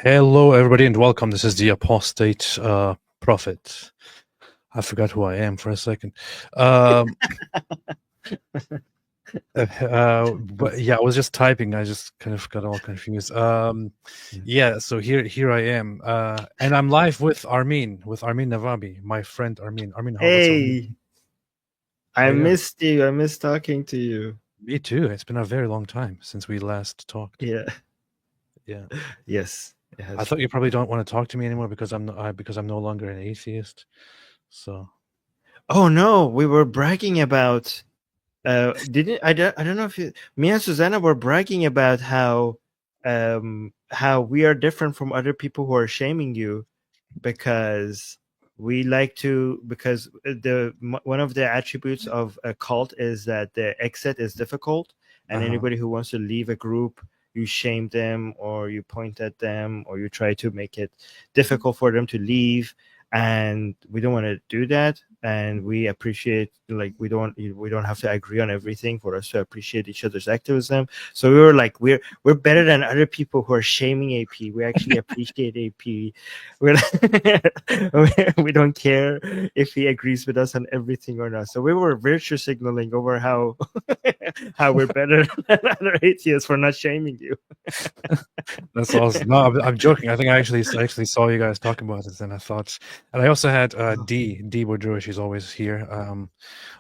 Hello, everybody, and welcome. This is the Apostate Prophet. I forgot who I am for a second. Um, but yeah, I was just typing. I just kind of got all confused. Yeah, so here I am, and I'm live with Armin Navabi, my friend Armin. Armin, what's up? Hey, How I you doing? missed you. I missed talking to you. Me too. It's been a very long time since we last talked. Yeah. Yeah, Yes, it I has thought you been. probably don't want to talk to me anymore because I'm no longer an atheist. So. Oh no, we were bragging about didn't I don't know if you me and Susanna were bragging about how we are different from other people who are shaming you because we like to because one of the attributes of a cult is that the exit is difficult, and Uh-huh. anybody who wants to leave a group, you shame them or you point at them or you try to make it difficult for them to leave, and we don't want to do that. And we appreciate, like, we don't have to agree on everything for us to appreciate each other's activism. So we were like, we're better than other people who are shaming AP. We actually appreciate AP. We're we don't care if he agrees with us on everything or not. So we were virtue signaling over how how we're better than other atheists for not shaming you. That's awesome. No, I'm joking. I think I actually saw you guys talking about this, and I thought, and I also had D Boudreau. She's always here,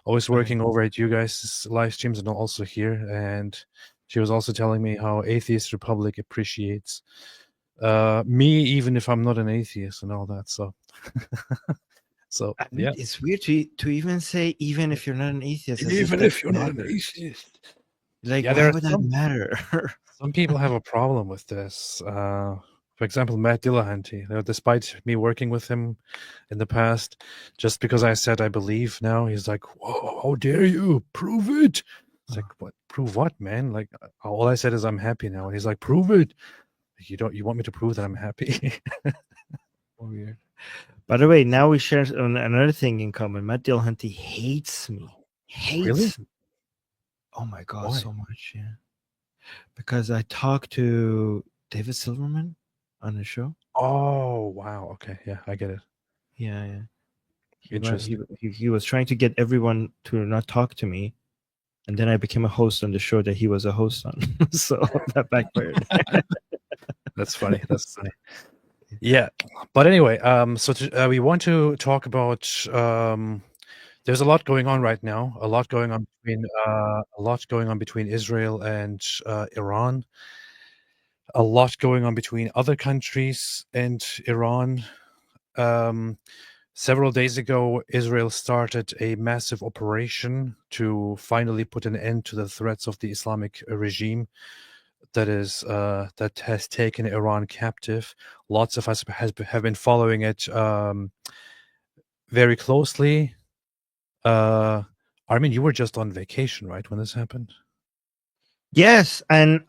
always working over at you guys' live streams, and also here. And she was also telling me how Atheist Republic appreciates me, even if I'm not an atheist, and all that. So, so I mean, yeah. it's weird to even say even if you're not an atheist, as if Even that if you're not an matters. atheist. Like, Yeah, there why are would that matter? some people have a problem with this. For example, Matt Dillahunty. Despite me working with him in the past, just because I said I believe now, he's like, "Whoa, how dare you? Prove it!" It's like, "What? Prove what, man? Like, all I said is I'm happy now." And he's like, "Prove it." You want me to prove that I'm happy? Weird. By the way, now we share another thing in common. Matt Dillahunty hates me. Really? Hates me. Oh my god, Why? so much, yeah. Because I talked to David Silverman on the show. Oh, wow. Okay, yeah, I get it. Yeah, yeah. Interesting. He was trying to get everyone to not talk to me, and then I became a host on the show that he was a host on. So that backfired. That's funny. That's funny. Yeah, but anyway, so we want to talk about. There's a lot going on right now. A lot going on between Israel and Iran. A lot going on between other countries and Iran. Um, Several days ago, Israel started a massive operation to finally put an end to the threats of the Islamic regime that has taken Iran captive. Lots of us have been following it very closely. Armin, you were just on vacation, right, when this happened? Yes, and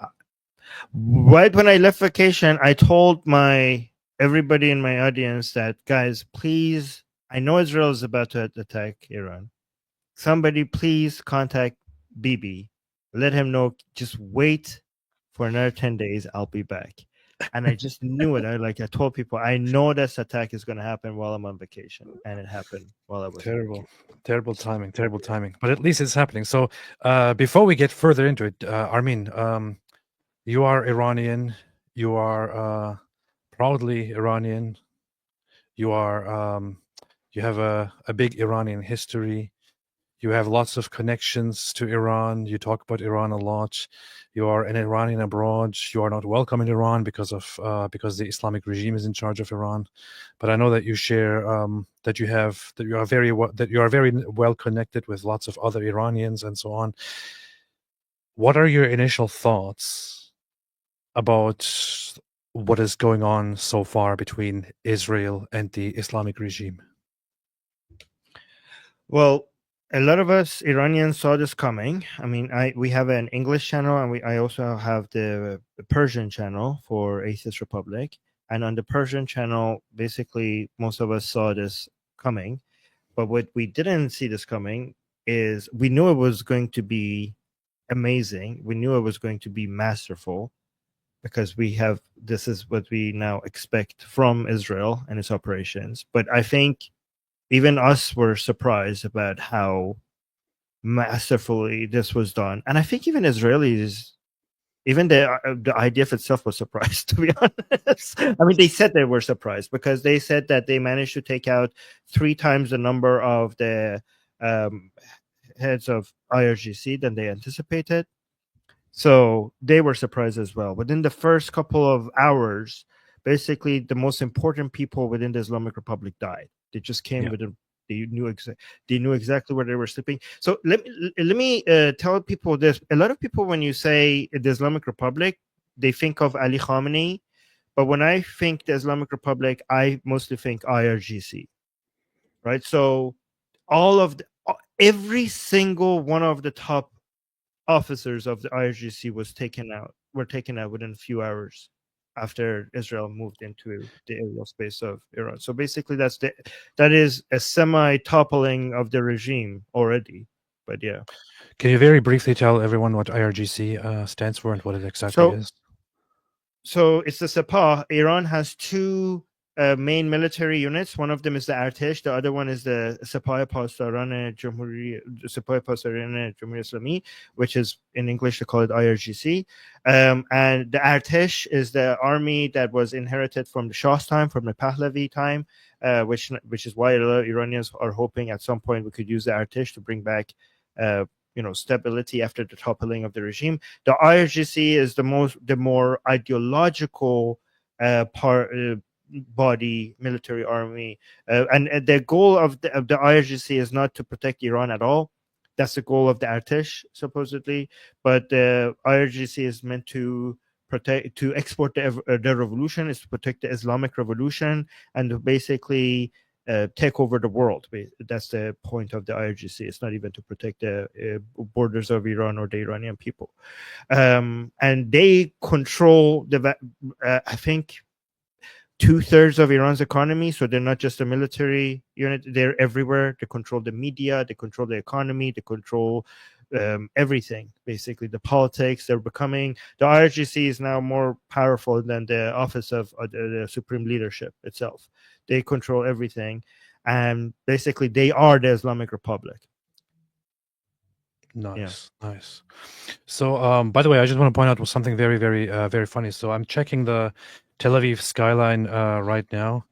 right when I left vacation, I told my everybody in my audience that, guys, please, I know Israel is about to attack Iran. Somebody please contact Bibi. Let him know, just wait for another 10 days, I'll be back. And I just knew it. I told people, I know this attack is going to happen while I'm on vacation, and it happened while I was on Terrible, vacation. terrible timing, terrible timing. But at least it's happening. So, before we get further into it, Armin, you are Iranian. You are proudly Iranian. You are you have a big Iranian history. You have lots of connections to Iran. You talk about Iran a lot. You are an Iranian abroad. You are not welcome in Iran because the Islamic regime is in charge of Iran. But I know that you share that you are very well connected with lots of other Iranians and so on. What are your initial thoughts about what is going on so far between Israel and the Islamic regime? Well, a lot of us Iranians saw this coming. I mean, we have an English channel, and I also have the Persian channel for Atheist Republic. And on the Persian channel, basically, most of us saw this coming. But what we didn't see this coming is we knew it was going to be amazing. We knew it was going to be masterful. because this is what we now expect from Israel and its operations. But I think even us were surprised about how masterfully this was done, and I think even Israelis, even the IDF itself was surprised, to be honest. I mean, they said they were surprised because they said that they managed to take out 3 times the number of the um, heads of IRGC than they anticipated. So they were surprised as well. Within the first couple of hours, basically the most important people within the Islamic Republic died. They just came Yeah. within. They knew exactly where they were sleeping. So let me tell people this. A lot of people, when you say the Islamic Republic, they think of Ali Khamenei, but when I think the Islamic Republic, I mostly think IRGC, right? So all of every single one of the top officers of the IRGC were taken out within a few hours after Israel moved into the aerial space of Iran. So basically that is a semi-toppling of the regime already. But yeah. Can you very briefly tell everyone what IRGC stands for and what it exactly So is? so it's the Sepah. Iran has 2 main military units. One of them is the Artesh. The other one is the Sepah Pasdaran Jamhuri Islami, which is in English they call it IRGC. And the Artesh is the army that was inherited from the Shah's time, from the Pahlavi time, which is why a lot of Iranians are hoping at some point we could use the Artesh to bring back stability after the toppling of the regime. The IRGC is the more ideological body military army, and the goal of the IRGC is not to protect Iran at all. That's the goal of the Artesh, supposedly, but the IRGC is meant to export the revolution, is to protect the Islamic revolution, and to basically take over the world. That's the point of the IRGC. It's not even to protect the borders of Iran or the Iranian people. And they control I think 2/3 of Iran's economy. So they're not just a military unit; they're everywhere. They control the media, they control the economy, they control everything. Basically, the politics. The IRGC is now more powerful than the office of the supreme leadership itself. They control everything, and basically, they are the Islamic Republic. Nice, nice. So, by the way, I just want to point out something very, very, very funny. So, I'm checking the Tel Aviv skyline right now.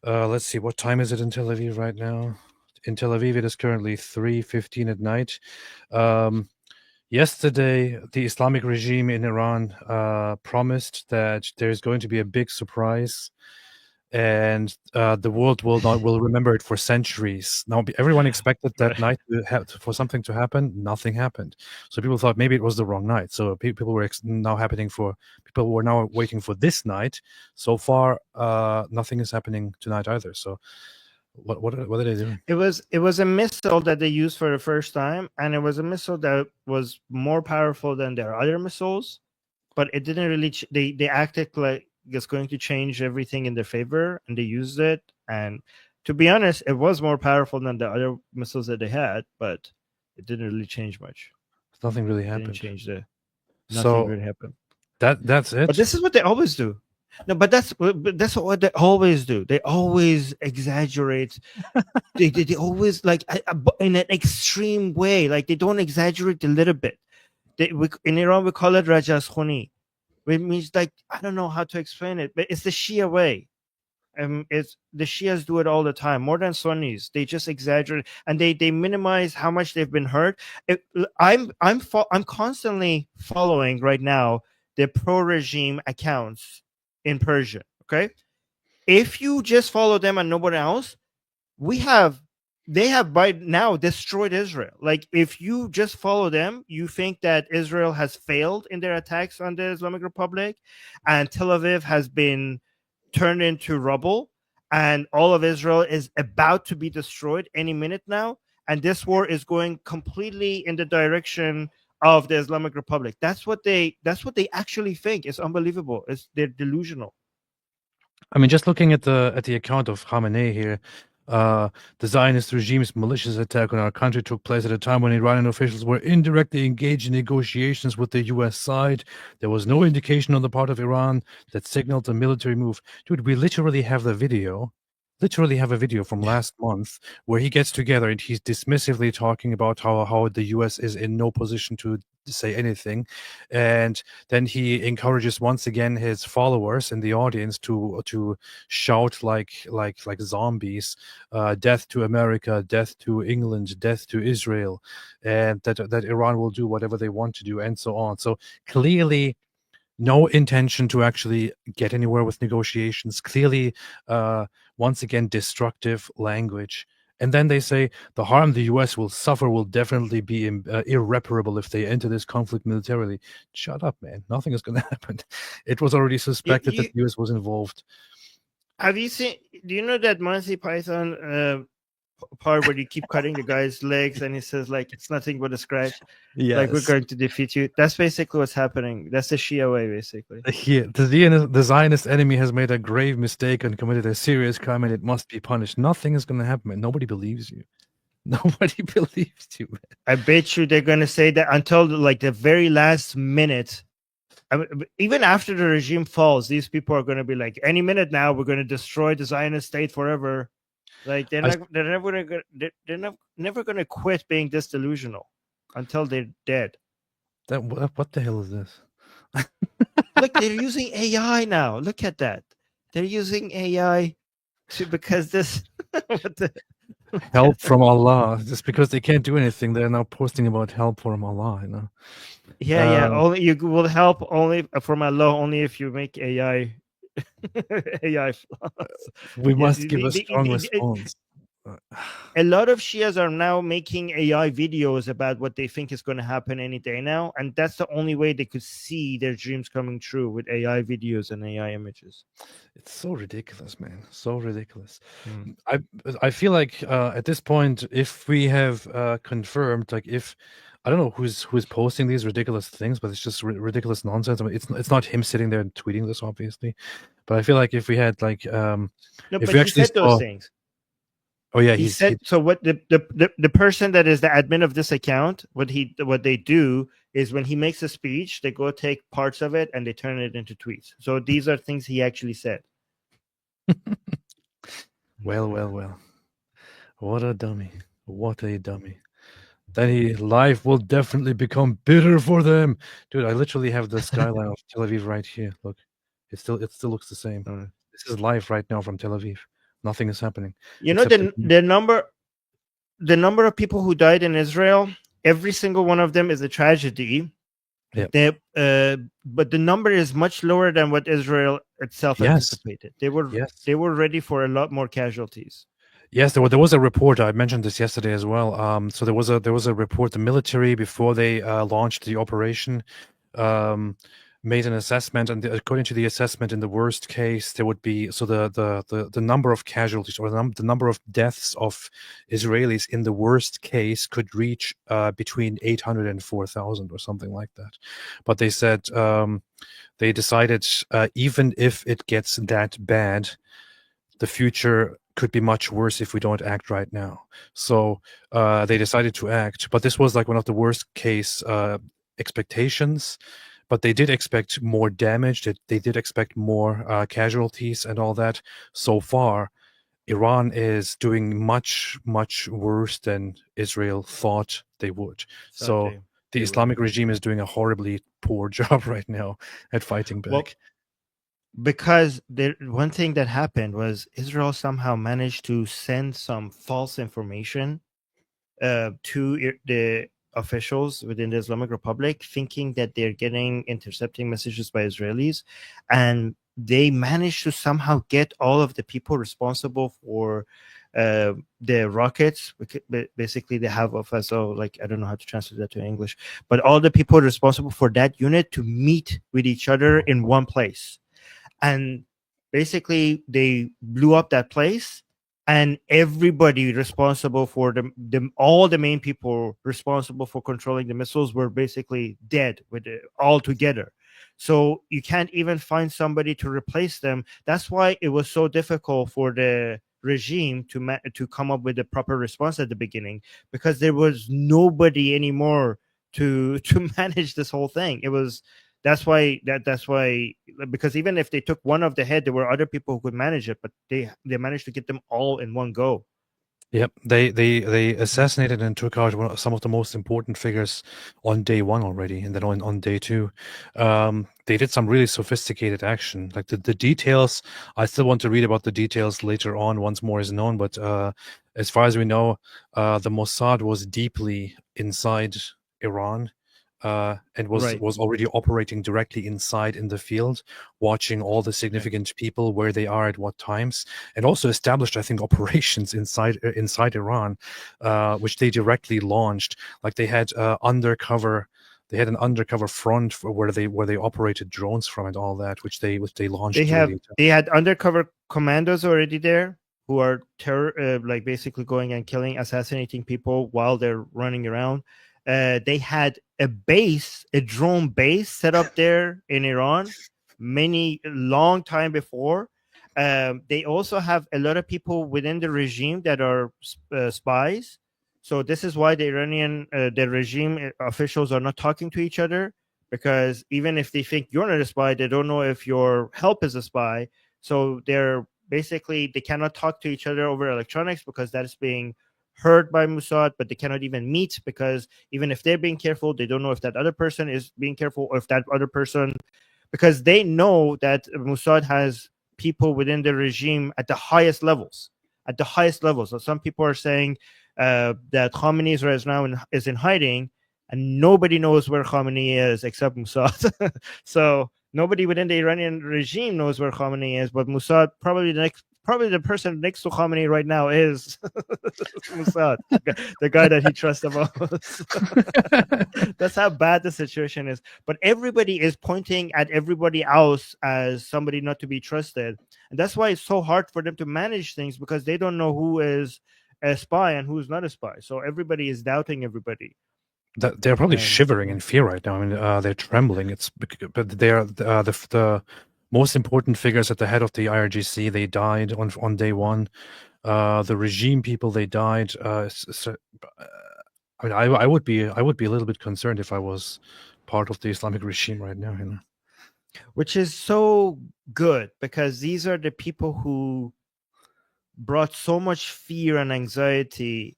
Let's see, what time is it in Tel Aviv right now? In Tel Aviv, it is currently 3:15 at night. Yesterday, the Islamic regime in Iran promised that there's going to be a big surprise, and the world will remember it for centuries. Now, everyone expected that night for something to happen. Nothing happened, so people thought maybe it was the wrong night. So people were now waiting for this night. So far, nothing is happening tonight either. So, what are they doing? It was a missile that they used for the first time, and it was a missile that was more powerful than their other missiles, but it didn't really. They acted like it's going to change everything in their favor, and they used it. And to be honest, it was more powerful than the other missiles that they had, but it didn't really change much. Nothing really It happened. didn't change So nothing really happened. that's it. But this is what they always do. No, but that's what they always do. They always exaggerate. They always like in an extreme way. Like they don't exaggerate a little bit. In Iran we call it rajas khuni, which means like I don't know how to explain it, but it's the Shia way. It's the Shias do it all the time, more than Sunnis. They just exaggerate and they minimize how much they've been hurt. I'm constantly following right now the pro-regime accounts in Persia. Okay, if you just follow them and nobody else, they have by now destroyed Israel. Like if you just follow them, you think that Israel has failed in their attacks on the Islamic Republic, and Tel Aviv has been turned into rubble, and all of Israel is about to be destroyed any minute now, and this war is going completely in the direction of the Islamic Republic. That's what they actually think. It's unbelievable. They're delusional. I mean, just looking at the account of Khamenei here, The Zionist regime's malicious attack on our country took place at a time when Iranian officials were indirectly engaged in negotiations with the U.S. side. There was no indication on the part of Iran that signaled a military move. Dude, we literally have the video. Literally have a video from last month where he gets together and he's dismissively talking about how the U.S. is in no position to say anything, and then he encourages once again his followers in the audience to shout like zombies, death to America, death to England, death to Israel, and that Iran will do whatever they want to do, and so on. So clearly no intention to actually get anywhere with negotiations. Clearly, once again, destructive language. And then they say the harm the U.S. will suffer will definitely be irreparable if they enter this conflict militarily. Shut up, man. Nothing is going to happen. It was already suspected that the U.S. was involved. Have you seen? Do you know that Monty Python part where you keep cutting the guy's legs and he says like it's nothing but a scratch? Yes. Like we're going to defeat you. That's basically what's happening. That's the Shia way, basically. Yeah, the Zionist enemy has made a grave mistake and committed a serious crime, and it must be punished. Nothing is going to happen, man. Nobody believes you. Nobody believes you, man. I bet you they're going to say that until like the very last minute. I mean, even after the regime falls, these people are going to be like, any minute now, we're going to destroy the Zionist state forever. Like they're never going to quit being this delusional until they're dead. What the hell is this? Look, they're using AI now. Look at that. They're using AI because this help from Allah. Just because they can't do anything, they're now posting about help from Allah. You know. Yeah. Only you will help only from Allah only if you make AI. AI flaws. We must give a strong response. A lot of Shias are now making AI videos about what they think is going to happen any day now, and that's the only way they could see their dreams coming true, with AI videos and AI images. It's so ridiculous, man. So ridiculous. I feel like at this point, if we have confirmed, like if I don't know who's posting these ridiculous things, but it's just ridiculous nonsense. I mean, it's not him sitting there and tweeting this, obviously, but I feel like if we had like no, if but we he actually said those things. Oh yeah, he said so. What the person that is the admin of this account, what they do is when he makes a speech, they go take parts of it and they turn it into tweets. So these are things he actually said. Well. What a dummy. What a dummy. Then life will definitely become bitter for them. Dude, I literally have the skyline of Tel Aviv right here. Look. It still looks the same. This is live right now from Tel Aviv. Nothing is happening. You know the number of people who died in Israel, every single one of them is a tragedy. Yeah. But the number is much lower than what Israel itself anticipated. They were ready for a lot more casualties. Yes, there was a report. I mentioned this yesterday as well. So there was a report. The military, before they launched the operation, made an assessment, and according to the assessment, in the worst case, there would be the number of casualties, or the number of deaths of Israelis in the worst case could reach between 800 and 4,000 or something like that. But they said they decided even if it gets that bad, the future could be much worse if we don't act right now. So they decided to act, but this was like one of the worst case expectations. But they did expect more damage. They did expect more casualties and all that. So far, Iran is doing much, much worse than Israel thought they would. So the Islamic regime is doing a horribly poor job right now at fighting back. Well, because one thing that happened was Israel somehow managed to send some false information to the officials within the Islamic Republic, thinking that they're intercepting messages by Israelis, and they managed to somehow get all of the people responsible for the rockets. Basically, they have like I don't know how to translate that to English, but all the people responsible for that unit to meet with each other in one place, and basically they blew up that place. And everybody responsible for all the main people responsible for controlling the missiles were basically dead all together. So you can't even find somebody to replace them. That's why it was so difficult for the regime to come up with a proper response at the beginning, because there was nobody anymore to manage this whole thing. It was that's why because even if they took one of the head, there were other people who could manage it, but they managed to get them all in one go. Yep, they assassinated and took out some of the most important figures on day one already, and then on day two, they did some really sophisticated action. Like the details, I still want to read about the details later on once more is known. But as far as we know, the Mossad was deeply inside Iran. And was Right. was already operating directly inside in the field, watching all the significant people, where they are at what times, and also established, I think, operations inside Iran, which they directly launched. Like they had an undercover front for where they operated drones from and all that, which they launched really. They had undercover commandos already there who are like basically going and killing, assassinating people while they're running around. They had a drone base set up there in Iran long time before. They also have a lot of people within the regime that are spies. So this is why the regime officials are not talking to each other, because even if they think you're not a spy, they don't know if your help is a spy. So they cannot talk to each other over electronics, because that is being heard by Mossad, but they cannot even meet, because even if they're being careful, they don't know if that other person is being careful, or if that other person, because they know that Mossad has people within the regime at the highest levels. So some people are saying that Khamenei is in hiding, and nobody knows where Khamenei is except Mossad. So nobody within the Iranian regime knows where Khamenei is, but Mossad, probably the person next to Khamenei right now is Mossad, the guy that he trusts the most. That's how bad the situation is. But everybody is pointing at everybody else as somebody not to be trusted, and that's why it's so hard for them to manage things, because they don't know who is a spy and who's not a spy. So everybody is doubting everybody. They're probably shivering in fear right now. I mean, they're trembling. But they are the most important figures at the head of the IRGC. They died on day one. The regime people, they died. I mean, I would be a little bit concerned if I was part of the Islamic regime right now. Which is so good, because these are the people who brought so much fear and anxiety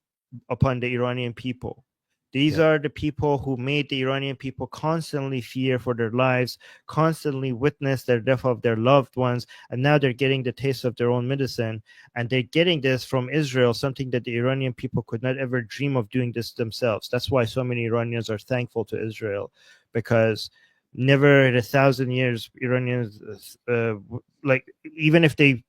upon the Iranian people. These are the people who made the Iranian people constantly fear for their lives, constantly witness the death of their loved ones, and now they're getting the taste of their own medicine. And they're getting this from Israel, something that the Iranian people could not ever dream of doing this themselves. That's why so many Iranians are thankful to Israel, because never in 1,000 years Iranians, like, even if they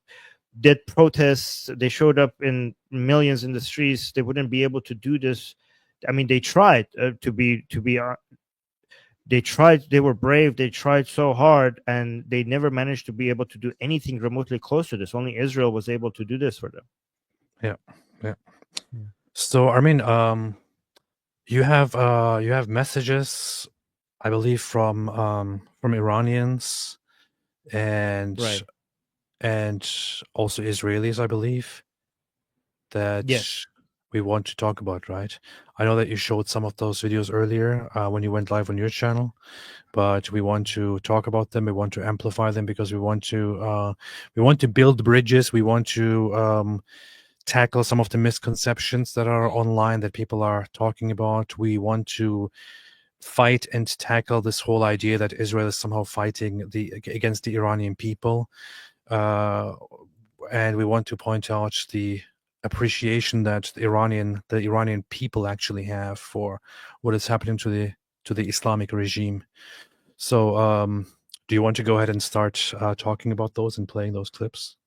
did protests, they showed up in millions in the streets, they wouldn't be able to do this. I mean, they tried they tried, they were brave, they tried so hard, and they never managed to be able to do anything remotely close to this. Only Israel was able to do this for them. Yeah. So, Armin, you have messages, I believe, from Iranians and also Israelis, I believe, that we want to talk about, right? I know that you showed some of those videos earlier when you went live on your channel, but we want to talk about them. We want to amplify them, because we want to build bridges. We want to tackle some of the misconceptions that are online that people are talking about. We want to fight and tackle this whole idea that Israel is somehow fighting against the Iranian people, and we want to point out the appreciation that the Iranian people actually have for what is happening to the Islamic regime. So, do you want to go ahead and start talking about those and playing those clips?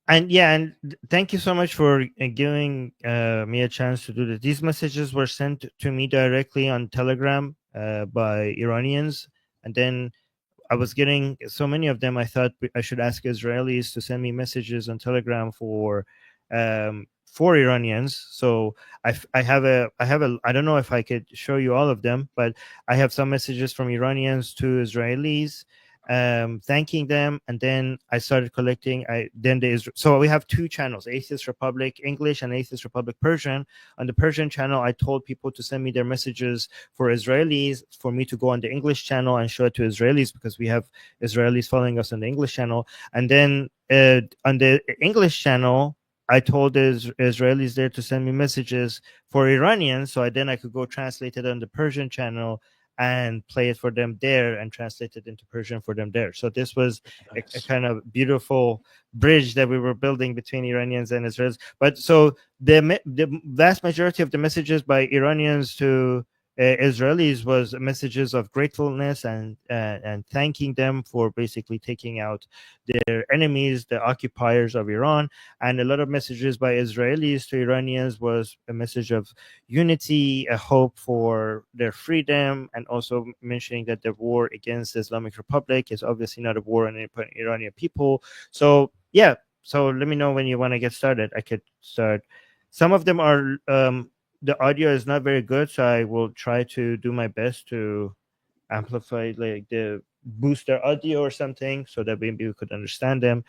And thank you so much for giving me a chance to do this. These messages were sent to me directly on Telegram by Iranians, and then I was getting so many of them. I thought I should ask Israelis to send me messages on Telegram for Iranians. So I have a I don't know if I could show you all of them, but I have some messages from Iranians to Israelis, thanking them, and then I started collecting. So we have two channels: Atheist Republic English and Atheist Republic Persian. On the Persian channel, I told people to send me their messages for Israelis for me to go on the English channel and show it to Israelis, because we have Israelis following us on the English channel. And then on the English channel, I told the Israelis there to send me messages for Iranians, so I could go translate it on the Persian channel and play it for them there and translate it into Persian for them there. So this was a kind of beautiful bridge that we were building between Iranians and Israelis. But so the vast majority of the messages by Iranians to Israelis was messages of gratefulness and thanking them for basically taking out their enemies, the occupiers of Iran. And a lot of messages by Israelis to Iranians was a message of unity, a hope for their freedom, and also mentioning that the war against the Islamic Republic is obviously not a war on the Iranian people. So yeah, so let me know when you want to get started. I could start. Some of them are the audio is not very good, so I will try to do my best to amplify, like the boost their audio or something, so that maybe we could understand them.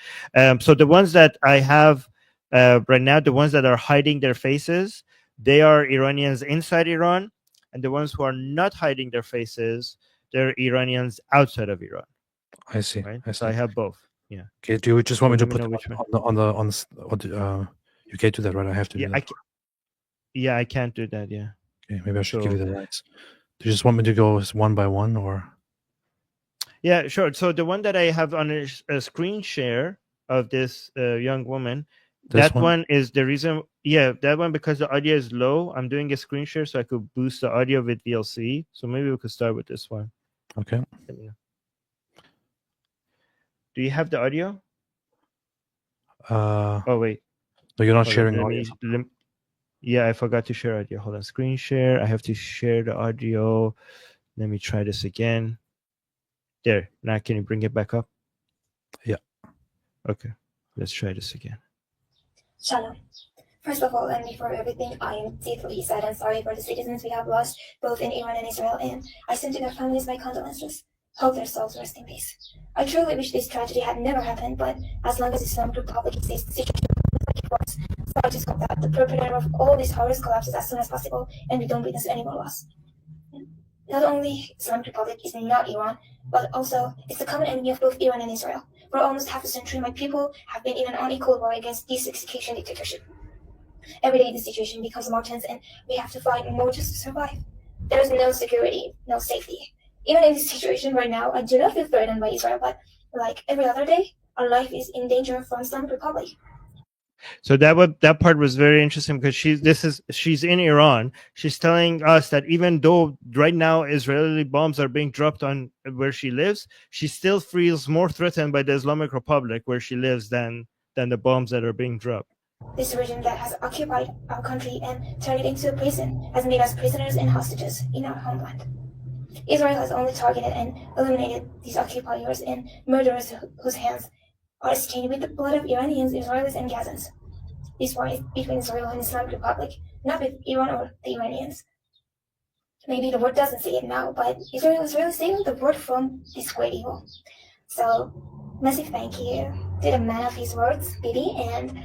So the ones that I have right now, the ones that are hiding their faces, they are Iranians inside Iran, and the ones who are not hiding their faces, they're Iranians outside of Iran. I see. Right? I see. So I have both. Yeah. Okay. Do you just want me to let me put know them which one. you can't do that, right? I have to do that. Yeah, I can't do that. Yeah. Okay. Maybe I should give you the rights. Do you just want me to go one by one, or? Yeah, sure. So the one that I have on a screen share of this young woman, that one is the reason. Yeah, that one, because the audio is low. I'm doing a screen share so I could boost the audio with VLC. So maybe we could start with this one. Okay. Do you have the audio? Oh wait. No, you're not sharing audio. Yeah, I forgot to share audio. Hold on. Screen share. I have to share the audio. Let me try this again. There. Now can you bring it back up? Yeah. Okay. Let's try this again. Shalom. First of all, and before everything, I am deeply sad and sorry for the citizens we have lost, both in Iran and Israel, and I send to their families my condolences. Hope their souls rest in peace. I truly wish this tragedy had never happened, but as long as Islamic Republic exists, the situation like it was. So I just hope that the perpetrator of all these horrors collapses as soon as possible, and we don't witness any more loss. Not only Islamic Republic is not Iran, but also it's the common enemy of both Iran and Israel. For almost half a century, my people have been in an unequal war against this execution dictatorship. Every day the situation becomes more tense and we have to fight more just to survive. There is no security, no safety. Even in this situation right now, I do not feel threatened by Israel, but like every other day, our life is in danger from Islamic Republic. So that part was very interesting, because she's in Iran. She's telling us that even though right now Israeli bombs are being dropped on where she lives, she still feels more threatened by the Islamic Republic where she lives than the bombs that are being dropped. This regime that has occupied our country and turned it into a prison has made us prisoners and hostages in our homeland. Israel has only targeted and eliminated these occupiers and murderers whose hands are stained with the blood of Iranians, Israelis, and Gazans. This war is between Israel and Islamic Republic, not with Iran or the Iranians. Maybe the world doesn't see it now, but Israel is really saving the world from this great evil. So, massive thank you to the man of his words, Bibi, and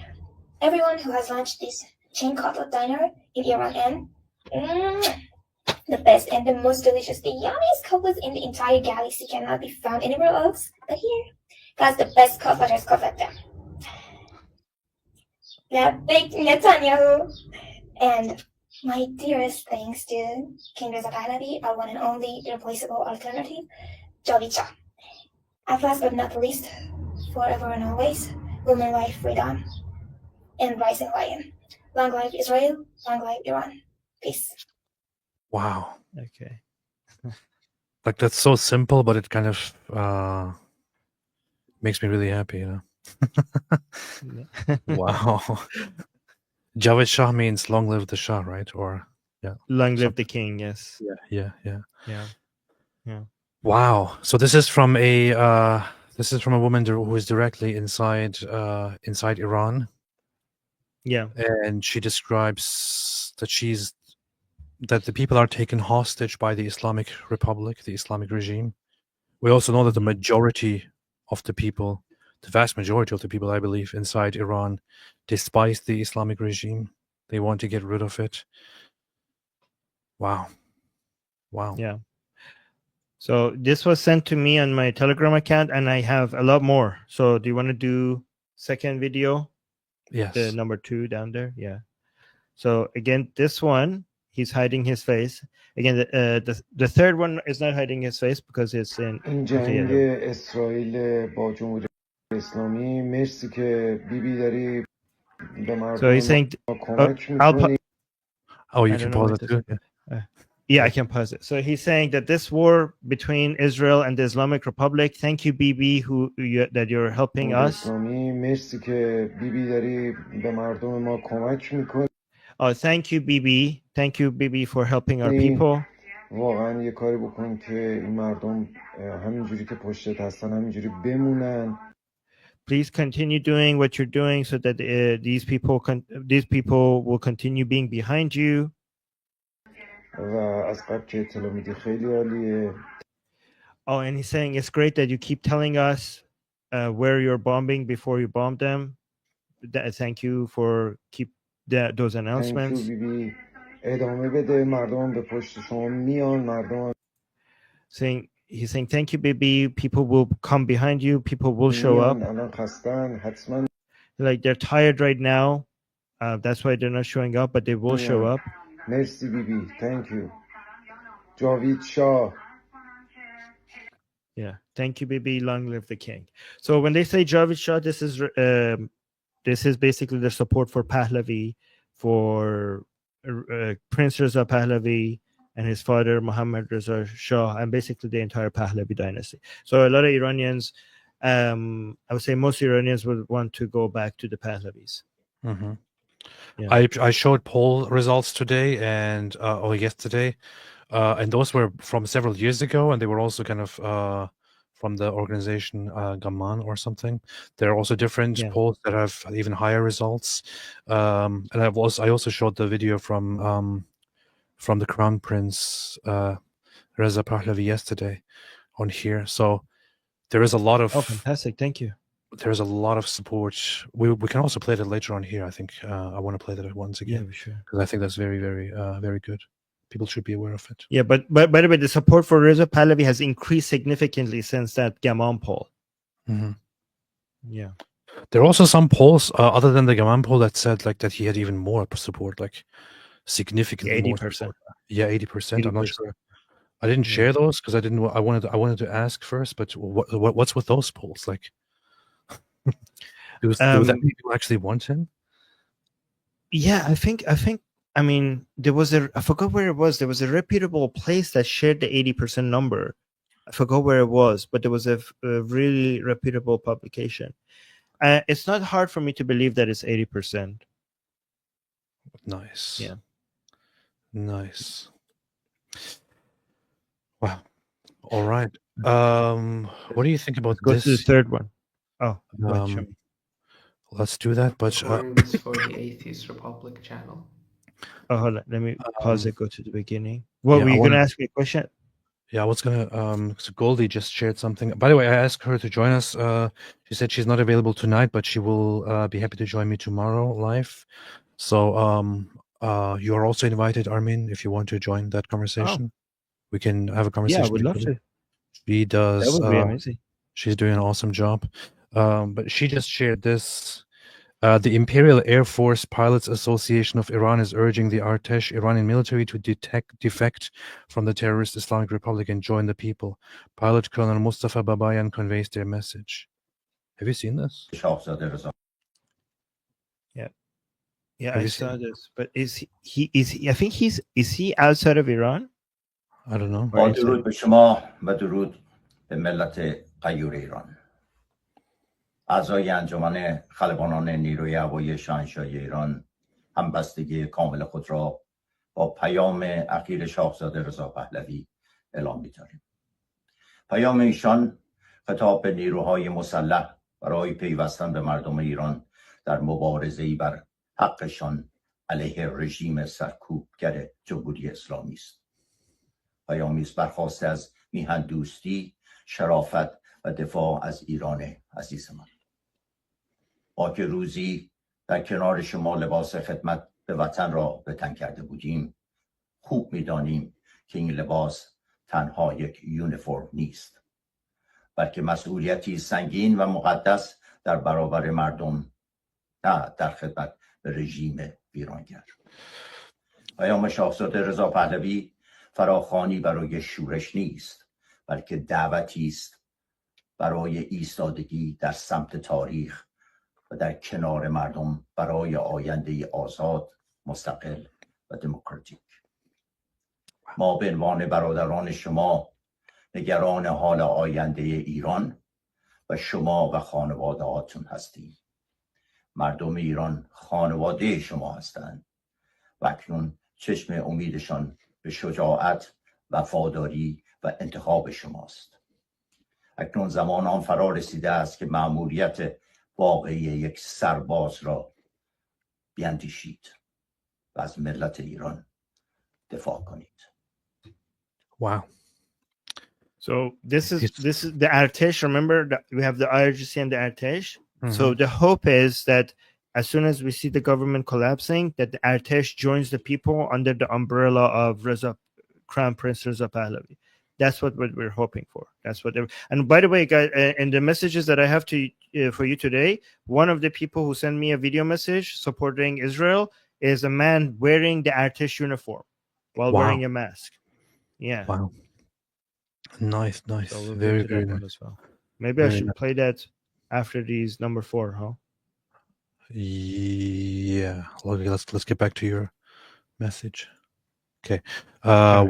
everyone who has launched this chain cutlet diner in Iran, and the best and the most delicious, the yummiest cutlets in the entire galaxy cannot be found anywhere else but here. That's the best cutlet them. The big Netanyahu. And my dearest thanks to King Reza Pahlavi, our one and only irreplaceable alternative, Jolicha. At last but not least, forever and always, women life, freedom, and rising lion. Long life Israel, long life Iran. Peace. Wow. Okay. Like, that's so simple, but it kind of makes me really happy, you know. Wow. Javed Shah means long live the Shah, right? Or yeah. Long live the king, yes. Yeah. Wow. So this is from a woman who is directly inside Iran. Yeah. And she describes that the people are taken hostage by the Islamic Republic, the Islamic regime, We also know that the majority of the people, the vast majority of the people, I believe, inside Iran, despise the Islamic regime. They want to get rid of it. Wow. Yeah. So this was sent to me on my Telegram account, and I have a lot more. So do you want to do second video? Yes. The number 2 down there. Yeah. So again, this one, he's hiding his face. Again, the third one is not hiding his face because it's in. این جنگ اسرائیل با جمهوری اسلامی مرسی که بیبی داری به So he's مردم saying, ما کمک میکنی. Oh, you I can don't know pause what it this too. Yeah, I can pause it. So he's saying that this war between Israel and the Islamic Republic, thank you, BB, that you're helping us. اسلامی مرسی که بیبی داری به مردم ما کمک میکنی. Oh, thank you, BB. Thank you, BB, for helping our people. واقعا یه کاری بکن که این مردم همینجوری که پشتت هستن همینجوری بمونن. Please continue doing what you're doing so that these people will continue being behind you. و از قبل که اطلاع میدی خیلی عالیه. Oh, and he's saying it's great that you keep telling us where you're bombing before you bomb them. Thank you for those announcements. Thank you, بیبی. ادامه بده، مردم به پشت شما میان، مردم He's saying thank you, baby. People will come behind you. People will show up. الان خستن، حتما Like they're tired right now. That's why they're not showing up, but they will show up. مرسی بیبی. Thank you. جاوید شاه. Yeah, thank you, baby. Long live the king. So when they say Javid Shah, this is basically their support for Pahlavi, for Prince Reza Pahlavi and his father Muhammad Reza Shah, and basically the entire Pahlavi dynasty. So a lot of Iranians, I would say most Iranians would want to go back to the Pahlavis. Mm-hmm. Yeah. I showed poll results today and yesterday, and those were from several years ago, and they were also kind of from the organization Gaman or something. There are also different polls that have even higher results, and I also showed the video from the Crown Prince Reza Pahlavi yesterday on here. So there is a lot of fantastic! Thank you. There's a lot of support. We can also play that later on here. I think I want to play that once again. Yeah, sure. Because I think that's very, very, very good. People should be aware of it. Yeah, but by the way, the support for Reza Pahlavi has increased significantly since that Gaman poll. Mm-hmm. Yeah. There are also some polls other than the Gaman poll that said like that he had even more support, like significantly 80%. more support. Yeah, 80%. I'm not sure. I didn't share those because I wanted to ask first. But what's with those polls? Like, do that people actually want him? Yeah, I think. I mean, I forgot where it was. There was a reputable place that shared the 80% number. I forgot where it was, but there was a really reputable publication. It's not hard for me to believe that it's 80%. Nice. Yeah. Nice. Wow. All right. What do you think about Go this? to the third one. Oh, let's do that. But this for the Atheist Republic channel. Oh, hold on. Let me pause it. Go to the beginning. What were you going to ask me a question? Yeah, I was gonna. So Goldie just shared something. By the way, I asked her to join us. She said she's not available tonight, but she will be happy to join me tomorrow live. So you are also invited, Armin, if you want to join that conversation. We can have a conversation. Yeah, I would love to. She does. That would be amazing. She's doing an awesome job. But she just shared this. The Imperial Air Force Pilots Association of Iran is urging the Artesh Iranian military to defect from the terrorist Islamic Republic and join the people. Pilot Colonel Mustafa Babayan conveys their message. Have you seen this? Yeah, I saw this. But is he? I think is he outside of Iran? I don't know. با درود به شما و درود به ملت غیور ایران. اعضای انجمن خلبانان نیروی هوایی شاهنشاهی ایران همبستگی کامل خود را با پیام اخیر شاهزاده رضا پهلوی اعلام می‌داریم. پیام ایشان خطاب به نیروهای مسلح برای پیوستن به مردم ایران در مبارزه‌ای بر حقشان علیه رژیم سرکوبگر جمهوری اسلامی است. پیامی است برخواسته از میهن دوستی شرافت و دفاع از ایران عزیز من. ما که روزی در کنار شما لباس خدمت به وطن را به تن کرده بودیم، خوب می‌دانیم که این لباس تنها یک یونیفرم نیست، بلکه مسئولیتی سنگین و مقدس در برابر مردم، نه در خدمت به رژیم ویرانگر. پیام شاهزاده رضا پهلوی فراخوانی برای شورش نیست، بلکه دعوتی است برای ایستادگی در سمت تاریخ و در کنار مردم برای آینده آزاد، مستقل و دموکراتیک. ما به عنوان برادران شما نگران حال آینده ایران و شما و خانواده هاتون هستیم. مردم ایران خانواده شما هستند و اکنون چشم امیدشان به شجاعت، وفاداری و انتخاب شماست. اکنون زمان آن فرا رسیده است که مأموریت واقعی یک سرباز را بیاندیشید و از ملت ایران دفاع کنید. Wow. So this is the Artesh. Remember that we have the IRGC and the Artesh. So the hope is that as soon as we see the government collapsing, that the Artesh joins the people under the umbrella of Crown Prince Reza Pahlavi. That's what we're hoping for. That's what. And by the way, guys, in the messages that I have to for you today, one of the people who sent me a video message supporting Israel is a man wearing the Artesh uniform while wearing a mask. Yeah. Wow. Nice. So we'll Very, get to very that one nice. as well. Maybe I should play that after these number 4, huh? Yeah. Let's get back to your message. Okay.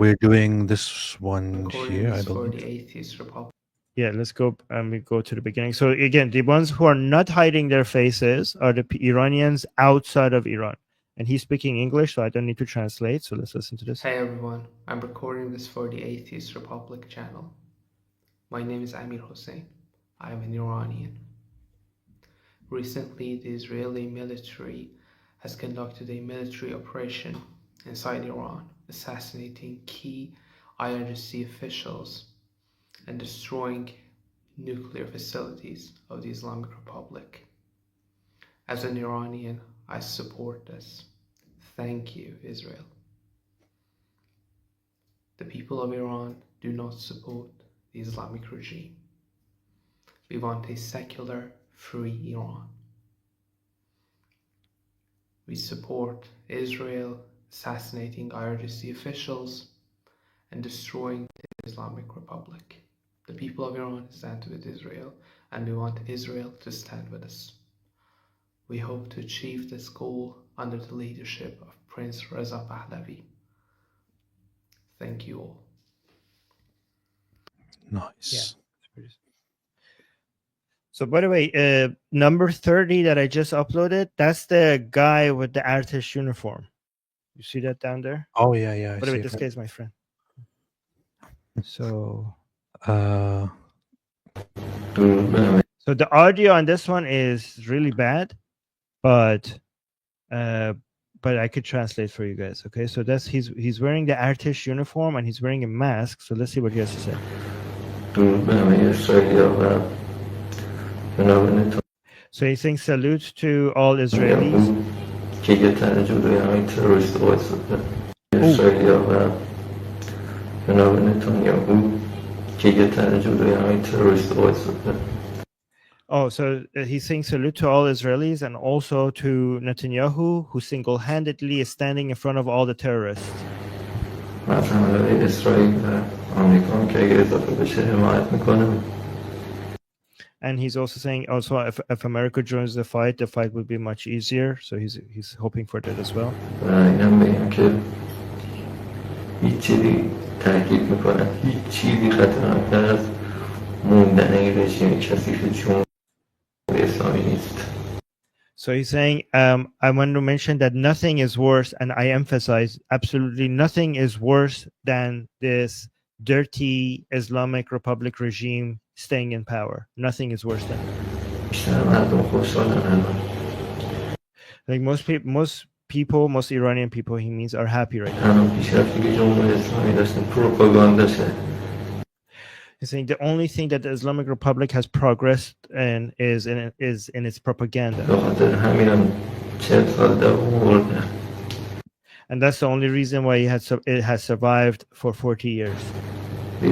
We're doing this one here, I Recording is for believe. the Atheist Republic. Yeah, let's go and we go to the beginning. So again, the ones who are not hiding their faces are the Iranians outside of Iran. And he's speaking English, so I don't need to translate. So let's listen to this. Hey everyone, I'm recording this for the Atheist Republic channel. My name is Amir Hossein. I am an Iranian. Recently, the Israeli military has conducted a military operation inside Iran, assassinating key IRGC officials and destroying nuclear facilities of the Islamic Republic. As an Iranian, I support this. Thank you, Israel. The people of Iran do not support the Islamic regime. We want a secular, free Iran. We support Israel assassinating IRGC officials and destroying the Islamic Republic. The people of Iran stand with Israel, and we want Israel to stand with us. We hope to achieve this goal under the leadership of Prince Reza Pahlavi. Thank you all. Nice. Yeah. So by the way, number 30 that I just uploaded, that's the guy with the Artesh uniform. You see that down there? Oh, yeah. By the way, this guy is my friend. So the audio on this one is really bad, but I could translate for you guys. Okay, so that's he's wearing the Artesh uniform and he's wearing a mask. So let's see what he has to say. So he's saying salute to all Israelis. Oh, so he's saying salute to all Israelis and also to Netanyahu, who single-handedly is standing in front of all the terrorists. And he's also saying, if America joins the fight would be much easier. So he's hoping for that as well. So he's saying, I want to mention that nothing is worse, and I emphasize absolutely nothing is worse than this dirty Islamic Republic regime staying in power. Nothing is worse than it. Like most Iranian people, he means, are happy right now. He's saying the only thing that the Islamic Republic has progressed in is in its propaganda. And that's the only reason why it has survived for 40 years. The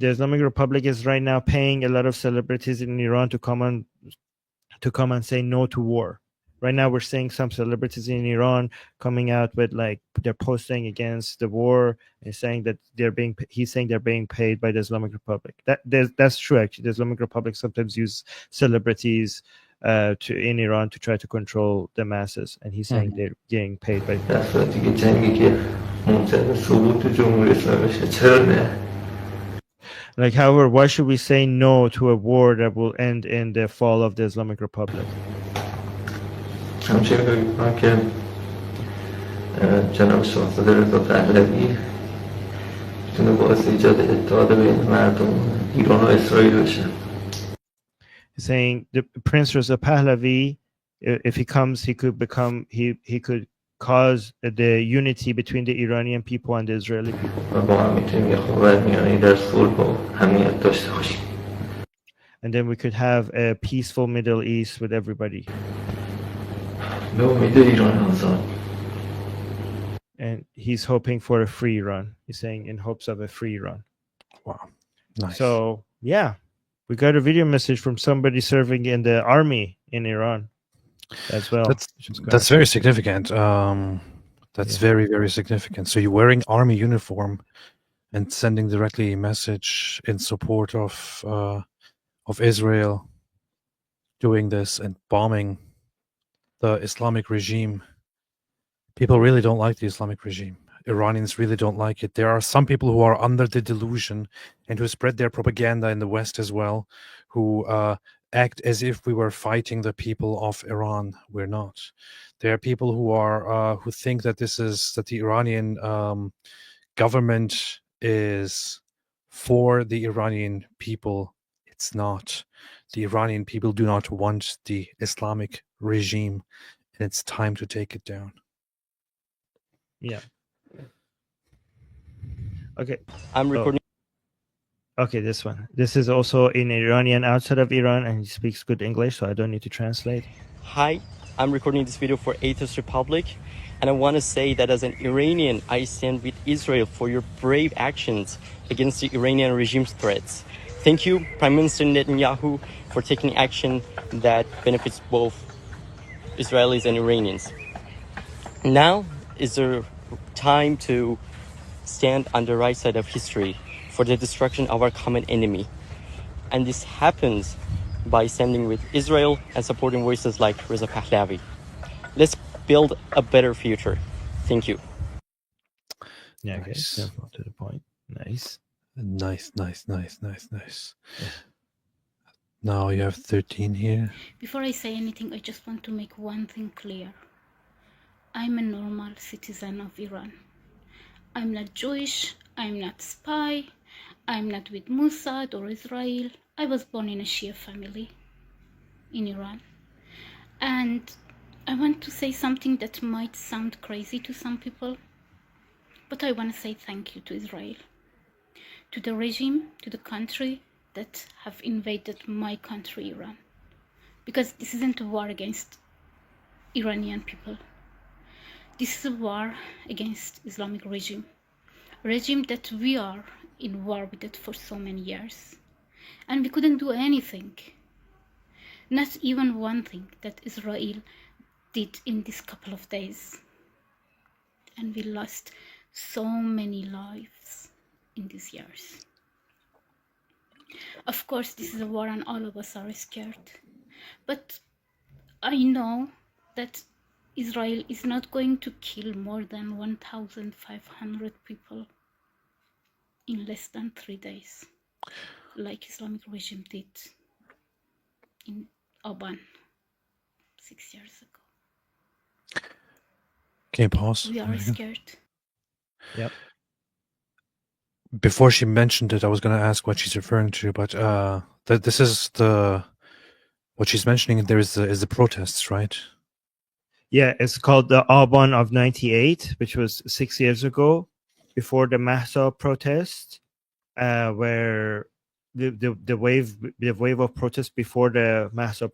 Islamic Republic is right now paying a lot of celebrities in Iran to come and say no to war. Right now, we're seeing some celebrities in Iran coming out with they're posting against the war and saying that he's saying they're being paid by the Islamic Republic. That's true. Actually, the Islamic Republic sometimes use celebrities in Iran to try to control the masses, and he's saying they're getting paid by. However, why should we say no to a war that will end in the fall of the Islamic Republic? همچنین فکر می‌کنم که جناب شاهزاده رضا پهلوی میتونه باعث ایجاد اتحاد بین مردم ایران و اسرائیل بشه. Saying the Prince Reza Pahlavi, if he comes, he could cause the unity between the Iranian people and the Israeli people. و با هم میتونیم یه خاورمیانه‌ای در صلح و امنیت داشته باشیم. And then we could have a peaceful Middle East with everybody. به امید ایران آزاد. And he's hoping for a free Iran. He's saying in hopes of a free Iran. Wow, nice. So yeah, we got a video message from somebody serving in the army in Iran as well. That's very significant. That's very, very significant. So you're wearing army uniform and sending directly a message in support of Israel doing this and bombing the Islamic regime. People really don't like the Islamic regime. Iranians really don't like it. There are some people who are under the delusion and who spread their propaganda in the West as well, who act as if we were fighting the people of Iran. We're not. There are people who are who think that the Iranian government is for the Iranian people. It's not. The Iranian people do not want the Islamic regime, and it's time to take it down. Yeah. Okay. I'm recording. Okay, this one. This is also in Iranian outside of Iran, and he speaks good English, so I don't need to translate. Hi, I'm recording this video for Atheist Republic, and I want to say that as an Iranian, I stand with Israel for your brave actions against the Iranian regime's threats. Thank you, Prime Minister Netanyahu, for taking action that benefits both Israelis and Iranians. Now is the time to stand on the right side of history for the destruction of our common enemy. And this happens by standing with Israel and supporting voices like Reza Pahlavi. Let's build a better future. Thank you. Yeah, okay. Nice. Simple to the point. Nice. Nice. Now you have 13 here. Before I say anything, I just want to make one thing clear. I'm a normal citizen of Iran. I'm not Jewish, I'm not spy, I'm not with Mossad or Israel. I was born in a Shia family in Iran. And I want to say something that might sound crazy to some people, but I want to say thank you to Israel, to the regime, to the country that have invaded my country, Iran. Because this isn't a war against Iranian people. This is a war against Islamic regime that we are in war with it for so many years. And we couldn't do anything. Not even one thing that Israel did in this couple of days. And we lost so many lives in these years. Of course, this is a war and all of us are scared. But I know that Israel is not going to kill more than 1,500 people in less than 3 days, like Islamic regime did in Aban 6 years ago. Can you pause? We are scared. Yep. Before she mentioned it, I was going to ask what she's referring to, but this is what she's mentioning. There is the protests, right? Yeah, it's called the Aban of '98, which was 6 years ago, before the Mahsa protest, where the wave of protest before the Mahsa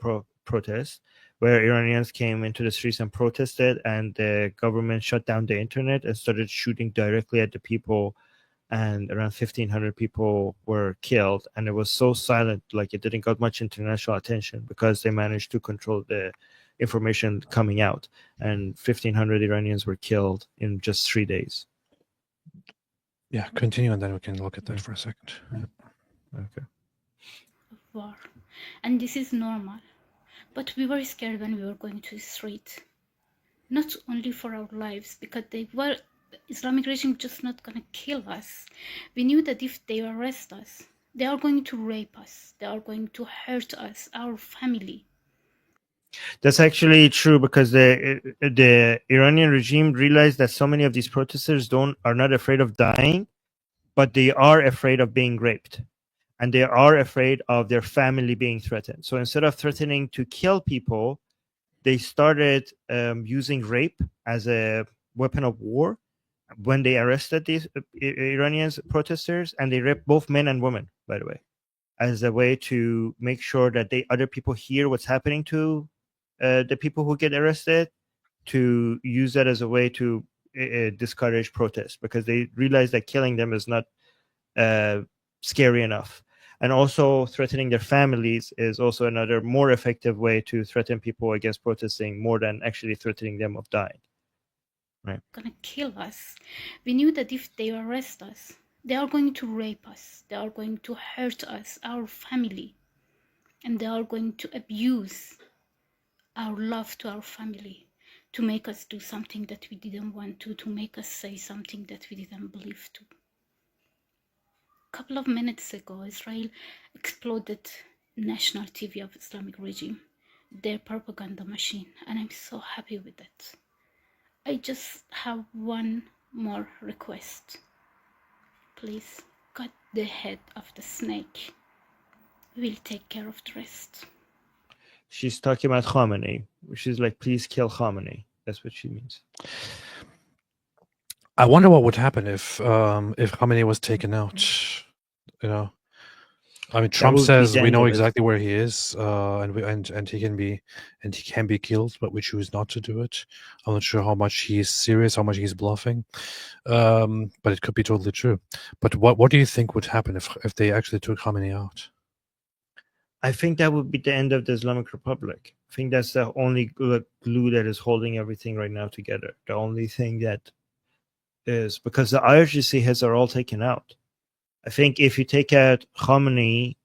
protest, where Iranians came into the streets and protested, and the government shut down the internet and started shooting directly at the people, and around 1,500 people were killed. And it was so silent, like it didn't got much international attention because they managed to control the information coming out, and 1,500 Iranians were killed in just 3 days. Yeah, continue, and then we can look at that for a second. Okay. War. And this is normal. But we were scared when we were going to the street. Not only for our lives, because the Islamic regime just not gonna kill us. We knew that if they arrest us, they are going to rape us. They are going to hurt us, our family. That's actually true, because the Iranian regime realized that so many of these protesters are not afraid of dying, but they are afraid of being raped, and they are afraid of their family being threatened. So instead of threatening to kill people, they started using rape as a weapon of war when they arrested these Iranian protesters, and they raped both men and women, by the way, as a way to make sure that other people hear what's happening to the people who get arrested, to use that as a way to discourage protests, because they realize that killing them is not scary enough. And also threatening their families is also another more effective way to threaten people against protesting, more than actually threatening them of dying. Right. Gonna kill us. We knew that if they arrest us, they are going to rape us. They are going to hurt us, our family. And they are going to abuse our love to our family, to make us do something that we didn't want to make us say something that we didn't believe to. A couple of minutes ago, Israel exploded national TV of Islamic regime, their propaganda machine, and I'm so happy with it. I just have one more request. Please cut the head of the snake. We'll take care of the rest. She's talking about Khamenei. She's like, please kill Khamenei. That's what she means. I wonder what would happen if Khamenei was taken out. You know, I mean, Trump says we know exactly where he is, and he can be killed, but we choose not to do it. I'm not sure how much he's serious, how much he's bluffing, but it could be totally true. But what do you think would happen if they actually took Khamenei out? I think that would be the end of the Islamic Republic. I think that's the only glue that is holding everything right now together. The only thing that is, because the IRGC heads are all taken out. I think if you take out Khamenei,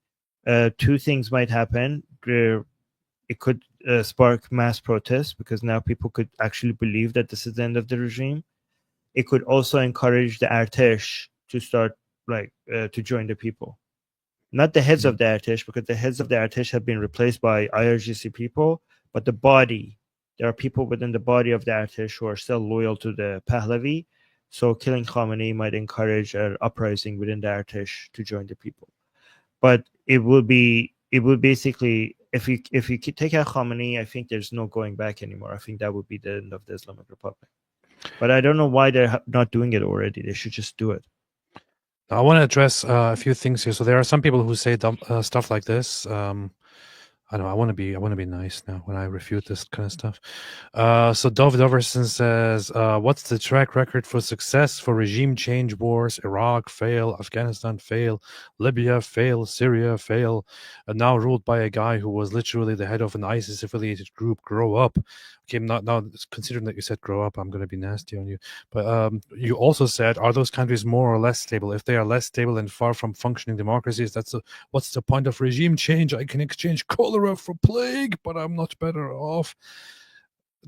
two things might happen. It could spark mass protests, because now people could actually believe that this is the end of the regime. It could also encourage the Artesh to start to join the people. Not the heads of the Artesh, because the heads of the Artesh have been replaced by IRGC people, but the body. There are people within the body of the Artesh who are still loyal to the Pahlavi. So killing Khamenei might encourage an uprising within the Artesh to join the people. But it would basically, if you take out Khamenei, I think there's no going back anymore. I think that would be the end of the Islamic Republic. But I don't know why they're not doing it already. They should just do it. I want to address a few things here. So there are some people who say stuff like this. I don't know. I want to be nice now when I refute this kind of stuff. So Dov Doverson says, "What's the track record for success for regime change wars? Iraq fail, Afghanistan fail, Libya fail, Syria fail, and now ruled by a guy who was literally the head of an ISIS-affiliated group. Grow up." Okay, now considering that you said grow up, I'm going to be nasty on you. But you also said, are those countries more or less stable? If they are less stable and far from functioning democracies, what's the point of regime change? I can exchange cholera for plague, but I'm not better off.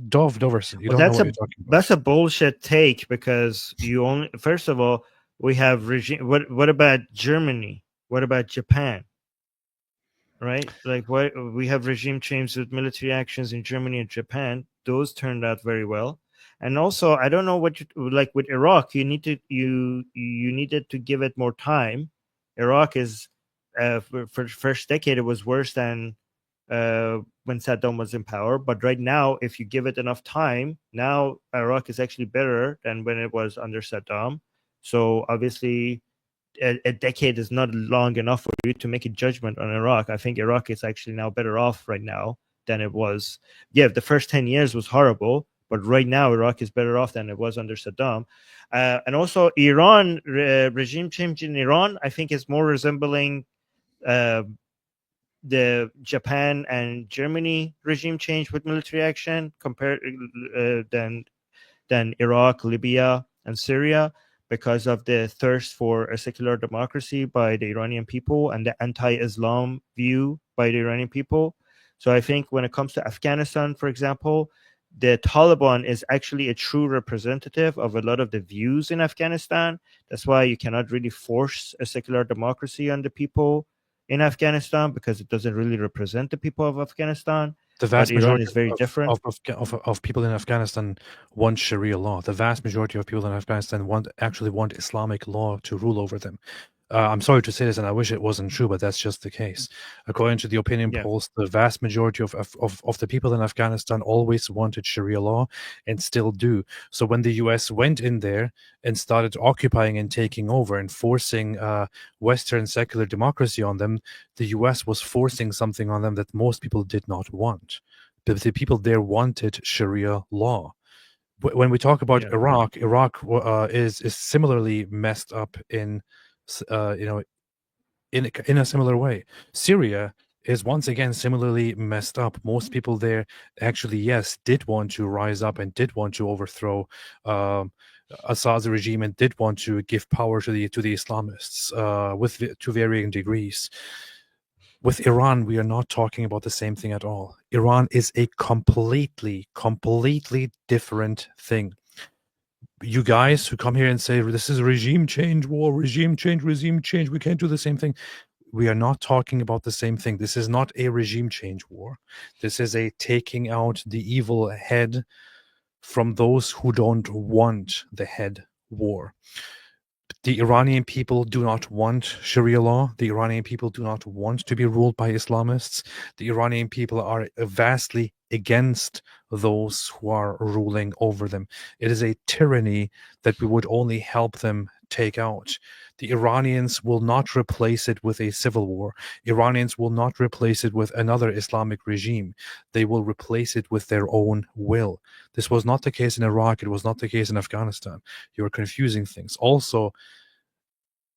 Dov Doverson, you don't know what you're talking about. That's a bullshit take, because first of all, we have regime. What about Germany? What about Japan? Right? Like, what we have regime change with military actions in Germany and Japan. Those turned out very well. And also, I don't know what like with Iraq. You needed to give it more time. Iraq is for first decade, it was worse than when Saddam was in power. But right now, if you give it enough time, now Iraq is actually better than when it was under Saddam. So obviously, a decade is not long enough for you to make a judgment on Iraq. I think Iraq is actually now better off right now than it was. Yeah, the first 10 years was horrible, but right now Iraq is better off than it was under Saddam. And also Iran, regime change in Iran, I think is more resembling the Japan and Germany regime change with military action compared than Iraq, Libya, and Syria, because of the thirst for a secular democracy by the Iranian people and the anti-Islam view by the Iranian people. So I think when it comes to Afghanistan, for example, the Taliban is actually a true representative of a lot of the views in Afghanistan. That's why you cannot really force a secular democracy on the people in Afghanistan, because it doesn't really represent the people of Afghanistan. The vast But Iran majority is very different. of people in Afghanistan want Sharia law. The vast majority of people in Afghanistan actually want Islamic law to rule over them. I'm sorry to say this, and I wish it wasn't true, but that's just the case. According to the opinion polls, the vast majority of the people in Afghanistan always wanted Sharia law and still do. So when the US went in there and started occupying and taking over and forcing Western secular democracy on them, the US was forcing something on them that most people did not want. The people there wanted Sharia law. When we talk about Iraq is similarly messed up in in a similar way. Syria is once again similarly messed up. Most people there actually, yes, did want to rise up and did want to overthrow Assad's regime and did want to give power to the Islamists to varying degrees. With Iran, we are not talking about the same thing at all. Iran is a completely different thing. You guys who come here and say this is regime change war, regime change, we can't do the same thing. We are not talking about the same thing. This is not a regime change war. This is a taking out the evil head from those who don't want the head war. The Iranian people do not want Sharia law. The Iranian people do not want to be ruled by Islamists. The Iranian people are vastly against those who are ruling over them. It is a tyranny that we would only help them take out. The Iranians will not replace it with a civil war. Iranians will not replace it with another Islamic regime. They will replace it with their own will. This was not the case in Iraq. It was not the case in Afghanistan. You're confusing things. Also,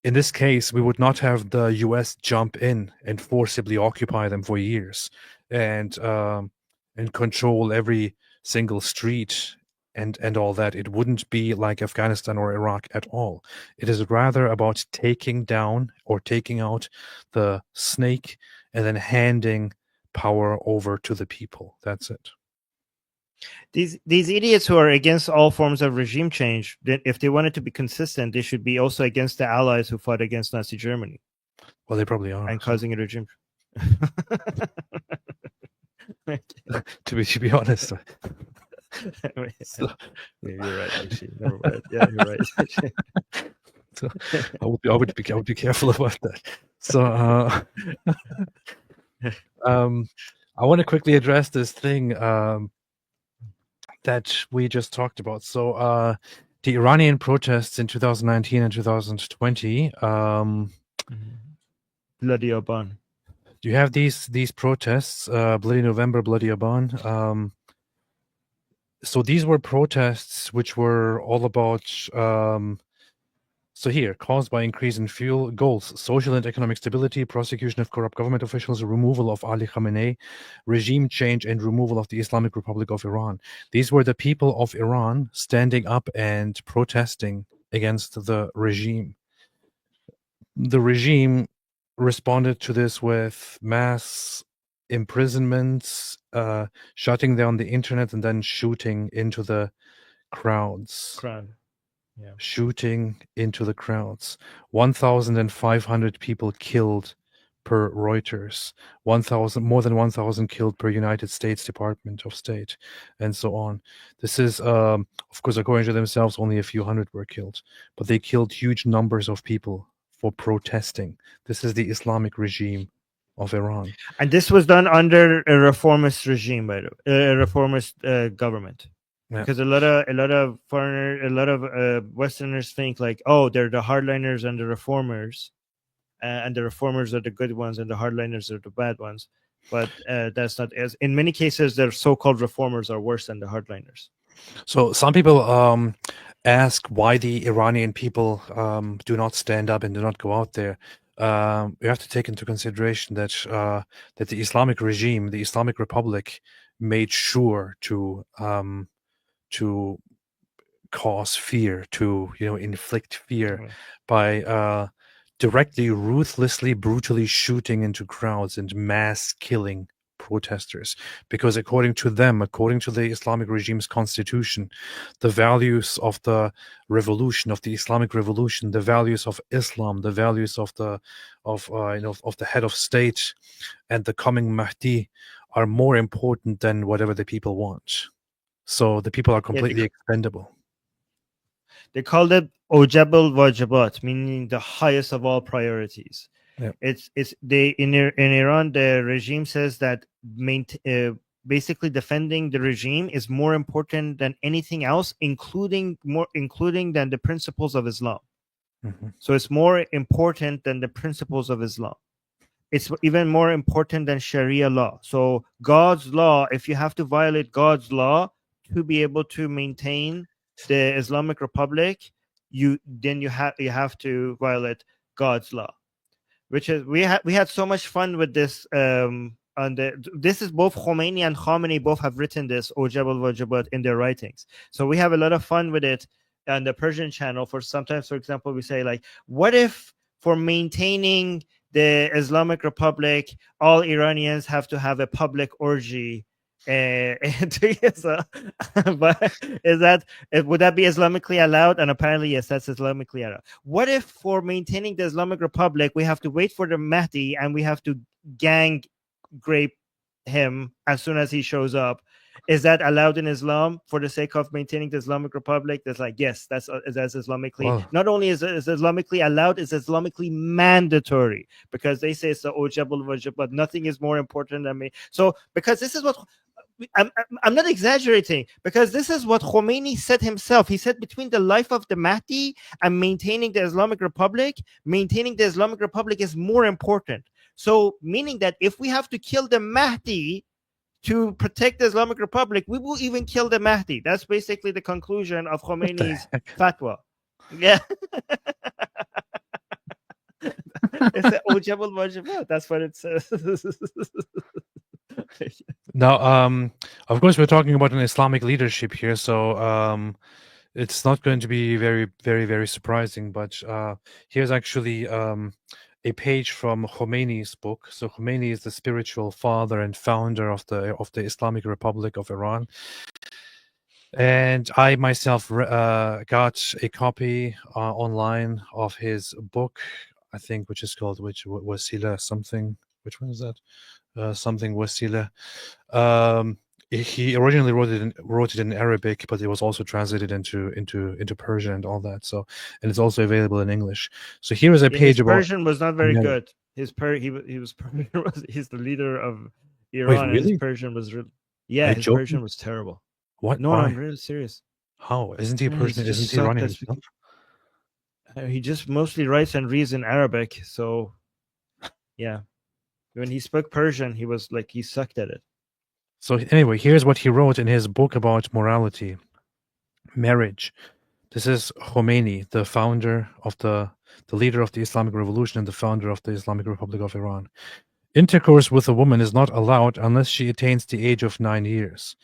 in this case, we would not have the US jump in and forcibly occupy them for years and control every single street and all that. It wouldn't be like Afghanistan or Iraq at all. It is rather about taking down or taking out the snake and then handing power over to the people. That's it. These idiots who are against all forms of regime change, if they wanted to be consistent, they should be also against the allies who fought against Nazi Germany. Well, they probably are. And causing a regime. to be honest. So, you're right, actually. Never mind. Yeah, you're right. So I would be careful about that. So I want to quickly address this thing that we just talked about. So the Iranian protests in 2019 and 2020. Bloody Aban. You have these protests, Bloody November, Bloody Aban. So these were protests which were all about, caused by increase in fuel goals, social and economic stability, prosecution of corrupt government officials, removal of Ali Khamenei, regime change, and removal of the Islamic Republic of Iran. These were the people of Iran standing up and protesting against the regime. The regime responded to this with mass imprisonments, shutting down the internet, and then shooting into the crowds. Shooting into the crowds. 1,500 people killed per Reuters. More than 1,000 killed per United States Department of State, and so on. This is, of course, according to themselves, only a few hundred were killed, but they killed huge numbers of people for protesting. This is the Islamic regime of Iran. And this was done under a reformist regime, by the way, a reformist government. Yeah. Because a lot of Westerners think like, oh, they're the hardliners and the reformers, and the reformers are the good ones, and the hardliners are the bad ones. But that's not as. In many cases, the so-called reformers are worse than the hardliners. So some people ask why the Iranian people do not stand up and do not go out there. We have to take into consideration that that the Islamic regime, the Islamic Republic, made sure to cause fear, to inflict fear by directly, ruthlessly, brutally shooting into crowds and mass killing protesters, because according to them, according to the Islamic regime's constitution, the values of the revolution, of the Islamic revolution, the values of Islam, the values of the head of state and the coming Mahdi are more important than whatever the people want. So the people are completely expendable. They called it Ojabal Wajibat, meaning the highest of all priorities. Yeah. In Iran, the regime says that basically defending the regime is more important than anything else, including than the principles of Islam. Mm-hmm. So it's more important than the principles of Islam. It's even more important than Sharia law. So God's law, if you have to violate God's law to be able to maintain the Islamic Republic, you have to violate God's law. Which is we had so much fun with this. This is both Khomeini and Khamenei both have written this Ojabal Wajibat in their writings. So we have a lot of fun with it on the Persian channel. For example, we say like, what if for maintaining the Islamic Republic, all Iranians have to have a public orgy? But would that be Islamically allowed? And apparently, yes, that's Islamically allowed. What if for maintaining the Islamic Republic, we have to wait for the Mahdi and we have to gang rape him as soon as he shows up? Is that allowed in Islam for the sake of maintaining the Islamic Republic? That's like, yes, that's Islamically. Not only is it Islamically allowed, it's Islamically mandatory, because they say it's the Ojabul Wajib, but nothing is more important than me. So because this is what I'm not exaggerating, because this is what Khomeini said himself. He said between the life of the Mahdi and maintaining the Islamic Republic is more important. So meaning that if we have to kill the Mahdi to protect the Islamic Republic, we will even kill the Mahdi. That's basically the conclusion of Khomeini's fatwa. Yeah. It's the Ojabul Wajibat. That's what it says. Now, of course, we're talking about an Islamic leadership here, so it's not going to be very, very, very surprising. But here's actually a page from Khomeini's book. So Khomeini is the spiritual father and founder of the Islamic Republic of Iran. And I myself got a copy online of his book, I think, which is called Wasila something. Which one is that? Something Wasila. He originally wrote it in Arabic, but it was also translated into Persian and all that. So, and it's also available in English. So here is a page about Persian was not very good. He's the leader of Iran. Wait, really? And his Persian was his Persian was terrible. What? No, I'm really serious. How isn't he Persian? Isn't he Iranian? He just mostly writes and reads in Arabic. So, yeah. When he spoke Persian, he was like, he sucked at it. So anyway, here's what he wrote in his book about morality, marriage. This is Khomeini, the founder of the leader of the Islamic Revolution and the founder of the Islamic Republic of Iran. Intercourse with a woman is not allowed unless she attains the age of 9 years,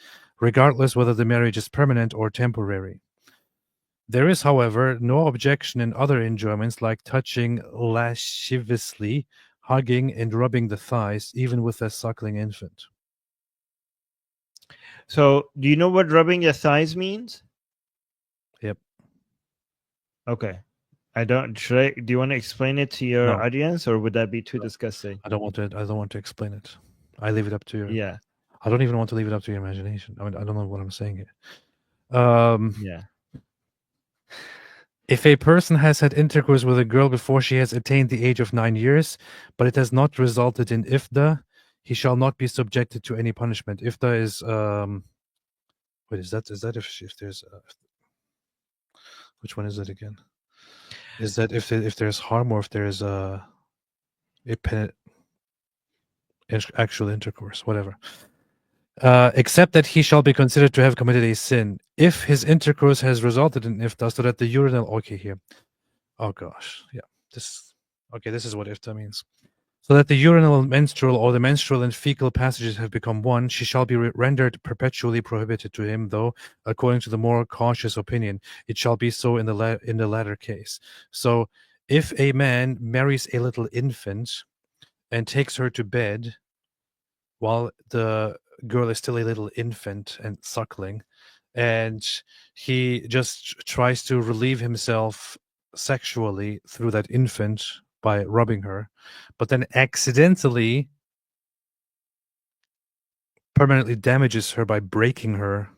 regardless whether the marriage is permanent or temporary. There is, however, no objection in other enjoyments like touching lasciviously, hugging and rubbing the thighs, even with a suckling infant. So, do you know what rubbing the thighs means? Yep. Okay. Do you want to explain it to your audience, or would that be too disgusting? I don't want to explain it. I leave it up to you. Yeah. I don't even want to leave it up to your imagination. I mean, I don't know what I'm saying here. Yeah. If a person has had intercourse with a girl before she has attained the age of 9 years, but it has not resulted in ifda, he shall not be subjected to any punishment. Ifda is wait, is that if there's which one is it again? Is that if there's harm or if there's actual intercourse, whatever. Except that he shall be considered to have committed a sin if his intercourse has resulted in ifta, so that the urinal. Okay, here. Oh gosh, yeah. This is what ifta means. So that the urinal, menstrual, or the menstrual and fecal passages have become one, she shall be rendered perpetually prohibited to him, though, according to the more cautious opinion, it shall be so in the latter case. So, if a man marries a little infant and takes her to bed while the girl is still a little infant and suckling, and he just tries to relieve himself sexually through that infant by rubbing her, but then accidentally permanently damages her by breaking her,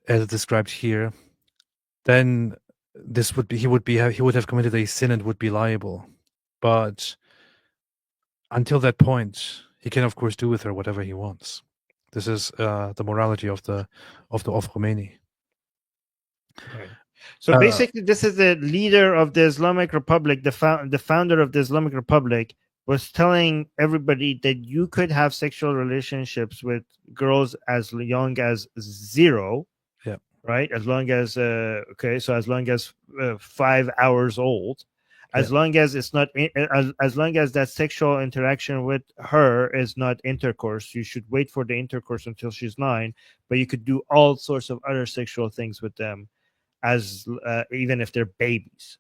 as described here, then this would be he would have committed a sin and would be liable. But until that point, he can of course do with her whatever he wants. This is the morality of Khomeini. Right. So basically, this is the leader of the Islamic Republic, the founder of the Islamic Republic, was telling everybody that you could have sexual relationships with girls as young as 0. Yeah. Right. As long as so as long as 5 hours old, as long as it's not as long as that sexual interaction with her is not intercourse, you should wait for the intercourse until she's 9. But you could do all sorts of other sexual things with them, as even if they're babies.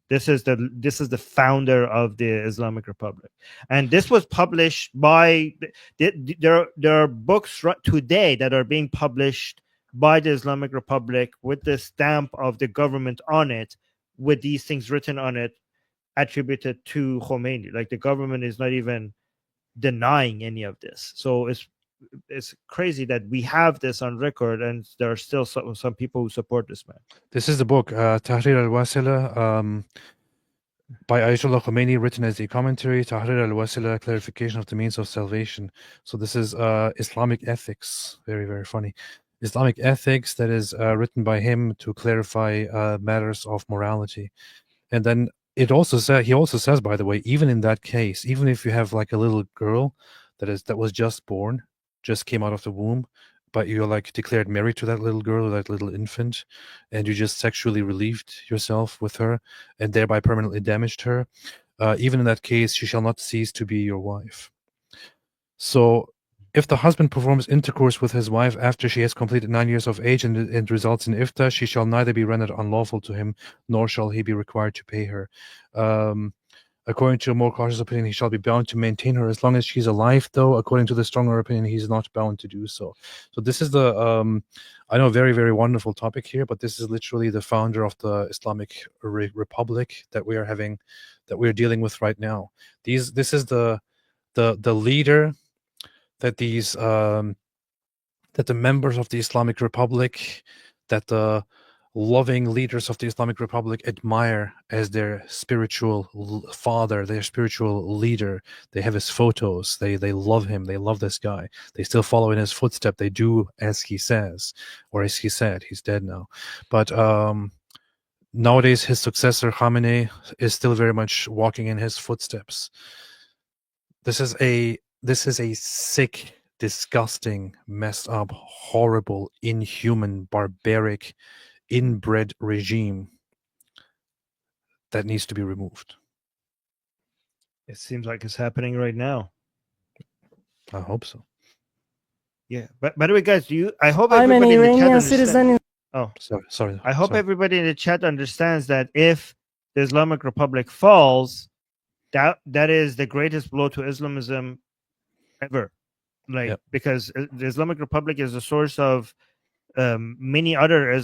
This is the founder of the Islamic Republic, and this was published by there are books today that are being published by the Islamic Republic with the stamp of the government on it, with these things written on it, attributed to Khomeini. Like, the government is not even denying any of this. So it's crazy that we have this on record, and there are still some people who support this man. This is the book Tahrir al-Wasila by Ayatollah Khomeini, written as a commentary. Tahrir al-Wasila, clarification of the means of salvation. So this is Islamic ethics. Very, very funny. Islamic ethics that is written by him to clarify matters of morality. And then he also says, by the way, even in that case, even if you have like a little girl that was just born, just came out of the womb, but you're like declared married to that little girl or that little infant, and you just sexually relieved yourself with her and thereby permanently damaged her, even in that case, she shall not cease to be your wife. So if the husband performs intercourse with his wife after she has completed 9 years of age and results in ifta, she shall neither be rendered unlawful to him, nor shall he be required to pay her. According to a more cautious opinion, he shall be bound to maintain her as long as she's alive, though according to the stronger opinion, he's not bound to do so. So this is the, I know, very, very wonderful topic here, but this is literally the founder of the Islamic Republic that we are dealing with right now. This is the leader that these that the members of the Islamic Republic, that the loving leaders of the Islamic Republic admire as their spiritual father, their spiritual leader. They have his photos. They love him. They love this guy. They still follow in his footsteps. They do as he says, or as he said. He's dead now. But nowadays, his successor, Khamenei, is still very much walking in his footsteps. This is a sick, disgusting, messed up, horrible, inhuman, barbaric, inbred regime that needs to be removed. It seems like it's happening right now. I hope so. Yeah, but by the way, guys, I hope I'm an everybody in the chat Iranian citizen. Oh, sorry. I hope everybody in the chat understands that if the Islamic Republic falls, that is the greatest blow to Islamism ever. Like, Yep. because the Islamic Republic is a source of many other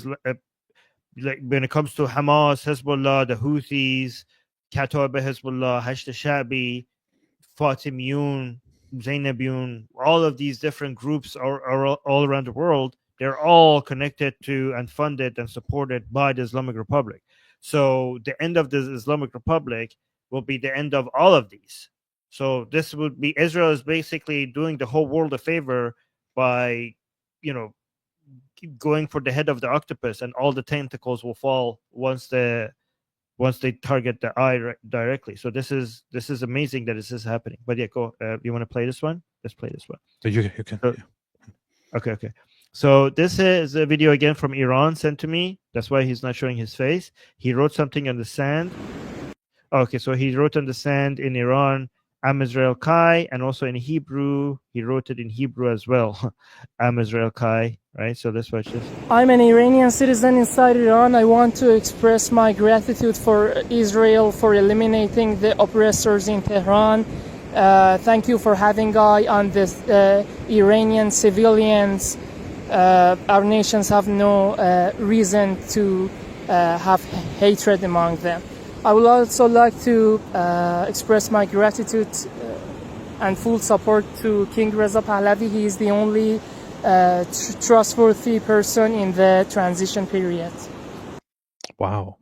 like when it comes to Hamas, Hezbollah, the Houthis, Kataib Hezbollah, Hashd Shabi, Fatimiyun, Zainabiyun, all of these different groups are all around the world. they're all connected to and funded and supported by the Islamic Republic. So the end of the Islamic Republic will be the end of all of these. So this would be, Israel is basically doing the whole world a favor by, going for the head of the octopus, and all the tentacles will fall once they target the eye directly. So this is amazing that this is happening. But yeah, go. You want to play this one? Let's play this one. You can. So, okay. So this is a video again from Iran sent to me. That's why he's not showing his face. He wrote something on the sand. Okay, so he wrote on the sand in Iran, Am Israel Kai, and also in Hebrew, he wrote it in Hebrew as well, Am Israel Kai, right? So let's watch this. I'm an Iranian citizen inside Iran. I want to express my gratitude for Israel for eliminating the oppressors in Tehran. Thank you for having eye on the Iranian civilians. Our nations have no reason to have hatred among them. I would also like to express my gratitude and full support to King Reza Pahlavi. He is the only trustworthy person in the transition period. Wow.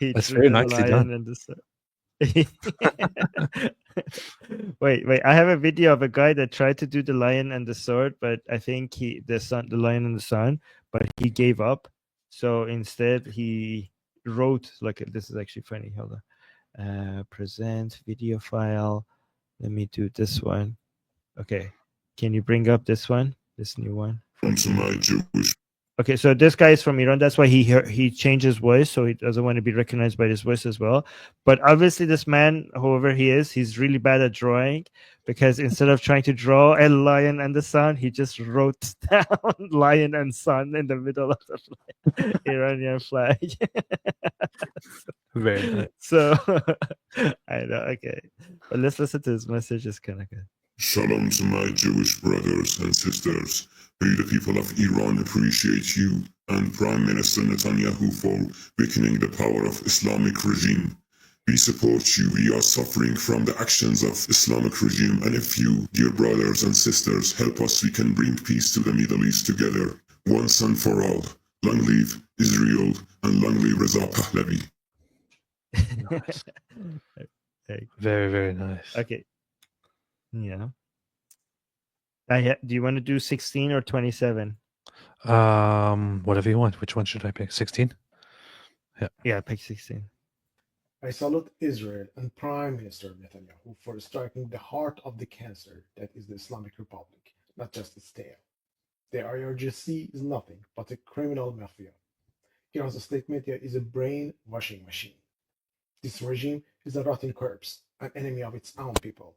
That's very nicely done. Wait, I have a video of a guy that tried to do the lion and the sword, but I think the lion and the sun, but he gave up. So instead he wrote, like, this is actually funny. Hold on. Present video file. Let me do this one. Okay. Can you bring up this one? This new one? Okay, so this guy is from Iran. That's why he changed his voice, so he doesn't want to be recognized by this voice as well. But obviously this man, whoever he is, he's really bad at drawing, because instead of trying to draw a lion and the sun, he just wrote down lion and sun in the middle of the Iranian flag. Very nice. So, I know, okay. But let's listen to his message. It's kind of good. Shalom to my Jewish brothers and sisters. May the people of Iran appreciate you and Prime Minister Netanyahu for weakening the power of Islamic regime. We support you. We are suffering from the actions of Islamic regime, and if you, dear brothers and sisters, help us, we can bring peace to the Middle East together, once and for all. Long live Israel and long live Reza Pahlavi. Nice. Very, very nice. Okay. Yeah. Do you want to do 16 or 27? Whatever you want. Which one should I pick? 16? Yeah, pick 16. I salute Israel and Prime Minister Netanyahu for striking the heart of the cancer that is the Islamic Republic, not just its tail. The IRGC is nothing but a criminal mafia. Iran's state media is a brainwashing machine. This regime is a rotten corpse, an enemy of its own people.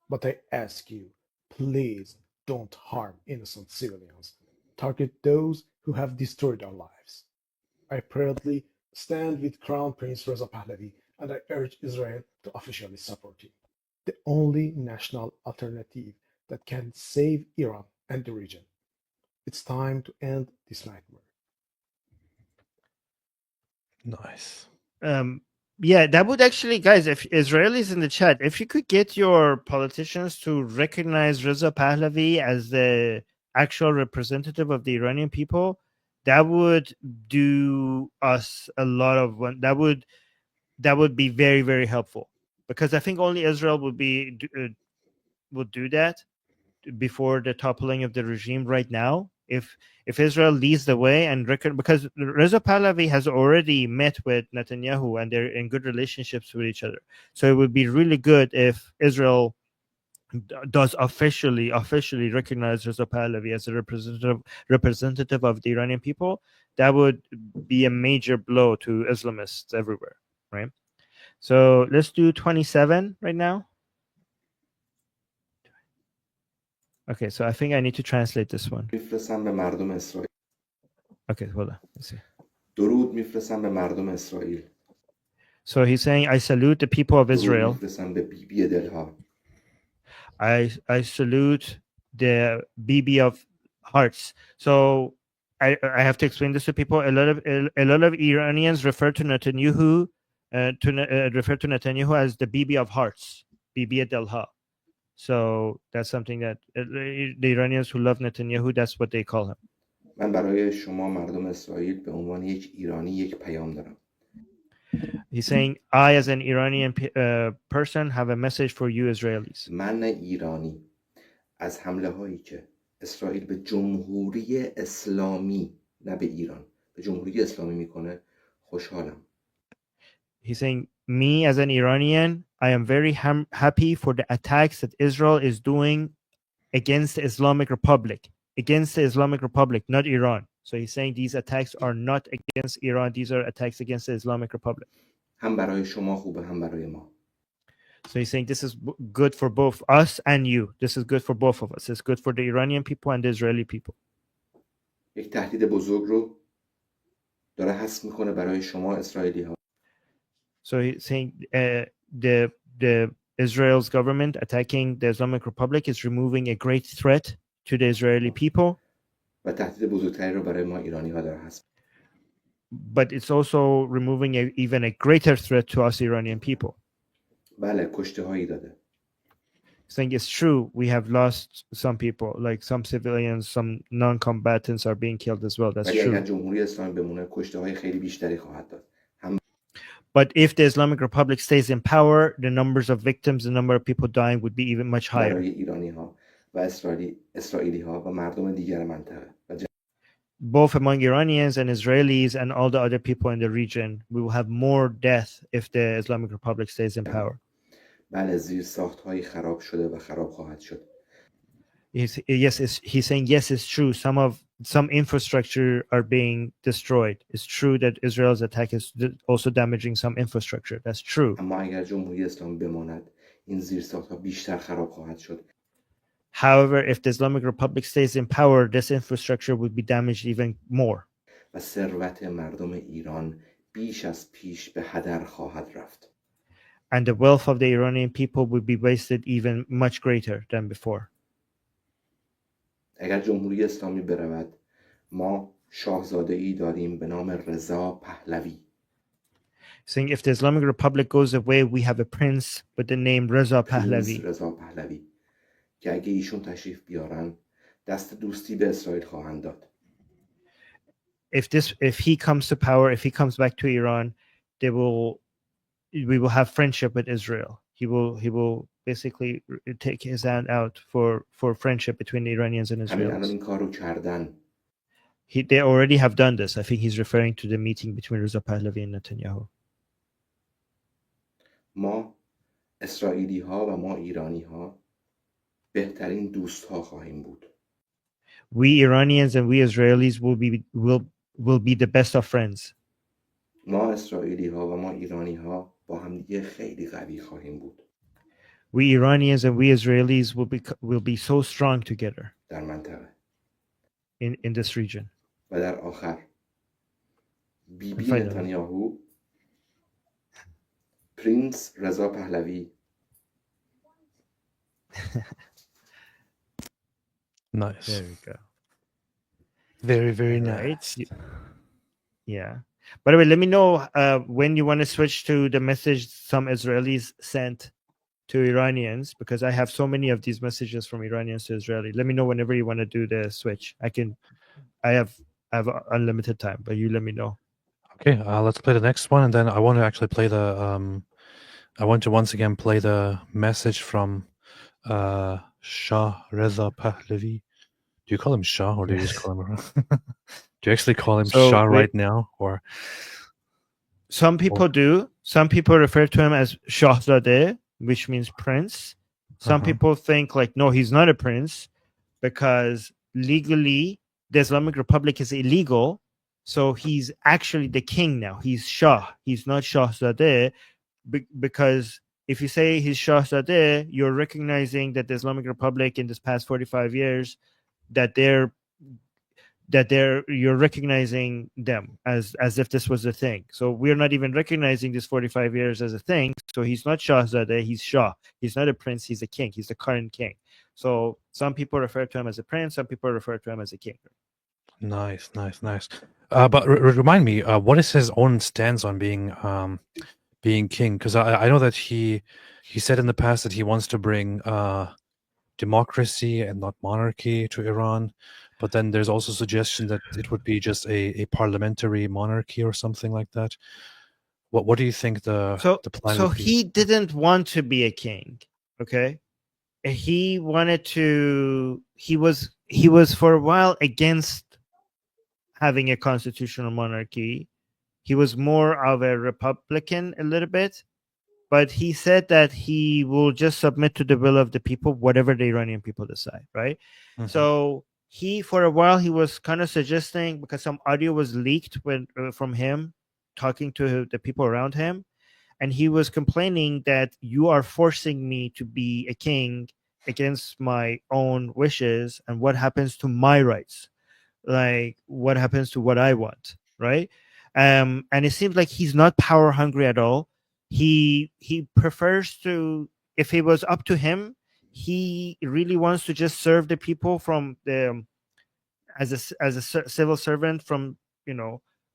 But I ask you, please don't harm innocent civilians. Target those who have destroyed our lives. I proudly stand with Crown Prince Reza Pahlavi, and I urge Israel to officially support him. The only national alternative that can save Iran and the region. It's time to end this nightmare. Nice. Yeah, that would actually, guys, if Israelis in the chat, if you could get your politicians to recognize Reza Pahlavi as the actual representative of the Iranian people, that would do us a lot of that would be very, very helpful, because I think only Israel would do that before the toppling of the regime right now. If Israel leads the way and because Reza Pahlavi has already met with Netanyahu and they're in good relationships with each other, so it would be really good if Israel does officially recognize Reza Pahlavi as a representative of the Iranian people. That would be a major blow to Islamists everywhere, right? So let's do 27 right now. Okay, so I think I need to translate this one. میفرستم به مردم اسرائیل. Okay, hold on. Let's see. درود میفرستم به مردم اسرائیل. So he's saying, I salute the people of Israel. میفرستم به بیبی دلها. I salute the BB of hearts. So I have to explain this to people. A lot of Iranians refer to Netanyahu as the BB of hearts, BB Delha. So that's something that the Iranians who love Netanyahu, that's what they call him. من برای شما مردم اسرائیل به عنوان یک ایرانی یک پیام دارم. He's saying, I as an Iranian person have a message for you Israelis. من ایرانی از حمله هایی که اسرائیل به جمهوری اسلامی، نه به ایران، به جمهوری اسلامی میکنه خوشحالم. He's saying, me as an Iranian, I am very happy for the attacks that Israel is doing against the Islamic Republic, not Iran. So he's saying these attacks are not against Iran, these are attacks against the Islamic Republic. هم برای شما خوبه هم برای ما. So he's saying this is good for both us and you. This is good for both of us. It's good for the Iranian people and the Israeli people. یک تهدید بزرگ رو داره حذف میکنه برای شما اسرائیلی ها. So he's saying the Israel's government attacking the Islamic Republic is removing a great threat to the Israeli people. و تهدید بزرگتری رو برای ما ایرانی ها داره حذف. But it's also removing even a greater threat to us Iranian people. بله کشته هایی داده. Saying it's true, we have lost some people, like some civilians, some non-combatants are being killed as well. That's ولی اگر true. جمهوری اسلامی بمونه کشته های خیلی بیشتری خواهد داد. But if the Islamic Republic stays in power, the numbers of victims, the number of people dying would be even much higher. برای ایرانی ها و اسرائیلی ها و مردم دیگر منطقه. Both among Iranians and Israelis and all the other people in the region, we will have more death if the Islamic Republic stays in power. بله زیرساخت هایی خراب شده و خراب خواهد شد. He's saying yes, it's true. Some infrastructure are being destroyed. It's true that Israel's attack is also damaging some infrastructure. That's true. اما اگر جمهوری اسلامی بماند این زیرساخت ها بیشتر خراب خواهد شد. However, if the Islamic Republic stays in power, this infrastructure would be damaged even more. و ثروت مردم ایران بیش از پیش به هدر خواهد رفت. And the wealth of the Iranian people would be wasted even much greater than before. اگر جمهوری اسلامی برود ما شاهزاده ای داریم به نام رضا پهلوی. Saying if the Islamic Republic goes away, we have a prince with the name Reza Pahlavi. رضا پهلوی که اگه ایشون تشریف بیارن دست دوستی به اسرائیل خواهند داد. If he comes to power, if he comes back to Iran, we will have friendship with Israel. He will basically take his hand out for friendship between the Iranians and Israelis. این کارو کردن. They already have done this. I think he's referring to the meeting between Reza Pahlavi and Netanyahu. ما اسرائیلی ها و ما ایرانی ها بهترین دوست ها خواهیم بود. We Iranians and we Israelis will be the best of friends. ما اسرائیلی ها و ما ایرانی ها با هم دیگه خیلی قوی خواهیم بود. We Iranians and we Israelis will be so strong together در منطقه. in this region. و در آخر بیبی نتانیاهو پرنس رضا پهلوی Nice. There we go. Very, very Right. nice. Yeah. By the way, let me know when you want to switch to the message some Israelis sent to Iranians, because I have so many of these messages from Iranians to Israeli. Let me know whenever you want to do the switch. I have unlimited time, but you let me know. Okay, let's play the next one, and then I want to actually play the I want to once again play the message from Shah Reza Pahlavi. Do you call him Shah, or do you just call him? Do you actually call him Shah right now, or? Some people do. Some people refer to him as Shahzadeh, which means prince. Some people think like, no, he's not a prince, because legally the Islamic Republic is illegal. So he's actually the king now. He's Shah. He's not Shahzadeh, because if you say he's Shahzadeh, you're recognizing that the Islamic Republic in this past 45 years, you're recognizing them as if this was a thing. So we're not even recognizing this 45 years as a thing. So he's not Shahzadeh, he's Shah. He's not a prince, he's a king. He's the current king. So some people refer to him as a prince, some people refer to him as a king. Nice. But remind me, what is his own stance on being king? Because I know that he said in the past that he wants to bring democracy and not monarchy to Iran. But then there's also suggestion that it would be just a parliamentary monarchy or something like that. What do you think the plan So would be? he didn't want to be a king. Okay. He wanted to. He was for a while against having a constitutional monarchy. He was more of a Republican a little bit, but he said that he will just submit to the will of the people, whatever the Iranian people decide, right? So he, for a while, he was kind of suggesting, because some audio was leaked from him talking to the people around him, and he was complaining that you are forcing me to be a king against my own wishes, and what happens to my rights? Like, what happens to what I want, right? And it seems like he's not power hungry at all. He prefers to, if it was up to him, he really wants to just serve the people from the as a civil servant, from,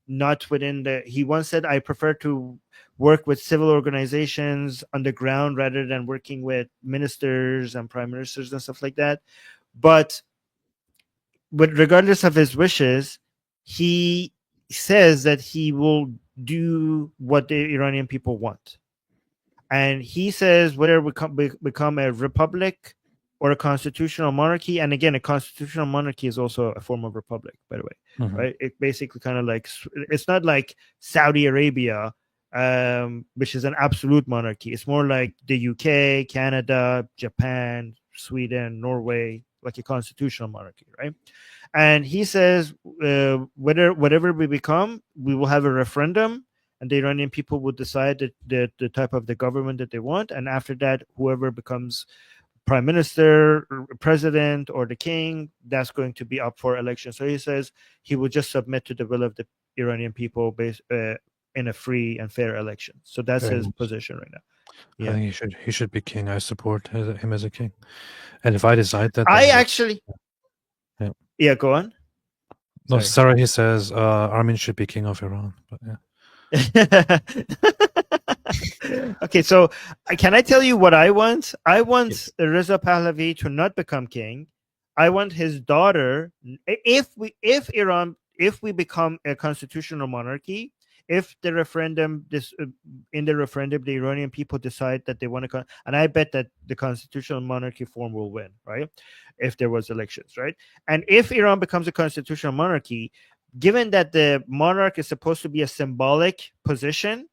not within the. He once said, I prefer to work with civil organizations on the ground rather than working with ministers and prime ministers and stuff like that. But regardless of his wishes, he says that he will do what the Iranian people want. And he says whether we become a republic or a constitutional monarchy. And again, a constitutional monarchy is also a form of republic, by the way, right? It basically kind of like, it's not like Saudi Arabia, which is an absolute monarchy. It's more like the UK, Canada, Japan, Sweden, Norway, like a constitutional monarchy, right? And he says whatever we become, we will have a referendum, and the Iranian people will decide the type of the government that they want. And after that, whoever becomes prime minister, president, or the king, that's going to be up for election. So he says he will just submit to the will of the Iranian people in a free and fair election. So that's his position right now. I think he should be king. I support him as a king. And if I decide that, I actually, yeah, go on. No, Sarah, he says Armin should be king of Iran. But yeah. Okay, so can I tell you what I want? I want Reza Pahlavi to not become king. I want his daughter. If we become a constitutional monarchy, if the referendum in the referendum the Iranian people decide that they want to, and I bet that the constitutional monarchy form will win, right? If there was elections, right? And if Iran becomes a constitutional monarchy, given that the monarch is supposed to be a symbolic position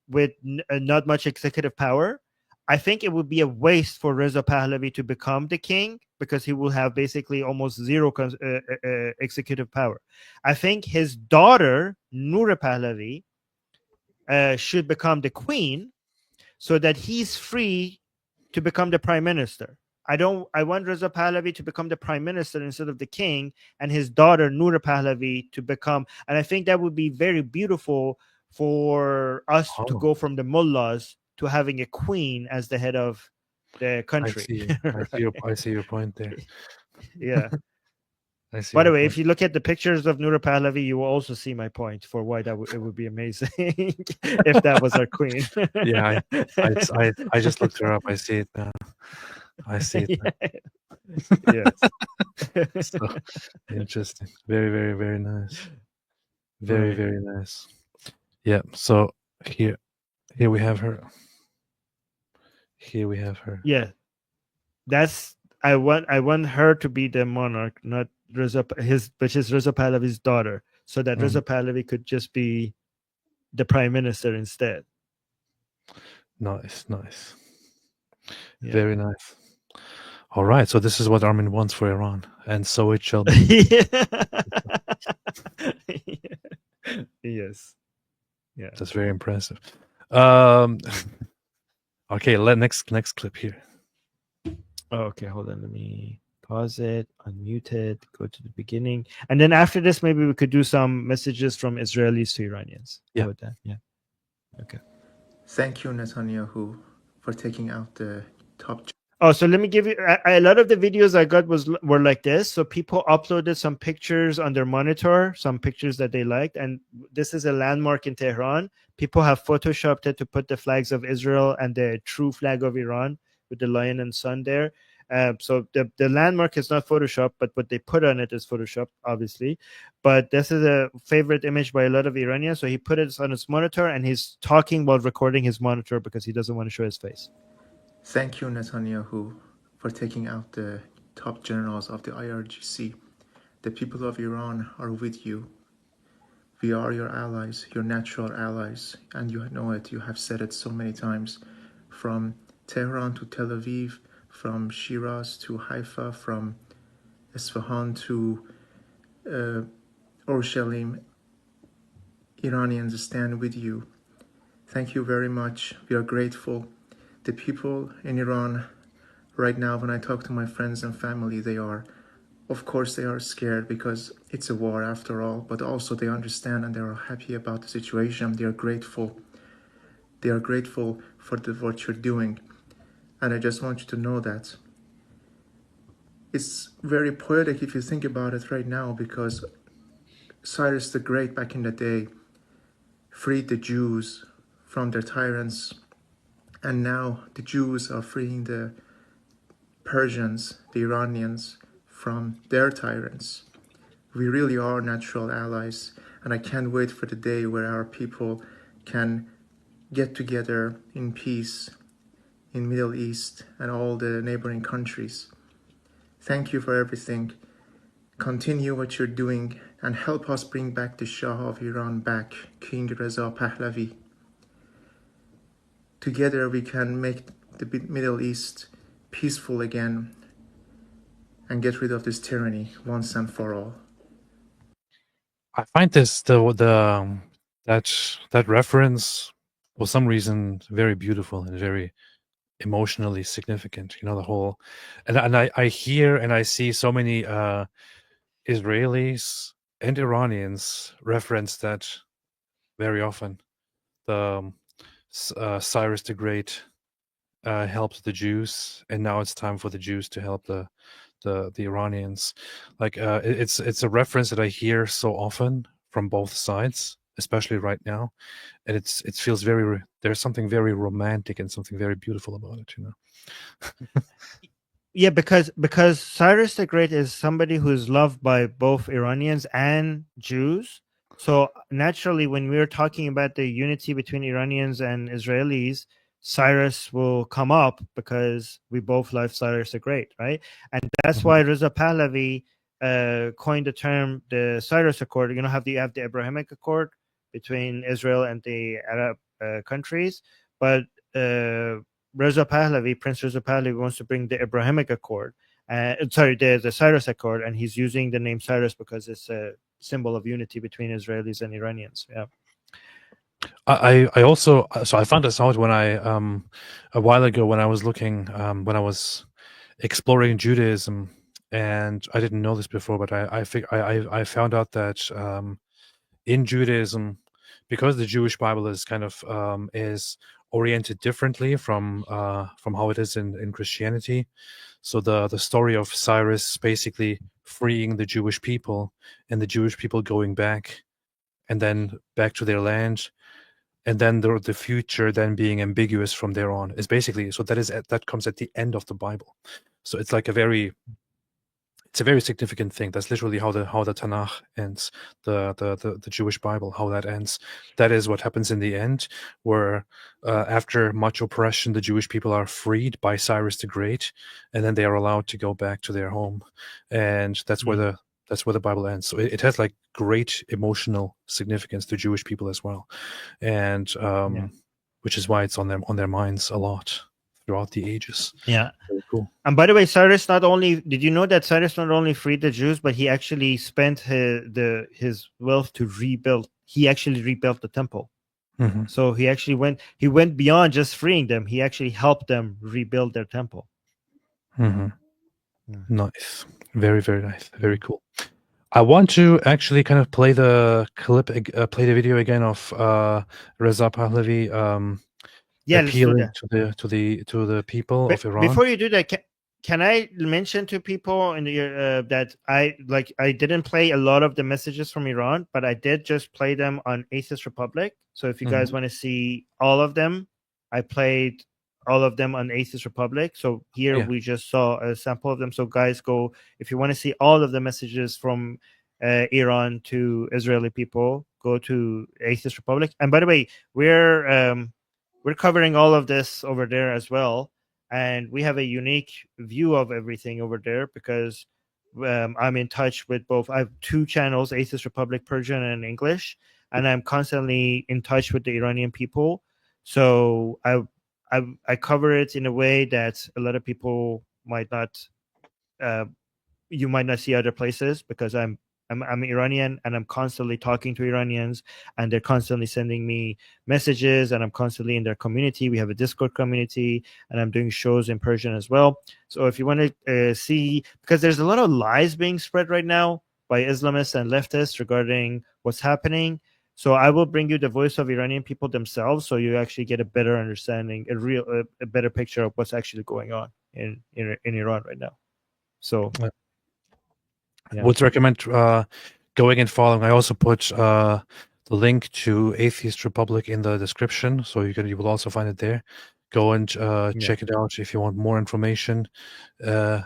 with not much executive power, I think it would be a waste for Reza Pahlavi to become the king, because he will have basically almost zero executive power. I think his daughter, Noura Pahlavi, should become the queen, so that he's free to become the prime minister. I want Reza Pahlavi to become the prime minister instead of the king, and his daughter, Noura Pahlavi, to become. And I think that would be very beautiful for us to go from the mullahs to having a queen as the head of the country. I see your point there. Yeah. I see. By the way, if you look at the pictures of Noura Pahlavi, you will also see my point for why it would be amazing if that was our queen. Yeah, I just looked her up. I see it now. I see it now. Yes. So interesting. Very, very, very nice. Very, very nice. Yeah. So here we have her. Here we have her. Yeah. I want her to be the monarch, not which is Reza Pahlavi's daughter, so that Reza Pahlavi could just be the prime minister instead. Nice. Yeah. Very nice. All right, so this is what Armin wants for Iran, and so it shall be. Yes. Yeah. That's very impressive. Okay, next clip here. Oh, okay, hold on. Let me pause it, unmute it, go to the beginning. And then after this, maybe we could do some messages from Israelis to Iranians. Yeah. How about that? Yeah. Okay. Thank you, Netanyahu, for taking out the top. Oh, so let me give you a lot of the videos I got were like this. So people uploaded some pictures on their monitor, some pictures that they liked. And this is a landmark in Tehran. People have photoshopped it to put the flags of Israel and the true flag of Iran with the lion and sun there. So the landmark is not Photoshop, but what they put on it is Photoshop, obviously. But this is a favorite image by a lot of Iranians. So he put it on his monitor, and he's talking while recording his monitor because he doesn't want to show his face. Thank you, Netanyahu, for taking out the top generals of the IRGC. The people of Iran are with you. We are your allies, your natural allies, and you know it. You have said it so many times. From Tehran to Tel Aviv, from Shiraz to Haifa, from Isfahan to Urushalim, Iranians stand with you. Thank you very much. We are grateful. The people in Iran right now, when I talk to my friends and family, of course they are scared because it's a war after all, but also they understand and they are happy about the situation. They are grateful. They are grateful for what you're doing. And I just want you to know that it's very poetic if you think about it right now, because Cyrus the Great back in the day freed the Jews from their tyrants, and now the Jews are freeing the Persians, the Iranians, from their tyrants. We really are natural allies, and I can't wait for the day where our people can get together in peace in Middle East and all the neighboring countries. Thank you for everything. Continue what you're doing and help us bring back the Shah of Iran back, King Reza Pahlavi. Together we can make the Middle East peaceful again and get rid of this tyranny once and for all. I find that reference for some reason very beautiful and very emotionally significant. The whole, and I hear and I see so many Israelis and Iranians reference that very often. The Cyrus the Great helped the Jews, and now it's time for the Jews to help the Iranians. Like it's a reference that I hear so often from both sides, especially right now, and it feels there's something very romantic and something very beautiful about it. Yeah, because Cyrus the Great is somebody who's loved by both Iranians and Jews. So naturally, when we're talking about the unity between Iranians and Israelis, Cyrus will come up because we both love Cyrus the Great, right? And that's why Reza Pahlavi coined the term the Cyrus Accord. You have the Abrahamic Accord between Israel and the Arab countries, but Reza Pahlavi, Prince Reza Pahlavi, wants to bring the Abrahamic Accord. The Cyrus Accord, and he's using the name Cyrus because it's a symbol of unity between Israelis and Iranians. Yeah. I also I found this out when I a while ago when I was looking when I was exploring Judaism, and I didn't know this before, but I found out that in Judaism, because the Jewish Bible is kind of is oriented differently from how it is in Christianity. So the story of Cyrus basically freeing the Jewish people and the Jewish people going back and then back to their land, and then the future then being ambiguous from there on is basically, so that comes at the end of the Bible. So it's like it's a very significant thing. That's literally how the Tanakh ends, the Jewish Bible, how that ends. That is what happens in the end, where after much oppression, the Jewish people are freed by Cyrus the Great, and then they are allowed to go back to their home, and that's where the Bible ends. So it has like great emotional significance to Jewish people as well, and which is why it's on their minds a lot throughout the ages. Yeah. Very cool. And by the way, Cyrus did you know that Cyrus not only freed the Jews, but he actually spent his wealth to rebuild. He actually rebuilt the temple. Mm-hmm. So he went beyond just freeing them. He actually helped them rebuild their temple. Mm-hmm. Yeah. Nice. Very, very nice. Very cool. I want to actually kind of play the video again of Reza Pahlavi appealing to the people of Iran. Before you do that, can I mention to people in that I didn't play a lot of the messages from Iran, but I did just play them on Atheist Republic. So if you guys want to see all of them, I played all of them on Atheist Republic. So here Yeah. we just saw a sample of them. So guys, go if you want to see all of the messages from Iran to Israeli people, go to Atheist Republic. And by the way, we're covering all of this over there as well, and we have a unique view of everything over there because I'm in touch with both. I have two channels, Atheist Republic Persian and English, and I'm constantly in touch with the Iranian people. So I cover it in a way that a lot of people might not you might not see other places, because I'm Iranian and I'm constantly talking to Iranians, and they're constantly sending me messages, and I'm constantly in their community. We have a Discord community, and I'm doing shows in Persian as well. So if you want to see, because there's a lot of lies being spread right now by Islamists and leftists regarding what's happening. So I will bring you the voice of Iranian people themselves, so you actually get a better understanding, a better picture of what's actually going on in Iran right now. So yeah. Would recommend going and following. I also put the link to Atheist Republic in the description, so you will also find it there. Go and check it out if you want more information. And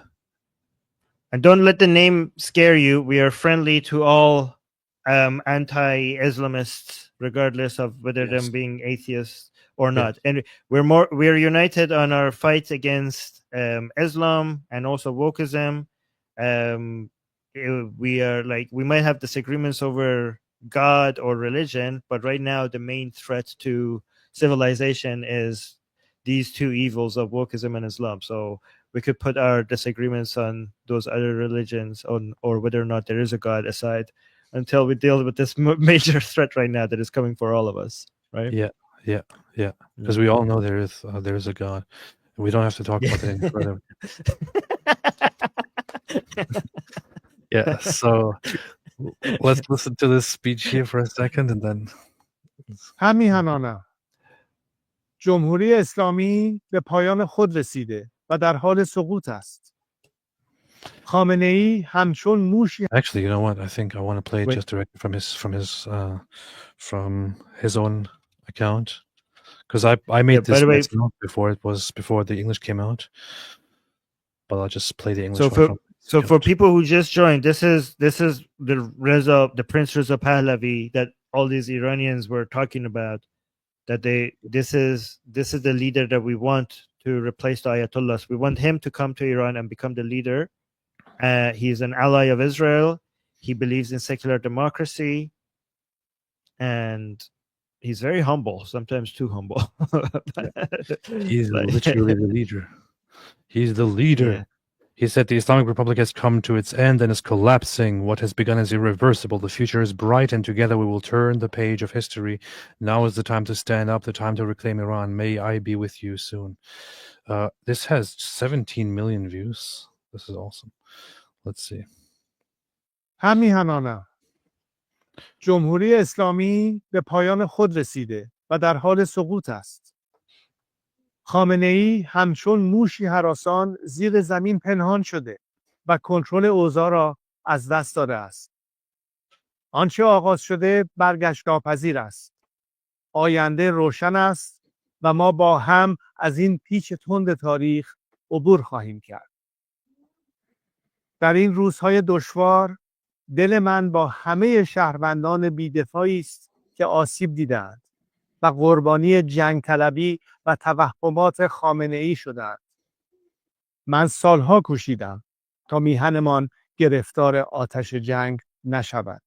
don't let the name scare you. We are friendly to all anti-Islamists, regardless of whether them being atheists or not. And we're united on our fight against Islam and also wokeism. We are we might have disagreements over God or religion, but right now the main threat to civilization is these two evils of wokeism and Islam. So we could put our disagreements on those other religions or whether or not there is a God aside until we deal with this major threat right now that is coming for all of us, right? Yeah. Because we all know there is a God. We don't have to talk about it any further. Yeah, so let's listen to this speech here for a second and then. همیهنانم جمهوری اسلامی به پایان خود رسیده و در حال سقوط است. خامنه ای همچون موشی. Actually, you know what? I think I want to play it just directly from his own account, because I made this account before the English came out, but I'll just play the English one. So for people who just joined, this is the Prince Reza Pahlavi that all these Iranians were talking about. That this is the leader that we want to replace the Ayatollahs. We want him to come to Iran and become the leader. He's an ally of Israel. He believes in secular democracy, and he's very humble. Sometimes too humble. He's literally the leader. He's the leader. Yeah. He said the Islamic Republic has come to its end and is collapsing. What has begun is irreversible. The future is bright, and together we will turn the page of history. Now is the time to stand up, the time to reclaim Iran. May I be with you soon. This has 17 million views. This is awesome. Let's see. همیهنانم جمهوری اسلامی به پایان خود رسیده و در حال سقوط است. خامنه ای همچون موشی هراسان زیر زمین پنهان شده و کنترل اوضاع را از دست داده است. آنچه آغاز شده برگشت ناپذیر است. آینده روشن است و ما با هم از این پیچ تند تاریخ عبور خواهیم کرد. در این روزهای دشوار دل من با همه شهروندان بی‌دفاعی است که آسیب دیدند و قربانی جنگ طلبی و توهمات خامنه‌ای شدند. من سالها کوشیدم تا میهنمان گرفتار آتش جنگ نشود.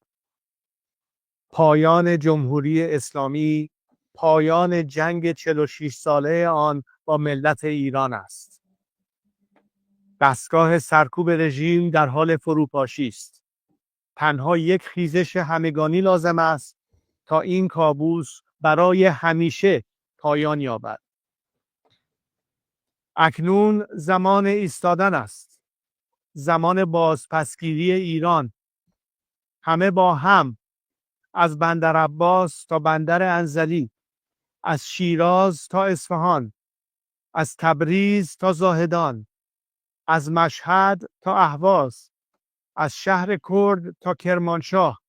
پایان جمهوری اسلامی پایان جنگ 46 ساله آن با ملت ایران است. دستگاه سرکوب رژیم در حال فروپاشی است. تنها یک خیزش همگانی لازم است تا این کابوس برای همیشه پایان یابد. اکنون زمان ایستادن است. زمان بازپسگیری ایران. همه با هم، از بندر عباس تا بندر انزلی، از شیراز تا اصفهان، از تبریز تا زاهدان، از مشهد تا اهواز، از شهر کرد تا کرمانشاه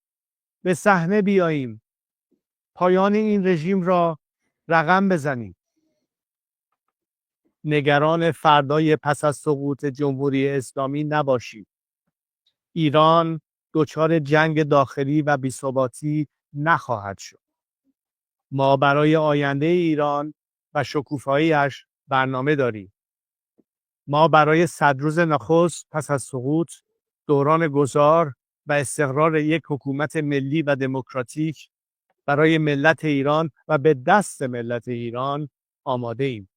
به صحنه بیاییم. پایان این رژیم را رقم بزنیم. نگران فردای پس از سقوط جمهوری اسلامی نباشید. ایران دچار جنگ داخلی و بی‌ثباتی نخواهد شد. ما برای آینده ایران و شکوفایی‌اش برنامه داریم. ما برای 100 روز نخست پس از سقوط، دوران گذار و استقرار یک حکومت ملی و دموکراتیک برای ملت ایران و به دست ملت ایران آماده ایم.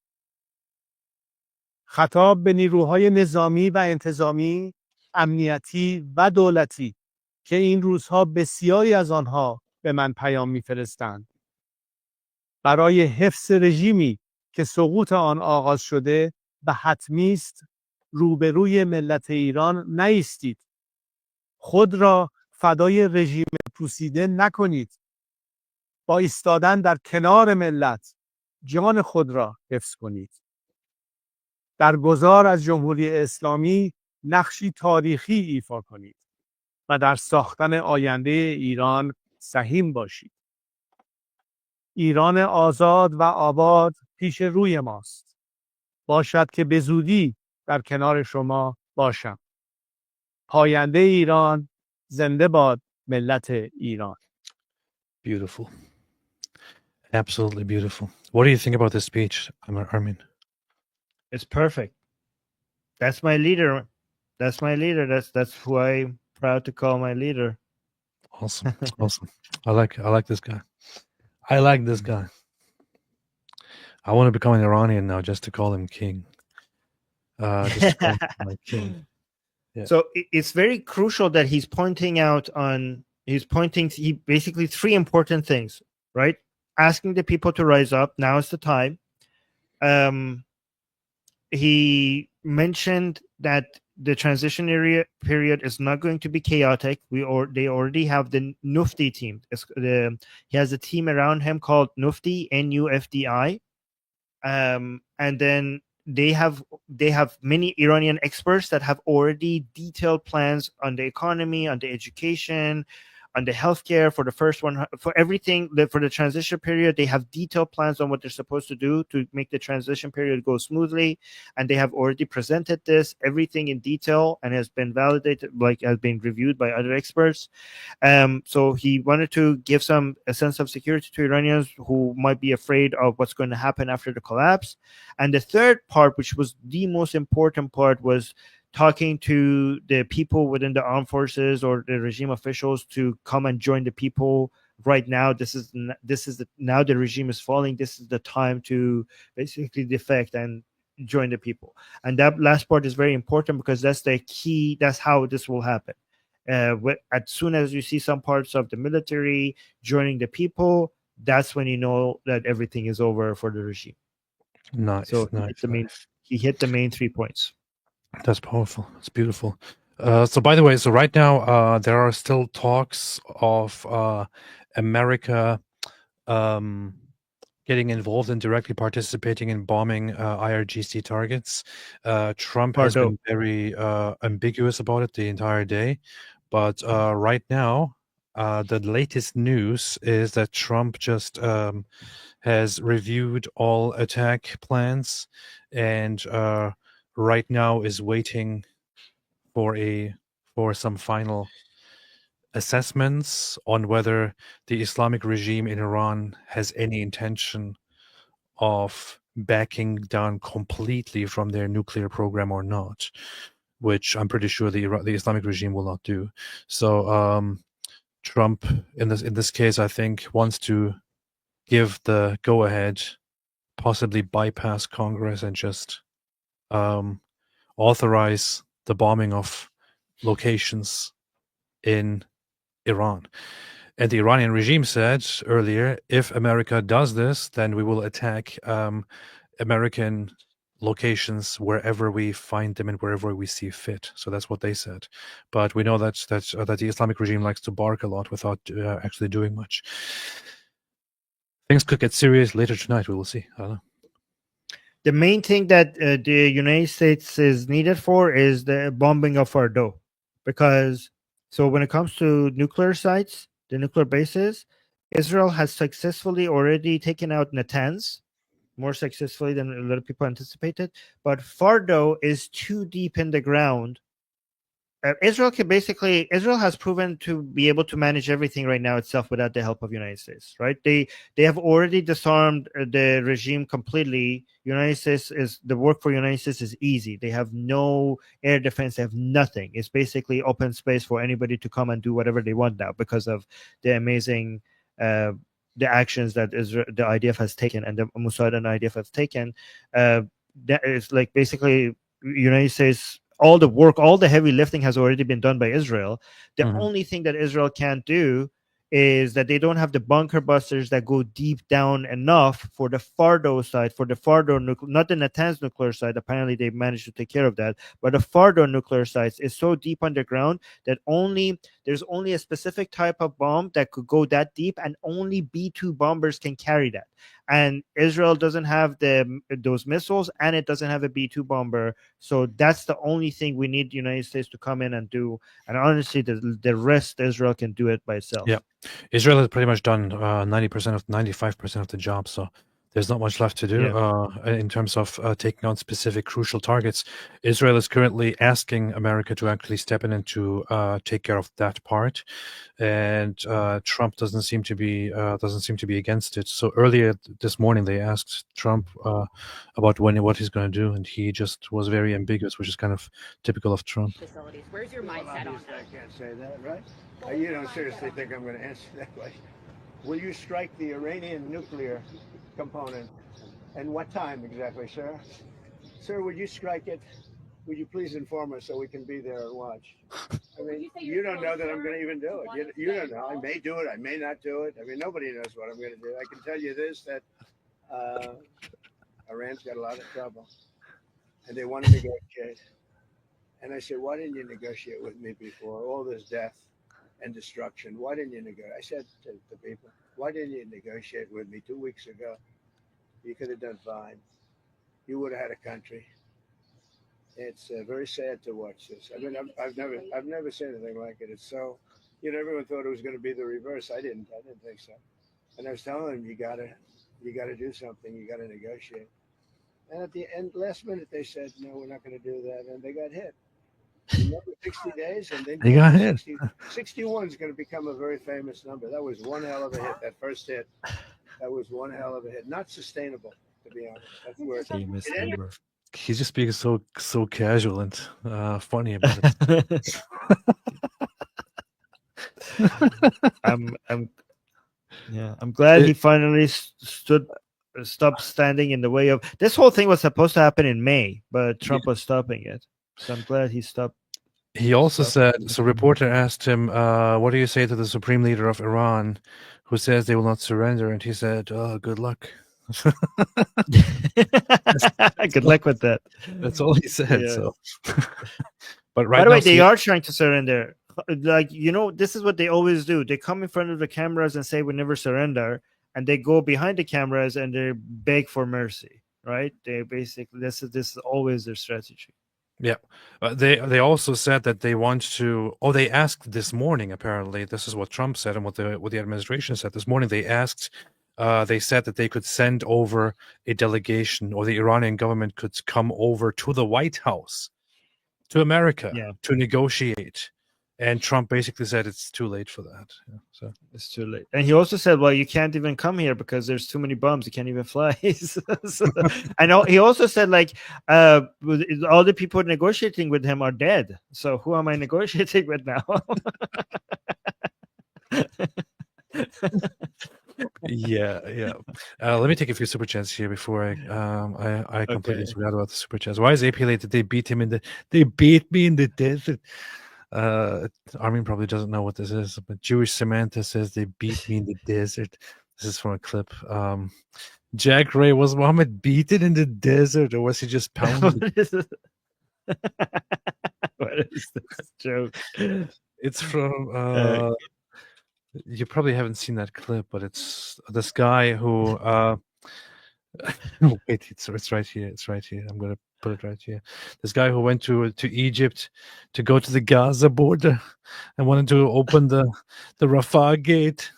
خطاب به نیروهای نظامی و انتظامی، امنیتی و دولتی که این روزها بسیاری از آنها به من پیام می‌فرستند. برای حفظ رژیمی که سقوط آن آغاز شده و حتمی است، روبروی ملت ایران نایستید. خود را فدای رژیم پوسیده نکنید. با ایستادن در کنار ملت، جان خود را حفظ کنید. در گذار از جمهوری اسلامی نقشی تاریخی ایفا کنید و در ساختن آینده ایران سهیم باشید. ایران آزاد و آباد پیش روی ماست. باشد که به زودی در کنار شما باشم. پاینده ایران، زنده باد ملت ایران. Beautiful. Absolutely beautiful. What do you think about this speech, Armin? It's perfect. That's my leader. That's my leader. That's who I'm proud to call my leader. Awesome. Awesome. I like this guy. I like this guy. I want to become an Iranian now just to call him king. Just to call him my king. Yeah. So it's very crucial that he's pointing out he basically three important things, right? Asking the people to rise up. Now is the time. He mentioned that the transition period is not going to be chaotic. They already have the Nufti team. He has a team around him called Nufti, Nufdi, and then they have many Iranian experts that have already detailed plans on the economy, on the education, on the healthcare for the first one, for everything. For the transition period, they have detailed plans on what they're supposed to do to make the transition period go smoothly, and they have already presented everything in detail, and has been validated, has been reviewed by other experts. So he wanted to give a sense of security to Iranians who might be afraid of what's going to happen after the collapse. And the third part, which was the most important part, was talking to the people within the armed forces or the regime officials to come and join the people right now. Now the regime is falling. This is the time to basically defect and join the people. And that last part is very important because that's the key. That's how this will happen. As soon as you see some parts of the military joining the people, that's when you know that everything is over for the regime. Nice. So he hit the main 3 points. That's powerful. It's beautiful. So by the way, right now there are still talks of America getting involved and directly participating in bombing IRGC targets. Trump has been very ambiguous about it the entire day. But right now, the latest news is that Trump just has reviewed all attack plans and right now is waiting for some final assessments on whether the Islamic regime in Iran has any intention of backing down completely from their nuclear program or not, which I'm pretty sure the Islamic regime will not do. So Trump, in this case, I think, wants to give the go-ahead, possibly bypass Congress and just authorize the bombing of locations in Iran. And the Iranian regime said earlier, if America does this, then we will attack American locations wherever we find them and wherever we see fit. So that's what they said. But we know that the Islamic regime likes to bark a lot without actually doing much. Things could get serious later tonight. We will see. I don't know. The main thing that the United States is needed for is the bombing of Fordo, because when it comes to nuclear sites, the nuclear bases, Israel has successfully already taken out Natanz, more successfully than a lot of people anticipated. But Fardo is too deep in the ground. Israel has proven to be able to manage everything right now itself without the help of United States, right? They have already disarmed the regime completely. United States is the work for United States is easy. They have no air defense, they have nothing. It's basically open space for anybody to come and do whatever they want now because of the amazing the actions that the IDF has taken and the Mossad and IDF has taken. That is like basically United States. All the work, all the heavy lifting has already been done by Israel. The only thing that Israel can't do is that they don't have the bunker busters that go deep down enough for the Fardo side, for the Fardo not the Natanz nuclear side. Apparently, they managed to take care of that. But the Fardo nuclear sites is so deep underground that there's only a specific type of bomb that could go that deep, and only B-2 bombers can carry that. And Israel doesn't have those missiles, and it doesn't have a B-2 bomber. So that's the only thing we need the United States to come in and do. And honestly, the rest, Israel can do it by itself. Yeah, Israel has pretty much done 95% of the job. So there's not much left to do in terms of taking on specific crucial targets. Israel is currently asking America to actually step in and to take care of that part, and Trump doesn't seem to be against it. So earlier this morning, they asked Trump about what he's going to do, and he just was very ambiguous, which is kind of typical of Trump. Facilities. Where's your mindset on that? I can't say that, right? You don't seriously think I'm going to answer that way? Will you strike the Iranian nuclear component? And what time exactly, sir? Sir, would you strike it? Would you please inform us so we can be there and watch? I mean, you don't know that I'm going to even do it. You don't know. I may do it. I may not do it. I mean, nobody knows what I'm going to do. I can tell you this, that Iran's got a lot of trouble, and they want to negotiate. And I said, why didn't you negotiate with me before all this death and destruction? Why didn't you negotiate? I said to the people, why didn't you negotiate with me 2 weeks ago? You could have done fine. You would have had a country. It's very sad to watch this. I mean, I've never seen anything like it. It's so, everyone thought it was going to be the reverse. I didn't think so. And I was telling them, you gotta do something. You gotta negotiate. And at the end, last minute, they said, no, we're not going to do that, and they got hit. Remember 60 days, and then They got hit. 61 is going to become a very famous number. That was one hell of a hit. That first hit, that was one hell of a hit. Not sustainable, to be honest. That's where Famous number. He's just being so casual and funny about it. I'm glad he finally stopped standing in the way of this. Whole thing was supposed to happen in May, but Trump was stopping it. So I'm glad he stopped. He also said, so reporter asked him, what do you say to the supreme leader of Iran who says they will not surrender? And he said, oh, good luck. Good luck with that. That's all he said. Yeah. So, but right by the now, way, they are trying to surrender. Like, this is what they always do. They come in front of the cameras and say we never surrender, and they go behind the cameras and they beg for mercy. Right? They basically this is always their strategy. Yeah, they also said that they want to. Oh, they asked this morning. Apparently, this is what Trump said and what the administration said this morning. They asked. They said that they could send over a delegation, or the Iranian government could come over to the White House, to America, to negotiate. And Trump basically said it's too late for that. Yeah, so it's too late. And he also said, well, you can't even come here because there's too many bombs. You can't even fly. I know. He also said, like, all the people negotiating with him are dead. So who am I negotiating with now? Yeah. Let me take a few super chats here before I completely forgot about the super chats. Why is AP late? Did they beat him they beat me in the desert? Armin probably doesn't know what this is, but Jewish Samantha says they beat me in the desert. This is from a clip. Jack Ray, was Muhammad beaten in the desert, or was he just pounded? What is this joke? It's from you probably haven't seen that clip, but it's this guy who wait, it's right here. It's right here. I'm gonna put it right here. This guy who went to Egypt to go to the Gaza border and wanted to open the Rafah gate,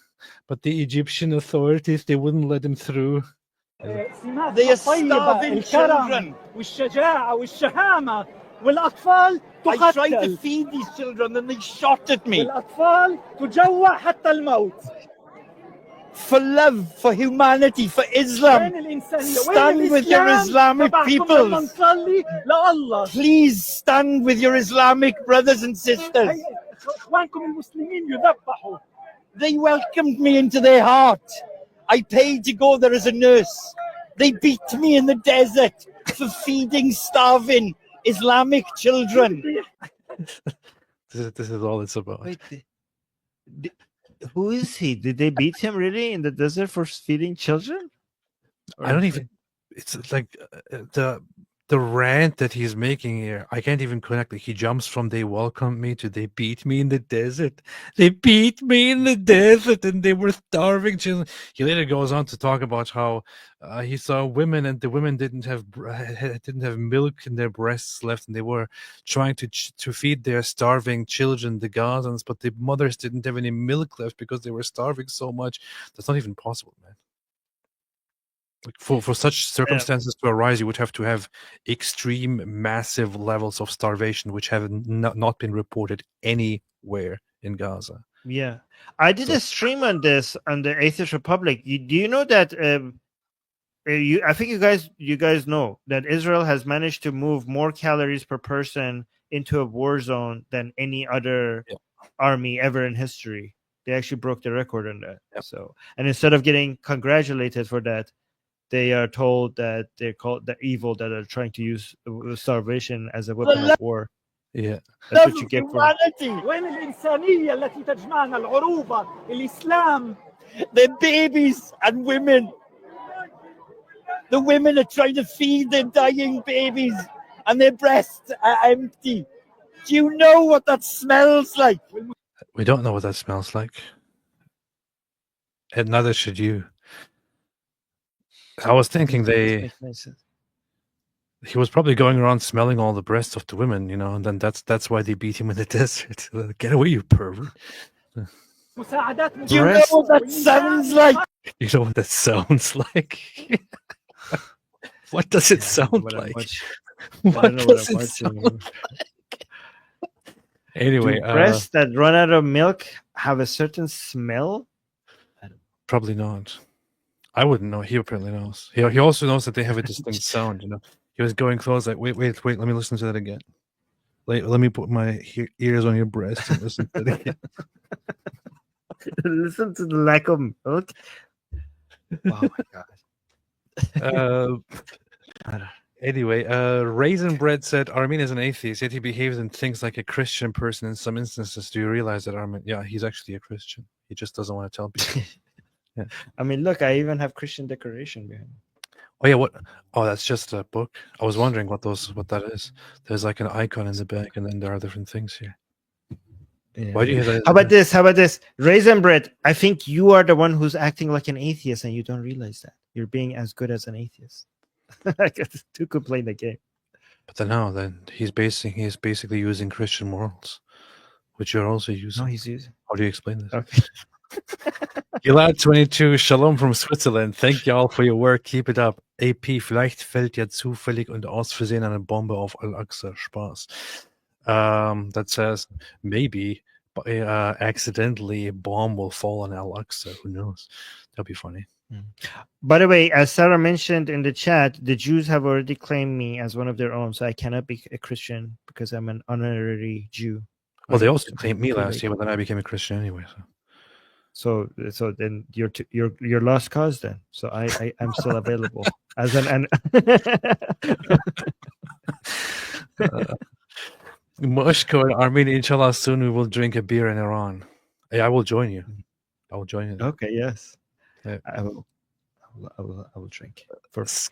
but the Egyptian authorities, they wouldn't let him through. They are starving children. I tried to feed these children and they shot at me. For love, for humanity, for Islam, stand with your Islamic peoples. Please stand with your Islamic brothers and sisters. They welcomed me into their heart. I paid to go there as a nurse. They beat me in the desert for feeding starving Islamic children. This is all it's about. Wait, who is he? Did they beat him really in the desert for feeding children? I don't even. It's like the rant that he's making here. I can't even connect. Like, he jumps from "they welcomed me" to "they beat me in the desert." They beat me in the desert, and they were starving children. He later goes on to talk about how he saw women, and the women didn't have milk in their breasts left, and they were trying to feed their starving children, the Gazans, but the mothers didn't have any milk left because they were starving so much. That's not even possible, man. Like for such circumstances to arise, you would have to have extreme, massive levels of starvation, which have not been reported anywhere in Gaza. Yeah, I did a stream on this on the Atheist Republic. Do you know that? I think you guys know that Israel has managed to move more calories per person into a war zone than any other army ever in history. They actually broke the record on that. So, and instead of getting congratulated for that, they are told that they're called the evil that are trying to use starvation as a weapon of war. Yeah, that's what you get for the babies and women. The women are trying to feed their dying babies, and their breasts are empty. Do you know what that smells like? We don't know what that smells like, and neither should you. I was thinking he was probably going around smelling all the breasts of the women, and then that's why they beat him in the desert. Get away, you pervert. Do you know what that sounds like? You know what that sounds like? What does it sound like? What does it sound like? Anyway, do breasts that run out of milk have a certain smell? Probably not. I wouldn't know. He apparently knows. He also knows that they have a distinct sound. He was going close. Like, wait. Let me listen to that again. Let me put my ears on your breast and listen to it again. Listen to the lack of milk. Oh my god. Anyway, Raisin Bread said Armin is an atheist, yet he behaves and thinks like a Christian person in some instances. Do you realize that, Armin? Yeah, he's actually a Christian. He just doesn't want to tell people. Yeah. I mean, look, I even have Christian decoration behind me. Oh yeah, what? Oh, that's just a book. I was wondering what that is. There's like an icon in the back, and then there are different things here. Yeah. Why do you have that? How about this? Raisin Bread, I think you are the one who's acting like an atheist, and you don't realize that. You're being as good as an atheist. I get to complain the game. But then he's basically using Christian morals, which you're also using. No, he's using. How do you explain this? Okay. Gilad22, Shalom from Switzerland. Thank y'all for your work. Keep it up. AP, vielleicht fällt ja zufällig und aus Versehen eine Bombe auf Al-Aqsa. Spaß. That says maybe accidentally a bomb will fall on Al-Aqsa. Who knows? That'll be funny. By the way, as Sarah mentioned in the chat, the Jews have already claimed me as one of their own, so I cannot be a Christian because I'm an honorary Jew. Well, they also claimed me last year, but then I became a Christian anyway. So then you're lost cause then. So I'm still available as an. Moshko and Armenia, inshallah, soon we will drink a beer in Iran. Hey, I will join you. I will join you. Okay, yes. Yeah. I will drink.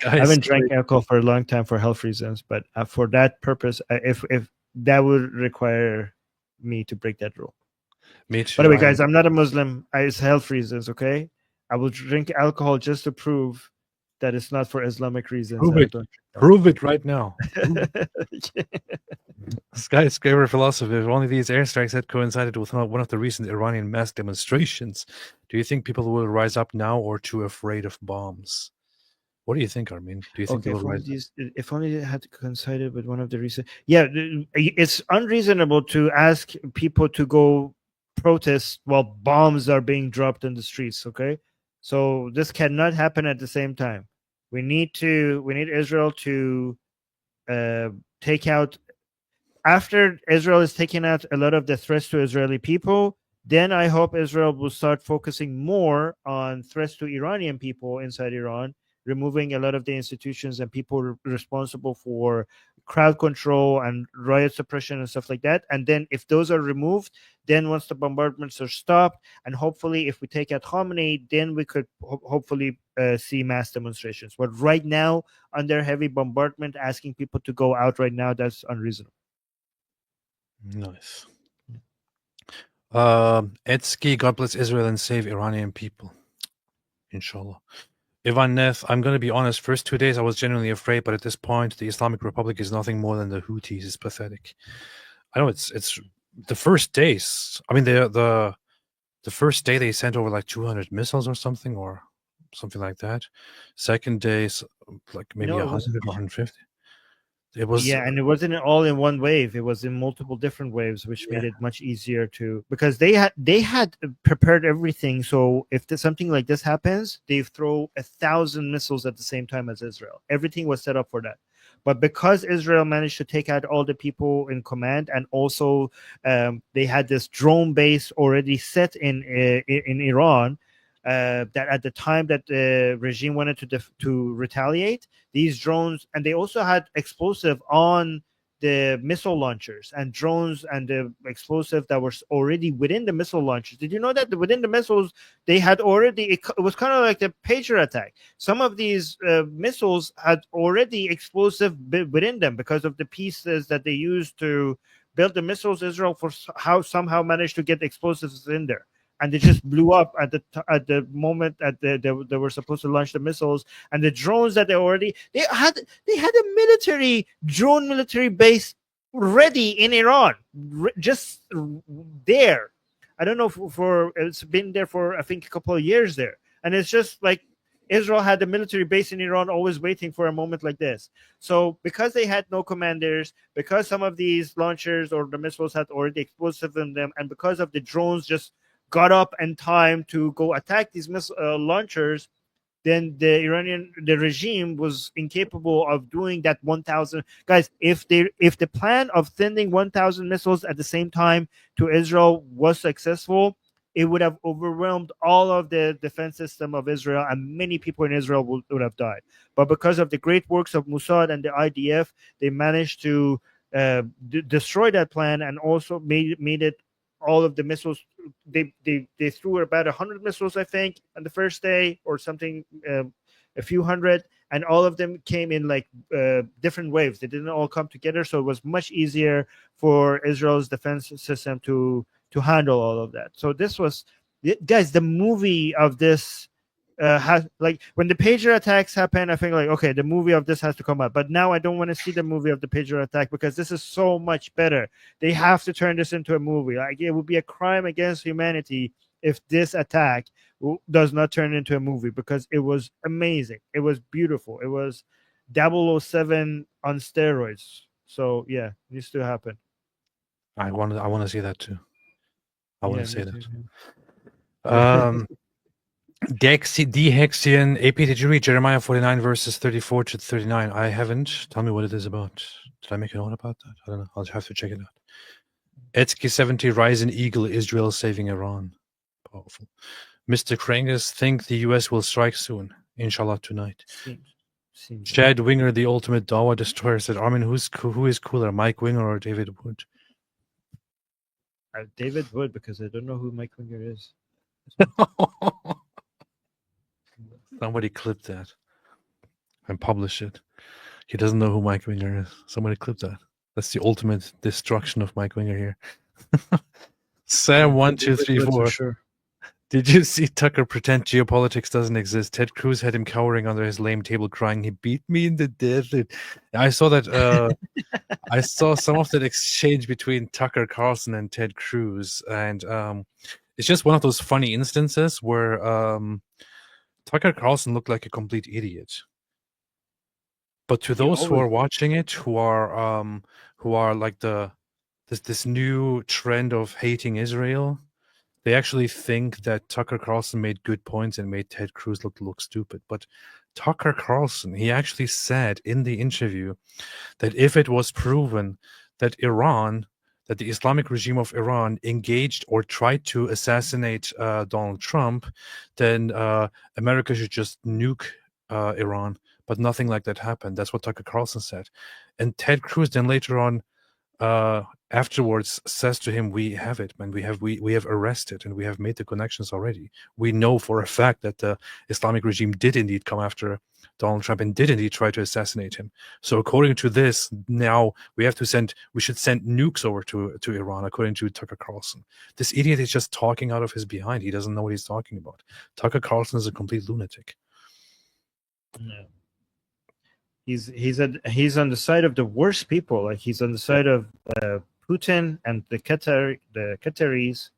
I haven't drank alcohol for a long time for health reasons, but for that purpose, if that would require me to break that rule. Me too. By the way, guys, I'm not a Muslim. It's health reasons, okay? I will drink alcohol just to prove that it's not for Islamic reasons. Prove it right now. Skyscraper philosophy. If only these airstrikes had coincided with one of the recent Iranian mass demonstrations, do you think people will rise up now or too afraid of bombs? What do you think, Armin? Do you think Okay, they will rise? if only they had coincided with one of the recent. Yeah, it's unreasonable to ask people to go protest while bombs are being dropped in the streets. Okay, so this cannot happen at the same time. We need Israel to take out, after Israel is taking out a lot of the threats to Israeli people. Then I hope Israel will start focusing more on threats to Iranian people inside Iran, removing a lot of the institutions and people responsible for crowd control and riot suppression and stuff like that. And then if those are removed, then once the bombardments are stopped, and hopefully if we take out Khamenei, then we could hopefully see mass demonstrations. But right now, under heavy bombardment, asking people to go out right now, that's unreasonable. Nice. Etsky, God bless Israel and save Iranian people. Inshallah. Ivan Neth, I'm going to be honest, first 2 days I was genuinely afraid, but at this point, the Islamic Republic is nothing more than the Houthis. It's pathetic. I know it's the first days. I mean, the first day they sent over like 200 missiles or something like that. Second day, like maybe 100 or 150. It was, yeah, and it wasn't all in one wave. It was in multiple different waves, which made it much easier to, because they had prepared everything. So if something like this happens, they throw 1,000 missiles at the same time as Israel. Everything was set up for that. But because Israel managed to take out all the people in command, and also they had this drone base already set in Iran, that at the time that the regime wanted to retaliate, these drones, and they also had explosive on the missile launchers and drones and the explosive that was already within the missile launchers. Did you know that within the missiles they had already, it was kind of like the pager attack. Some of these missiles had already explosive within them because of the pieces that they used to build the missiles. Israel somehow managed to get explosives in there, and they just blew up at the moment that they were supposed to launch the missiles. And the drones that they had a military base ready in Iran, just there. I don't know for it's been there for I think a couple of years there, and it's just like Israel had a military base in Iran, always waiting for a moment like this. So because they had no commanders, because some of these launchers or the missiles had already explosives in them, and because of the drones just got up in time to go attack these launchers, then the regime was incapable of doing that 1,000 guys. If the plan of sending 1,000 missiles at the same time to Israel was successful, it would have overwhelmed all of the defense system of Israel, and many people in Israel would have died. But because of the great works of Mossad and the IDF, they managed to destroy that plan, and also made it all of the missiles. They threw about 100 missiles, I think, on the first day or something, a few hundred, and all of them came in like different waves. They didn't all come together, so it was much easier for Israel's defense system to handle all of that. So this was, guys, the movie of this has, like, when the pager attacks happen, I think like, okay, the movie of this has to come up. But now I don't want to see the movie of the pager attack, because this is so much better. They have to turn this into a movie. Like, it would be a crime against humanity if this attack does not turn into a movie, because it was amazing. It was beautiful. It was 007 on steroids. So yeah, it needs to happen. I want to see that too. I want to say me that. Dehexian AP, did you read Jeremiah 49 verses 34 to 39? I haven't. Tell me what it is about. Did I make a note about that? I don't know. I'll have to check it out. Etsky 70, Rising Eagle, Israel saving Iran. Powerful. Mr. Krangus, think the US will strike soon. Inshallah tonight. Seems Chad Winger, the ultimate Dawa destroyer, said, Armin, who is cooler, Mike Winger or David Wood? David Wood, because I don't know who Mike Winger is. Somebody clip that and publish it. He doesn't know who Mike Winger is. Somebody clip that. That's the ultimate destruction of Mike Winger here. Sam 1234. Sure. Did you see Tucker pretend geopolitics doesn't exist? Ted Cruz had him cowering under his lame table, crying, "He beat me in the desert." I saw that. I saw some of that exchange between Tucker Carlson and Ted Cruz, and it's just one of those funny instances where Tucker Carlson looked like a complete idiot. But to He those who always are did. watching it, who are like this new trend of hating Israel, they actually think that Tucker Carlson made good points and made Ted Cruz look stupid. But Tucker Carlson, he actually said in the interview that if it was proven that that the Islamic regime of Iran engaged or tried to assassinate Donald Trump, then America should just nuke Iran. But nothing like that happened. That's what Tucker Carlson said. And Ted Cruz then later on afterwards says to him, we have it, man. We have arrested and we have made the connections already. We know for a fact that the Islamic regime did indeed come after Donald Trump and did indeed try to assassinate him. So according to this, now we should send nukes over to Iran, according to Tucker Carlson. This idiot is just talking out of his behind. He doesn't know what he's talking about. Tucker Carlson is a complete lunatic. Yeah. He's on the side of the worst people. Like he's on the side of Putin and the Qataris.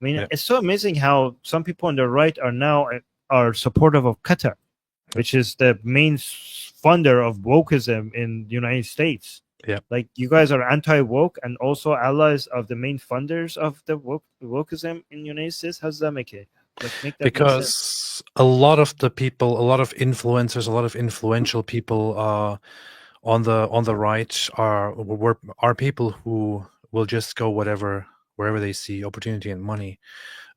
I mean, it's so amazing how some people on the right are supportive of Qatar, which is the main funder of wokeism in the United States. Yeah, like you guys are anti-woke and also allies of the main funders of the wokeism in the United States. How does that make it? Make that make sense? Because a lot of the people, a lot of influencers, a lot of influential people on the right are people who will just go wherever they see opportunity and money.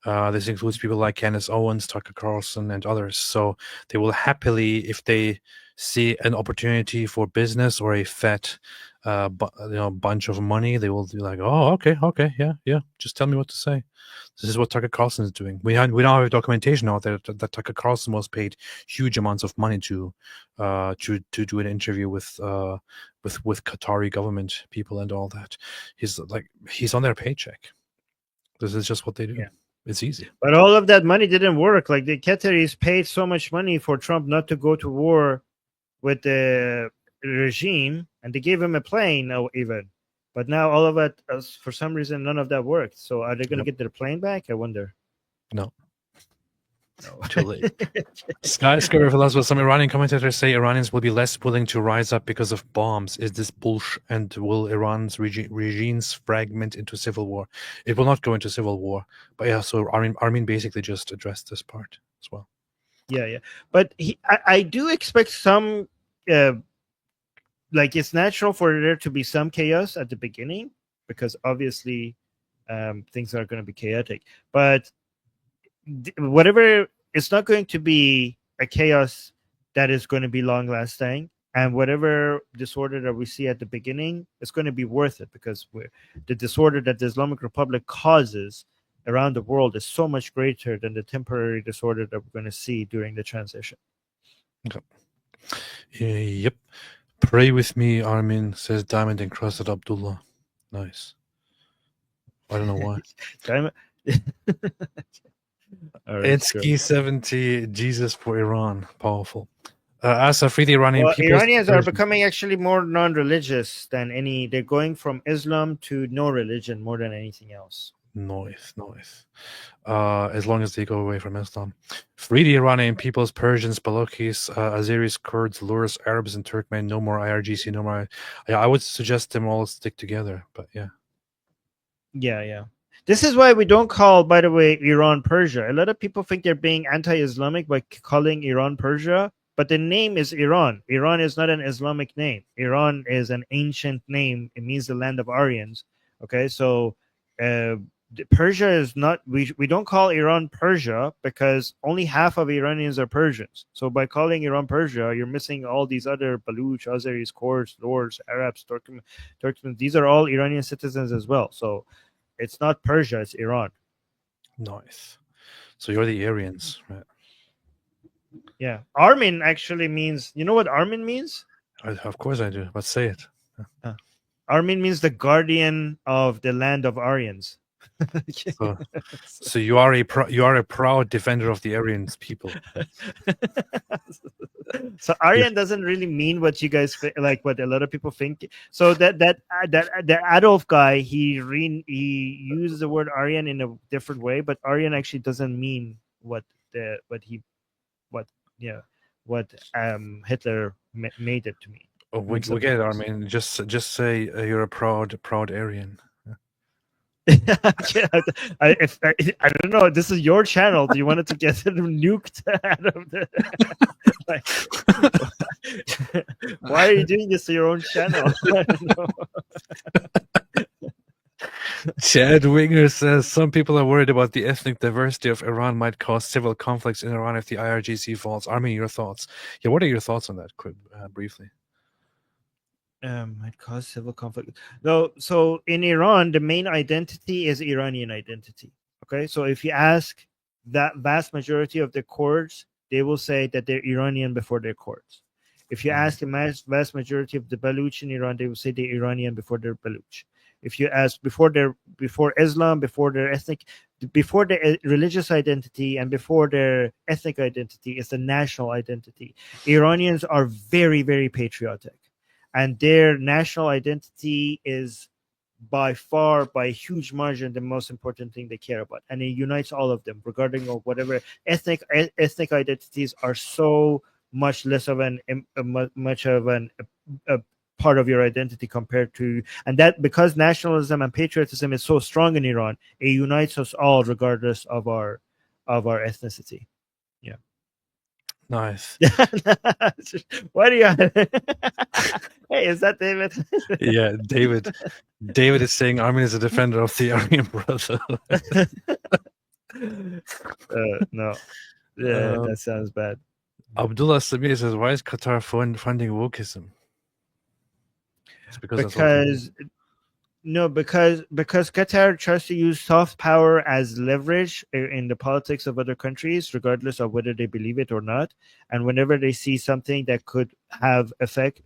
This includes people like Candace Owens, Tucker Carlson, and others. So they will happily, if they see an opportunity for business or a fat bunch of money, they will be like, oh, okay, yeah, just tell me what to say. This is what Tucker Carlson is doing. We now have documentation out there that Tucker Carlson was paid huge amounts of money to do an interview with Qatari government people and all that. He's on their paycheck. This is just what they do. Yeah. It's easy. But all of that money didn't work. Like the Qataris paid so much money for Trump not to go to war with the regime, and they gave him a plane even. But now all of it, for some reason, none of that worked. So are they going to get their plane back? I wonder. No. Too late. Skyscraper philosopher. Some Iranian commentators say Iranians will be less willing to rise up because of bombs. Is this bullshit? And will Iran's regimes fragment into civil war? It will not go into civil war. But yeah, so Armin basically just addressed this part as well. Yeah. But I do expect some, it's natural for there to be some chaos at the beginning, because obviously things are going to be chaotic. But whatever, it's not going to be a chaos that is going to be long lasting, and whatever disorder that we see at the beginning is going to be worth it, because the disorder that the Islamic Republic causes around the world is so much greater than the temporary disorder that we're going to see during the transition. Okay. Yep. Pray with me, Armin, says Diamond Encrusted Abdullah. Nice. I don't know why. Diamond. It's G70, Jesus for Iran. Powerful. Asa, free the Iranian people. Iranians are becoming actually more non-religious than any. They're going from Islam to no religion more than anything else. Nice. As long as they go away from Islam. Free the Iranian peoples, Persians, Balochis, Azeris, Kurds, Lurs, Arabs, and Turkmen. No more IRGC, no more. I would suggest them all stick together, but yeah. Yeah. This is why we don't call, by the way, Iran Persia. A lot of people think they're being anti-Islamic by calling Iran Persia, but the name is Iran. Iran is not an Islamic name. Iran is an ancient name. It means the land of Aryans. Okay, so Persia is not. We don't call Iran Persia because only half of Iranians are Persians. So by calling Iran Persia, you're missing all these other Baluch, Azeris, Kurds, Lurs, Arabs, Turkmen. These are all Iranian citizens as well. So it's not Persia, it's Iran. Nice. So you're the Aryans, right? Yeah. Armin actually means, you know what Armin means? Of course I do, but say it. Armin means the guardian of the land of Aryans. So you are a proud defender of the Aryans people. So Aryan doesn't really mean what you guys like, what a lot of people think. So that Adolf guy, he uses the word Aryan in a different way, but Aryan actually doesn't mean what Hitler made it to me. Oh, we get it, Armin. Just say you're a proud Aryan. I don't know. This is your channel. Do you want it to get nuked out of the? Why are you doing this to your own channel? I don't know. Chad Winger says some people are worried about the ethnic diversity of Iran might cause civil conflicts in Iran if the IRGC falls. Armin, your thoughts? Yeah, what are your thoughts on that? Quick, briefly. Might cause civil conflict. No, so in Iran, the main identity is Iranian identity. Okay, so if you ask that vast majority of the Kurds, they will say that they're Iranian before they're Kurds. If you ask the vast majority of the Baluch in Iran, they will say they're Iranian before they're Baluch. If you ask before Islam, before their ethnic, before their religious identity, and before their ethnic identity is the national identity. Iranians are very, very patriotic, and their national identity is by far, by a huge margin, the most important thing they care about, and it unites all of them, regarding of whatever ethnic identities are so much less of a part of your identity compared to, and that because nationalism and patriotism is so strong in Iran, it unites us all regardless of our ethnicity. Yeah. Nice. Why do you? Hey, is that David? Yeah, David. David is saying Armin is a defender of the Aryan brother. No. Yeah, that sounds bad. Abdullah Samir says, why is Qatar funding wokeism? It's because Qatar tries to use soft power as leverage in the politics of other countries, regardless of whether they believe it or not. And whenever they see something that could have effect,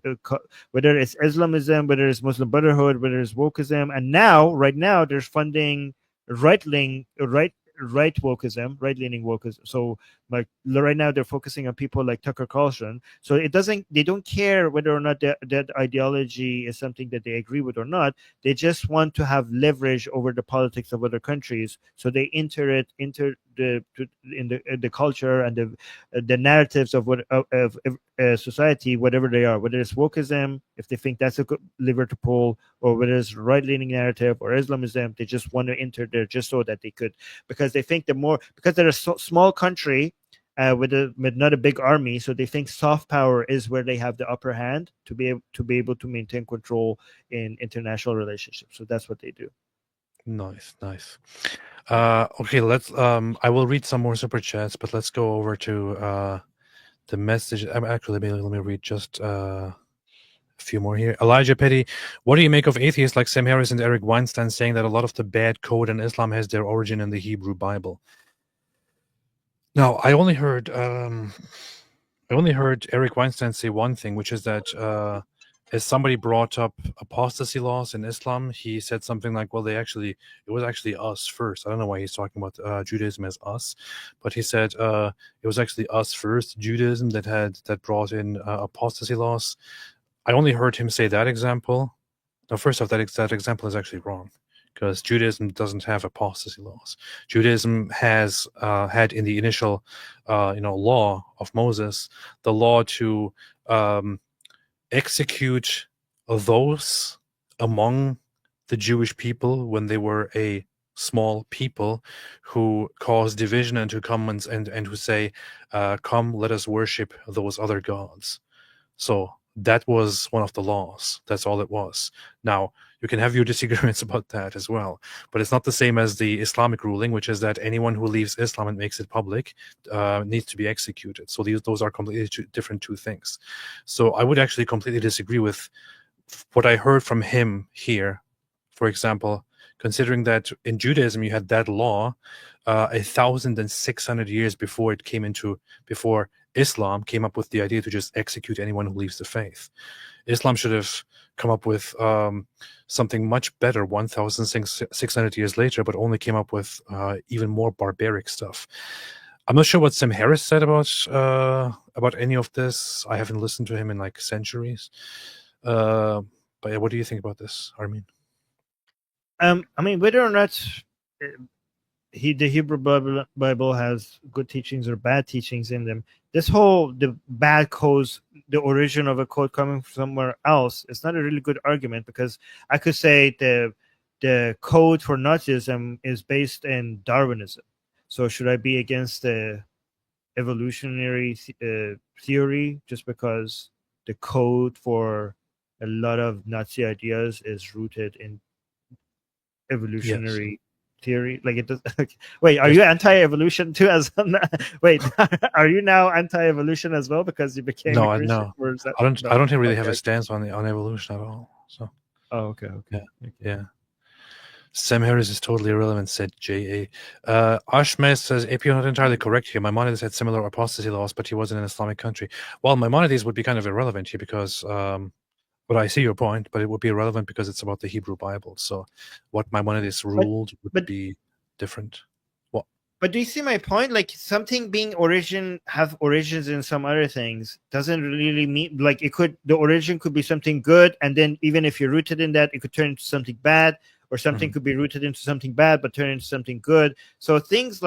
whether it's Islamism, whether it's Muslim Brotherhood, whether it's wokeism, and right now, there's funding right-leaning wokeism. So like right now they're focusing on people like Tucker Carlson. So they don't care whether or not that ideology is something that they agree with or not. They just want to have leverage over the politics of other countries. So they enter the culture and the narratives of society, whatever they are, whether it's wokeism, if they think that's a good lever to pull, or whether it's right-leaning narrative or Islamism, they just want to enter there just so that they could, because they think because they're a small country with not a big army, so they think soft power is where they have the upper hand to be able to maintain control in international relationships. So that's what they do. Nice. Okay, let's. I will read some more super chats, but let's go over to the message. Actually, let me read just a few more here. Elijah Petty, what do you make of atheists like Sam Harris and Eric Weinstein saying that a lot of the bad code in Islam has their origin in the Hebrew Bible? Now, I only heard Eric Weinstein say one thing, which is that as somebody brought up apostasy laws in Islam, he said something like, well, it was actually us first. I don't know why he's talking about Judaism as us, but he said it was actually us first, Judaism, that brought in apostasy laws. I only heard him say that example. Now, first off, that example is actually wrong, because Judaism doesn't have apostasy laws. Judaism has had in the initial law of Moses, the law to execute those among the Jewish people when they were a small people who cause division and who come and who say, come, let us worship those other gods. So that was one of the laws. That's all it was. Now, you can have your disagreements about that as well, but it's not the same as the Islamic ruling, which is that anyone who leaves Islam and makes it public needs to be executed. So those are completely different two things. So I would actually completely disagree with what I heard from him here. For example, considering that in Judaism you had that law 1,600 years before Islam came up with the idea to just execute anyone who leaves the faith. Islam should have come up with something much better 1,600 years later, but only came up with even more barbaric stuff. I'm not sure what Sam Harris said about any of this. I haven't listened to him in like centuries. But yeah, what do you think about this, Armin? I mean, whether or not the Hebrew Bible has good teachings or bad teachings in them. This whole the bad codes, the origin of a code coming from somewhere else, it's not a really good argument, because I could say the code for Nazism is based in Darwinism. So should I be against the evolutionary theory just because the code for a lot of Nazi ideas is rooted in evolutionary theory? Like it does. Wait, are you anti-evolution too? Wait, are you now anti-evolution as well because you became a Christian? No. Or is that, I don't. no? I don't really have Okay. a stance on evolution at all. So. Oh, okay. Yeah. Sam Harris is totally irrelevant, said J.A. Ashmes says, AP, you're not entirely correct here. Maimonides had similar apostasy laws, but he was in an Islamic country. Well, Maimonides would be kind of irrelevant here because, but I see your point, but it would be irrelevant because it's about the Hebrew Bible. So what Maimonides ruled would be different. What? But do you see my point? Like something being have origins in some other things doesn't really mean, like the origin could be something good, and then even if you're rooted in that, it could turn into something bad, or something could be rooted into something bad but turn into something good. So things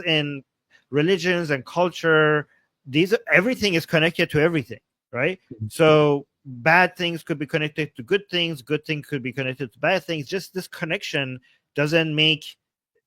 in religions and culture, everything is connected to everything, right? So bad things could be connected to good things could be connected to bad things. Just this connection doesn't make,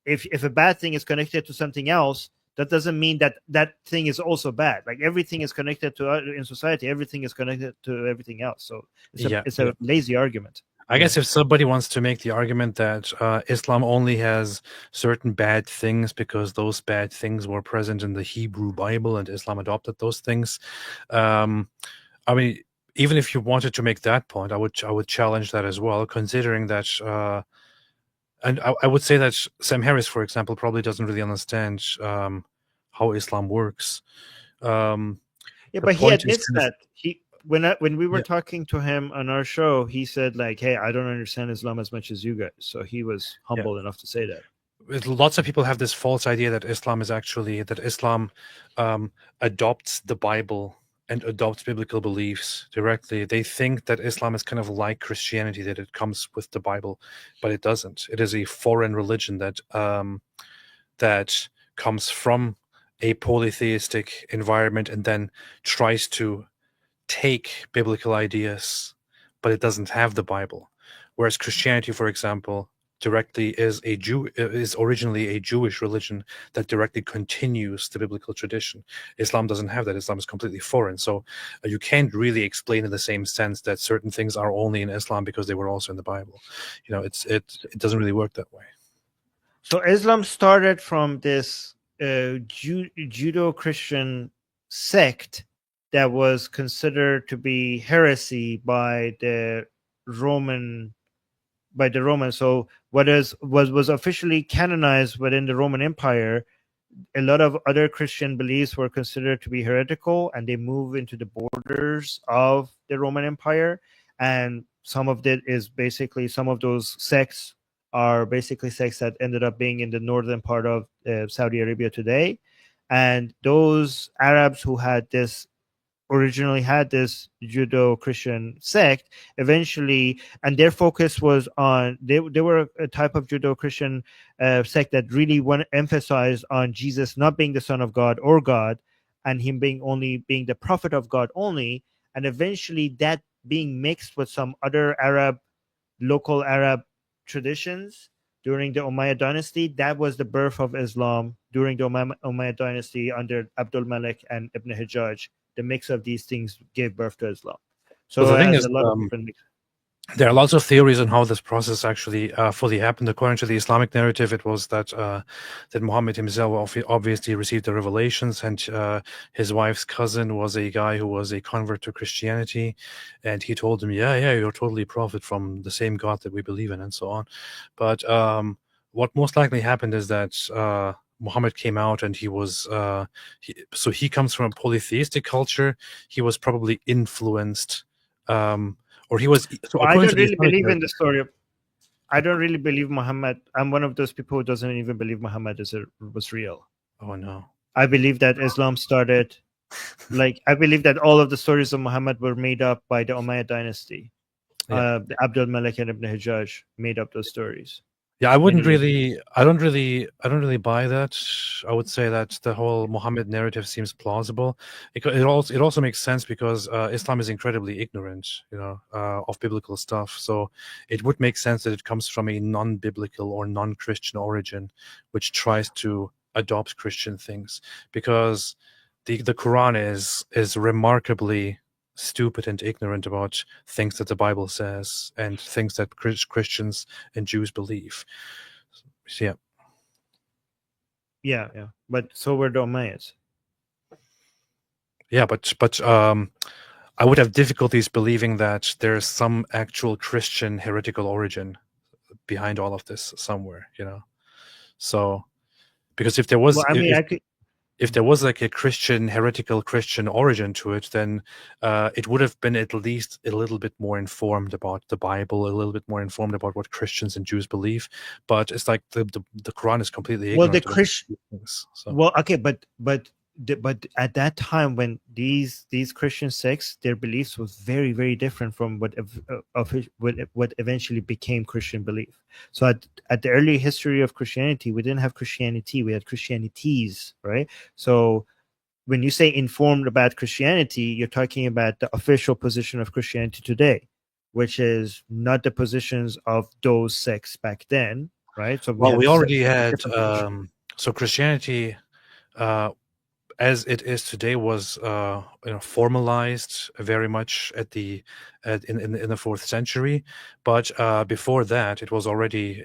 if a bad thing is connected to something else, that doesn't mean that that thing is also bad. Like everything is connected to in society, everything is connected to everything else. So it's a lazy argument. I guess if somebody wants to make the argument that Islam only has certain bad things because those bad things were present in the Hebrew Bible and Islam adopted those things, I mean, even if you wanted to make that point, I would challenge that as well, considering that. And I would say that Sam Harris, for example, probably doesn't really understand how Islam works. But he admits that when we were talking to him on our show, he said like, "Hey, I don't understand Islam as much as you guys." So he was humble enough to say that. Lots of people have this false idea that Islam adopts the Bible and adopts biblical beliefs directly. They think that Islam is kind of like Christianity, that it comes with the Bible, but it doesn't. It is a foreign religion that comes from a polytheistic environment and then tries to take biblical ideas, but it doesn't have the Bible. Whereas Christianity, for example, directly is originally a Jewish religion that directly continues the biblical tradition. Islam doesn't have that. Islam is completely foreign. So you can't really explain in the same sense that certain things are only in Islam because they were also in the Bible. You know, it doesn't really work that way. So Islam started from this Judeo-Christian sect that was considered to be heresy by the Romans. So what was officially canonized within the Roman Empire, a lot of other Christian beliefs were considered to be heretical, and they moved into the borders of the Roman Empire. And some of those sects are basically sects that ended up being in the northern part of Saudi Arabia today. And those Arabs who originally had this Judeo-Christian sect, eventually, and their focus was on, they were a type of Judeo-Christian sect that really emphasized on Jesus not being the Son of God or God, and him being the prophet of God only. And eventually that being mixed with some other local Arab traditions during the Umayyad dynasty, that was the birth of Islam during the Umayyad dynasty under Abdul Malik and Ibn Hajjaj. The mix of these things gave birth to Islam. So the thing it has is, a lot of different mixes. There are lots of theories on how this process actually fully happened. According to the Islamic narrative, it was that Muhammad himself obviously received the revelations, and his wife's cousin was a guy who was a convert to Christianity, and he told him, yeah, you're totally a prophet from the same God that we believe in, and so on. But what most likely happened is that Muhammad came out, and he comes from a polytheistic culture. He was probably influenced. Or he was. So I don't really believe in the story of. I don't really believe Muhammad. I'm one of those people who doesn't even believe Muhammad was real. Oh no! I believe that Islam started. I believe that all of the stories of Muhammad were made up by the Umayyad dynasty. Yeah. Abdul Malik and Ibn Hajjaj made up those stories. Yeah, I don't many. really buy that. I would say that the whole Muhammad narrative seems plausible. It also makes sense because Islam is incredibly ignorant, of biblical stuff. So it would make sense that it comes from a non-biblical or non-Christian origin, which tries to adopt Christian things. Because the Quran is remarkably stupid and ignorant about things that the Bible says and things that Christians and Jews believe. So, Yeah. But so were the Umayyads. yeah, but I would have difficulties believing that there's some actual Christian heretical origin behind all of this somewhere, So, because if there was, Well, I mean, if there was like a heretical Christian origin to it, then it would have been at least a little bit more informed about the Bible, a little bit more informed about what Christians and Jews believe. But it's like the Quran is completely ignorant. Well, the Christian things, so. Well, okay, but at that time when these Christian sects, their beliefs was very, very different from what eventually became Christian belief. So at the early history of Christianity, we didn't have Christianity, we had Christianities, right? So when you say informed about Christianity, you're talking about the official position of Christianity today, which is not the positions of those sects back then, right? So we already had so Christianity as it is today was formalized very much in the 4th century, but before that it was already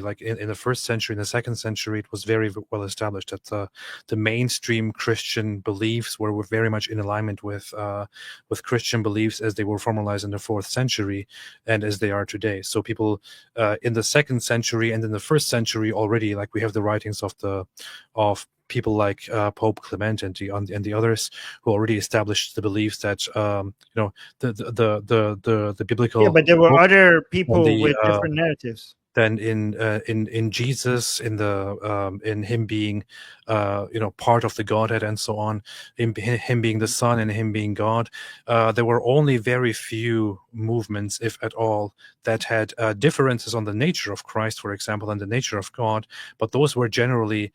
like in the 1st century, in the 2nd century, it was very well established that the mainstream Christian beliefs were very much in alignment with Christian beliefs as they were formalized in the 4th century and as they are today. So people in the 2nd century and in the 1st century already, like, we have the writings of people like Pope Clement and the others who already established the beliefs that the biblical. Yeah, but there were other people with different narratives. Than in Jesus, in him being part of the Godhead and so on, him being the Son and him being God. There were only very few movements, if at all, that had differences on the nature of Christ, for example, and the nature of God, but those were generally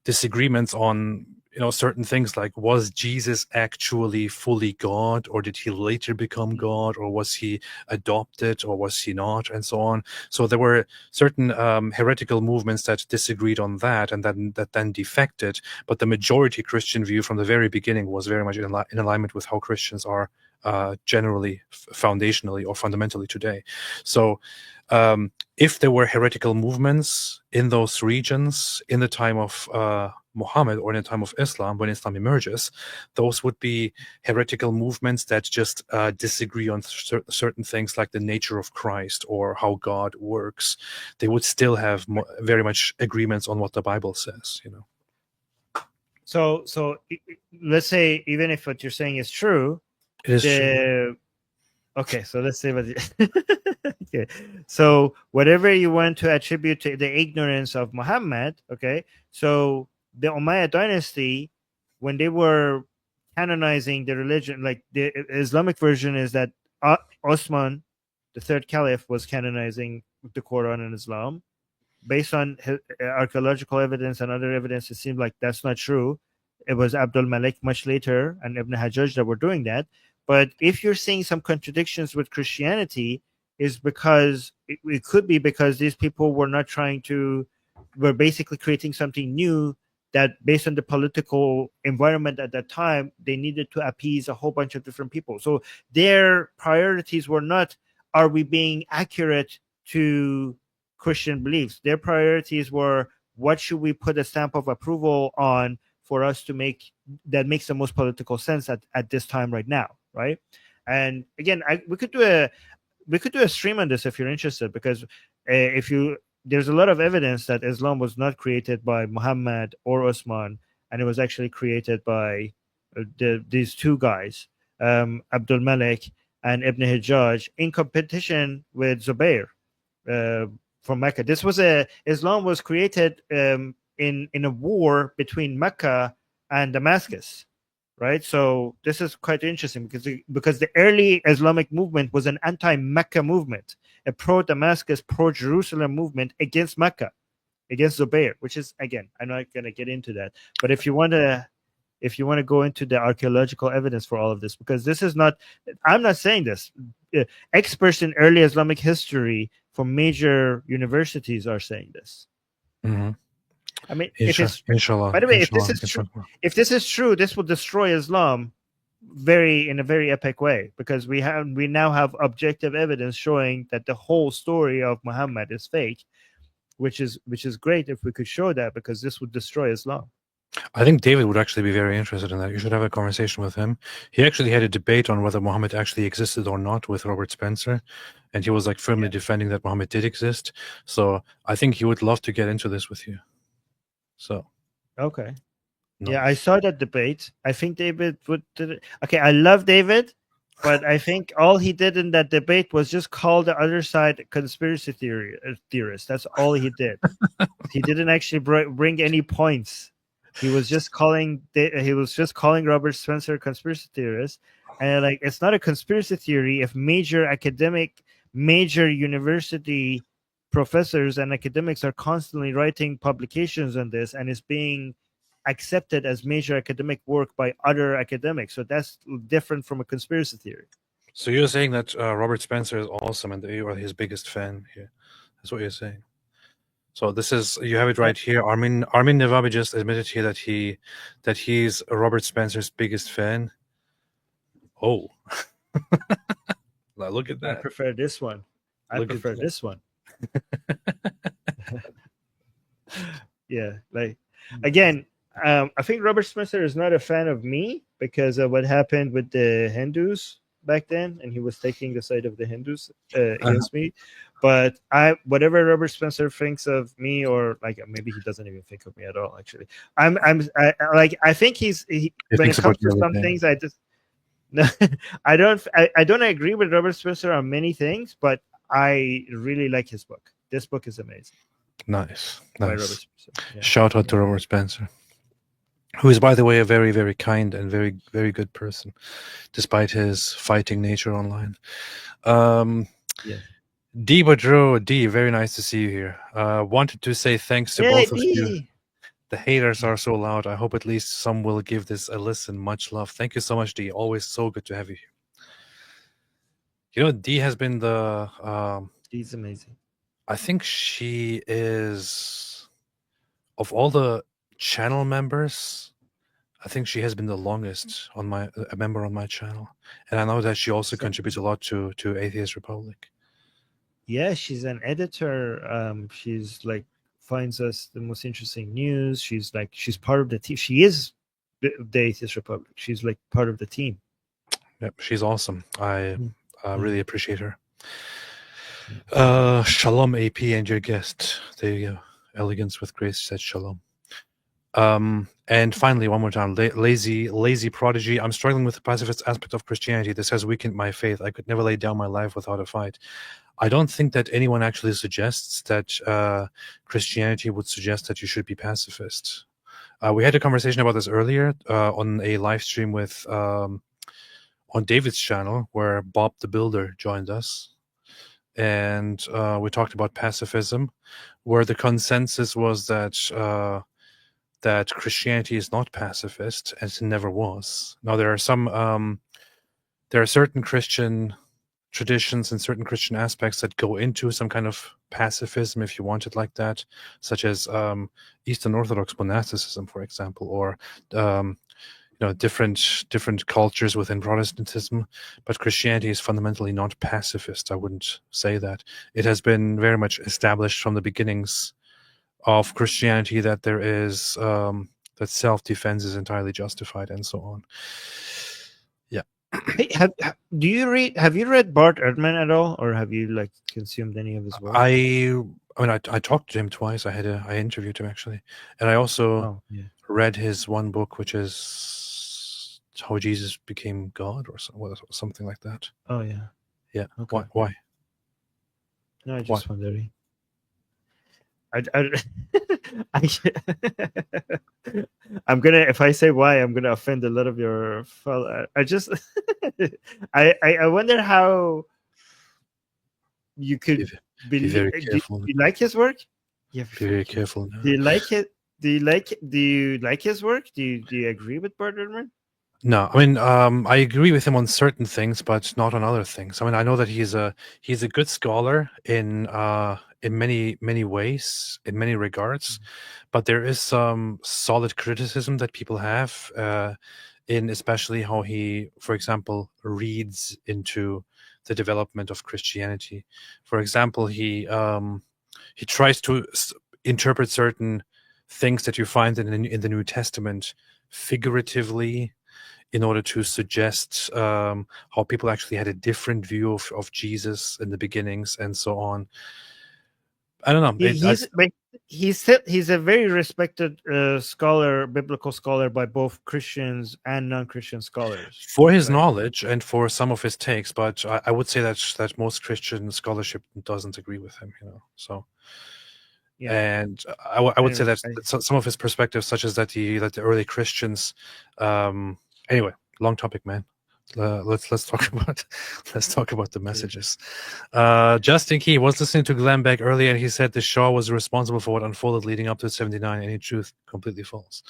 disagreements on certain things, like, was Jesus actually fully God, or did he later become God, or was he adopted, or was he not, and so on. So there were certain heretical movements that disagreed on that, and that then defected, but the majority Christian view from the very beginning was very much in alignment with how Christians are generally, foundationally or fundamentally today. So if there were heretical movements in those regions in the time of Muhammad or in the time of Islam, when Islam emerges, those would be heretical movements that just disagree on certain things, like the nature of Christ or how God works. They would still have very much agreements on what the Bible says, So let's say, even if what you're saying is true, it is true. Okay, so let's say okay. So whatever you want to attribute to the ignorance of Muhammad, okay, so the Umayyad dynasty, when they were canonizing the religion, like the Islamic version is that Osman, the 3rd caliph, was canonizing the Quran and Islam. Based on archaeological evidence and other evidence, it seemed like that's not true. It was Abdul Malik much later and Ibn Hajjaj that were doing that. But if you're seeing some contradictions with Christianity, is because it could be because these people were basically creating something new that, based on the political environment at that time, they needed to appease a whole bunch of different people. So their priorities were not, are we being accurate to Christian beliefs? Their priorities were, what should we put a stamp of approval on for us to make that makes the most political sense at this time right now, right? And again, we could do a stream on this if you're interested, because there's a lot of evidence that Islam was not created by Muhammad or Osman, and it was actually created by these two guys, Abdul Malik and Ibn Hajjaj, in competition with Zubair from Mecca. Islam was created in a war between Mecca and Damascus, right? So this is quite interesting because the early Islamic movement was an anti-Mecca movement. a pro-Damascus, pro-Jerusalem movement against Mecca, against Zubair, which is, again, I'm not going to get into that. But if you want to go into the archaeological evidence for all of this, because this is not, I'm not saying this. Experts in early Islamic history from major universities are saying this. Mm-hmm. I mean, inshallah. By the way, Inshallah, if this is true, this will destroy Islam in a very epic way, because we now have objective evidence showing that the whole story of Muhammad is fake, which is great if we could show that, because this would destroy Islam. I think David would actually be very interested in that. You should have a conversation with him. He actually had a debate on whether Muhammad actually existed or not with Robert Spencer, and he was like firmly defending that Muhammad did exist. So I think he would love to get into this with you. So okay. Nice. Yeah, I saw that debate. I think David okay, I love David, but I think all he did in that debate was just call the other side conspiracy theorist. That's all he did. He didn't actually bring any points. He was just calling Robert Spencer a conspiracy theorist, and like, it's not a conspiracy theory if major university professors and academics are constantly writing publications on this, and it's being accepted as major academic work by other academics. So that's different from a conspiracy theory. So you're saying that Robert Spencer is awesome and that you are his biggest fan here. That's what you're saying. So this is, you have it right here. Armin Navabi just admitted here that he's Robert Spencer's biggest fan. Oh. Now look at that. I prefer this one. This one. Yeah, like, again, I think Robert Spencer is not a fan of me because of what happened with the Hindus back then, and he was taking the side of the Hindus against me. But whatever Robert Spencer thinks of me, or like, maybe he doesn't even think of me at all. Actually, I think when it comes to some things, I just I don't agree with Robert Spencer on many things, but I really like his book. This book is amazing. Nice. By Robert Spencer. Yeah. Shout out to Robert Spencer, who is, by the way, a very, very kind and very, very good person, despite his fighting nature online. Yeah. D. Badro, D, very nice to see you here. Wanted to say thanks to both of you. The haters are so loud. I hope at least some will give this a listen. Much love. Thank you so much, D. Always so good to have you here. You know, D has been the... She's amazing. I think she is, of all the channel members, I think she has been the longest a member on my channel. And I know that she also contributes a lot to Atheist Republic. Yeah, she's an editor. She's like, finds us the most interesting news. She's part of the team. She is the Atheist Republic. She's like part of the team. Yep, she's awesome. I really appreciate her. Shalom AP and your guest. There you go. Elegance with Grace said shalom. And finally, one more time, lazy prodigy. I'm struggling with the pacifist aspect of Christianity. This has weakened my faith. I could never lay down my life without a fight. I don't think that anyone actually suggests that Christianity would suggest that you should be pacifist. We had a conversation about this earlier on a live stream with on David's channel, where Bob the Builder joined us. And we talked about pacifism, where the consensus was that that Christianity is not pacifist, and it never was. Now there are certain Christian traditions and certain Christian aspects that go into some kind of pacifism, if you want it like that, such as Eastern Orthodox monasticism, for example, or different cultures within Protestantism. But Christianity is fundamentally not pacifist. I wouldn't say that. It has been very much established from the beginnings of Christianity that there is that self-defense is entirely justified, and so on. Yeah. Hey, have you read Bart Ehrman at all, or have you consumed any of his work? I talked to him twice. I interviewed him actually, and I also read his one book, which is How Jesus Became God, or something like that. Oh yeah. Yeah. Okay. Why? No, I just wondering. I'm gonna, if I say why, I'm gonna offend a lot of your fellow. I wonder how you could be very believe. Do careful. you like his work? Yeah, Be very careful now. Do you like it? Do you like his work? Do you agree with Berderman? No, I mean, I agree with him on certain things, but not on other things. I mean, I know that he's a good scholar in many ways, in many regards, but there is some solid criticism that people have in especially how he, for example, reads into the development of Christianity. For example, he tries to interpret certain things that you find in the New Testament figuratively, in order to suggest how people actually had a different view of Jesus in the beginnings and so on. I don't know. He's a very respected scholar, biblical scholar by both Christians and non-Christian scholars. For his knowledge and for some of his takes, but I would say that most Christian scholarship doesn't agree with him, So, and I would say that some of his perspectives, such as that the early Christians, anyway, long topic, man. Let's talk about the messages. Justin Key was listening to Glenn Beck earlier, and he said the Shah was responsible for what unfolded leading up to 79. Any truth? Completely false.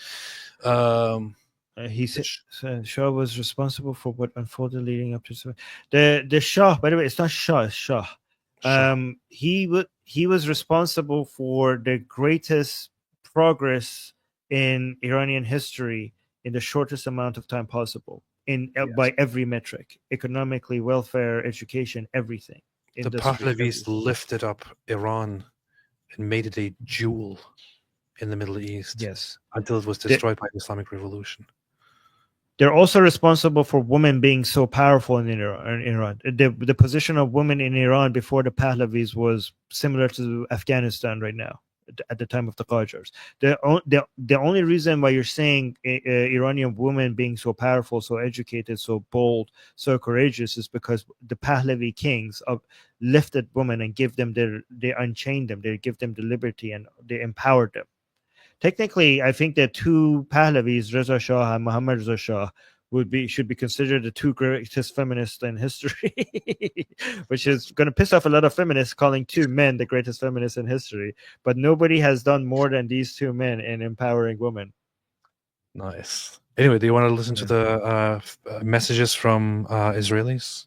He said Shah was responsible for what unfolded leading up to the Shah. By the way, it's not Shah, it's Shah. He was responsible for the greatest progress in Iranian history in the shortest amount of time possible. By every metric, economically, welfare, education, everything. The Pahlavis lifted up Iran and made it a jewel in the Middle East. Yes, until it was destroyed by the Islamic Revolution. They're also responsible for women being so powerful in Iran. The position of women in Iran before the Pahlavis was similar to Afghanistan right now, at the time of the Qajars. The only reason why you're saying Iranian women being so powerful, so educated, so bold, so courageous is because the Pahlavi kings lifted women and they unchained them, they give them the liberty and they empowered them. Technically, I think the two Pahlavis, Reza Shah and Muhammad Reza Shah, should be considered the two greatest feminists in history, which is going to piss off a lot of feminists, calling two men the greatest feminists in history. But nobody has done more than these two men in empowering women. Nice. Anyway, do you want to listen to the messages from Israelis?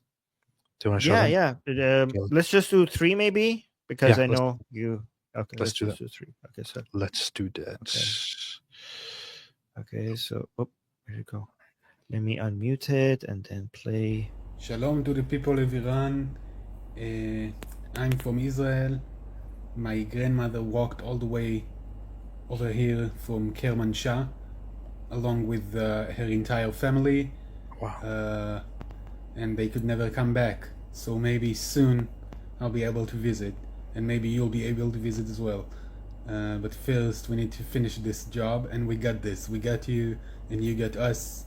Do you want to show them? Yeah. Let's just do 3 maybe, because I know you. Okay, let's do that. 3. Okay, so let's do that. Okay, so where'd it go? Let me unmute it and then play. Shalom to the people of Iran. I'm from Israel. My grandmother walked all the way over here from Kermanshah, along with her entire family. Wow. And they could never come back. So maybe soon I'll be able to visit. And maybe you'll be able to visit as well. But first, we need to finish this job, and we got this. We got you, and you got us.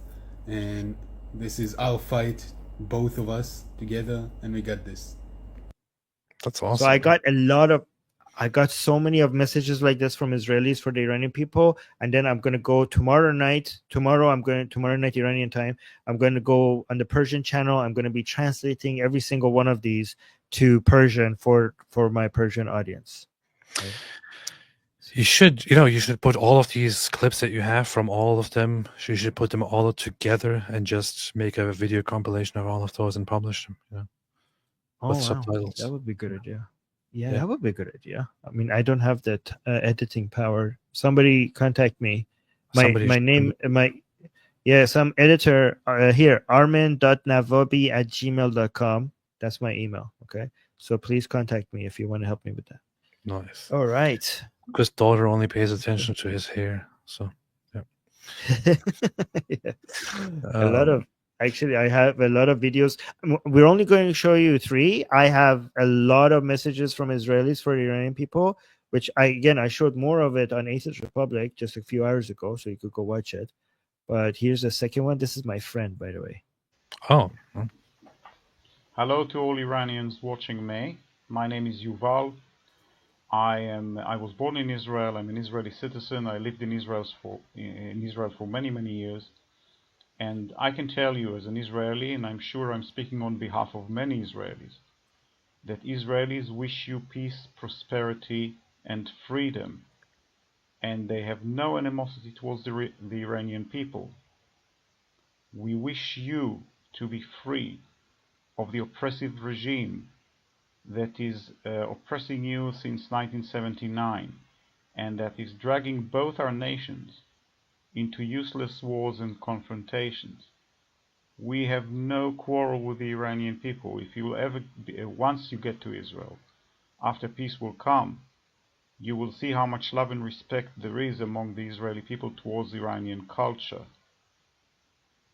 And this is our fight, both of us together, and we got this. That's awesome. So I got so many of messages like this from Israelis for the Iranian people, and then I'm going to go tomorrow night Iranian time, I'm going to go on the Persian channel. I'm going to be translating every single one of these to Persian for my Persian audience. Okay. You should put all of these clips that you have from all of them. You should put them all together and just make a video compilation of all of those and publish them. With subtitles. That would be a good idea. Yeah, that would be a good idea. I mean, I don't have that editing power. Somebody contact me. Some editor here, armin.navabi@gmail.com. That's my email. Okay. So please contact me if you want to help me with that. Nice. All right. Because daughter only pays attention to his hair. So, yeah. I have a lot of videos. We're only going to show you 3. I have a lot of messages from Israelis for Iranian people, which I showed more of it on Atheist Republic just a few hours ago, so you could go watch it. But here's the second one. This is my friend, by the way. Oh. Hello to all Iranians watching me. My name is Yuval. I was born in Israel. I'm an Israeli citizen. I lived in Israel for many, many years. And I can tell you as an Israeli, and I'm sure I'm speaking on behalf of many Israelis, that Israelis wish you peace, prosperity, and freedom, and they have no animosity towards the Iranian people. We wish you to be free of the oppressive regime that is oppressing you since 1979 and that is dragging both our nations into useless wars and confrontations. We have no quarrel with the Iranian people. If you will ever, once you get to Israel, after peace will come, you will see how much love and respect there is among the Israeli people towards Iranian culture.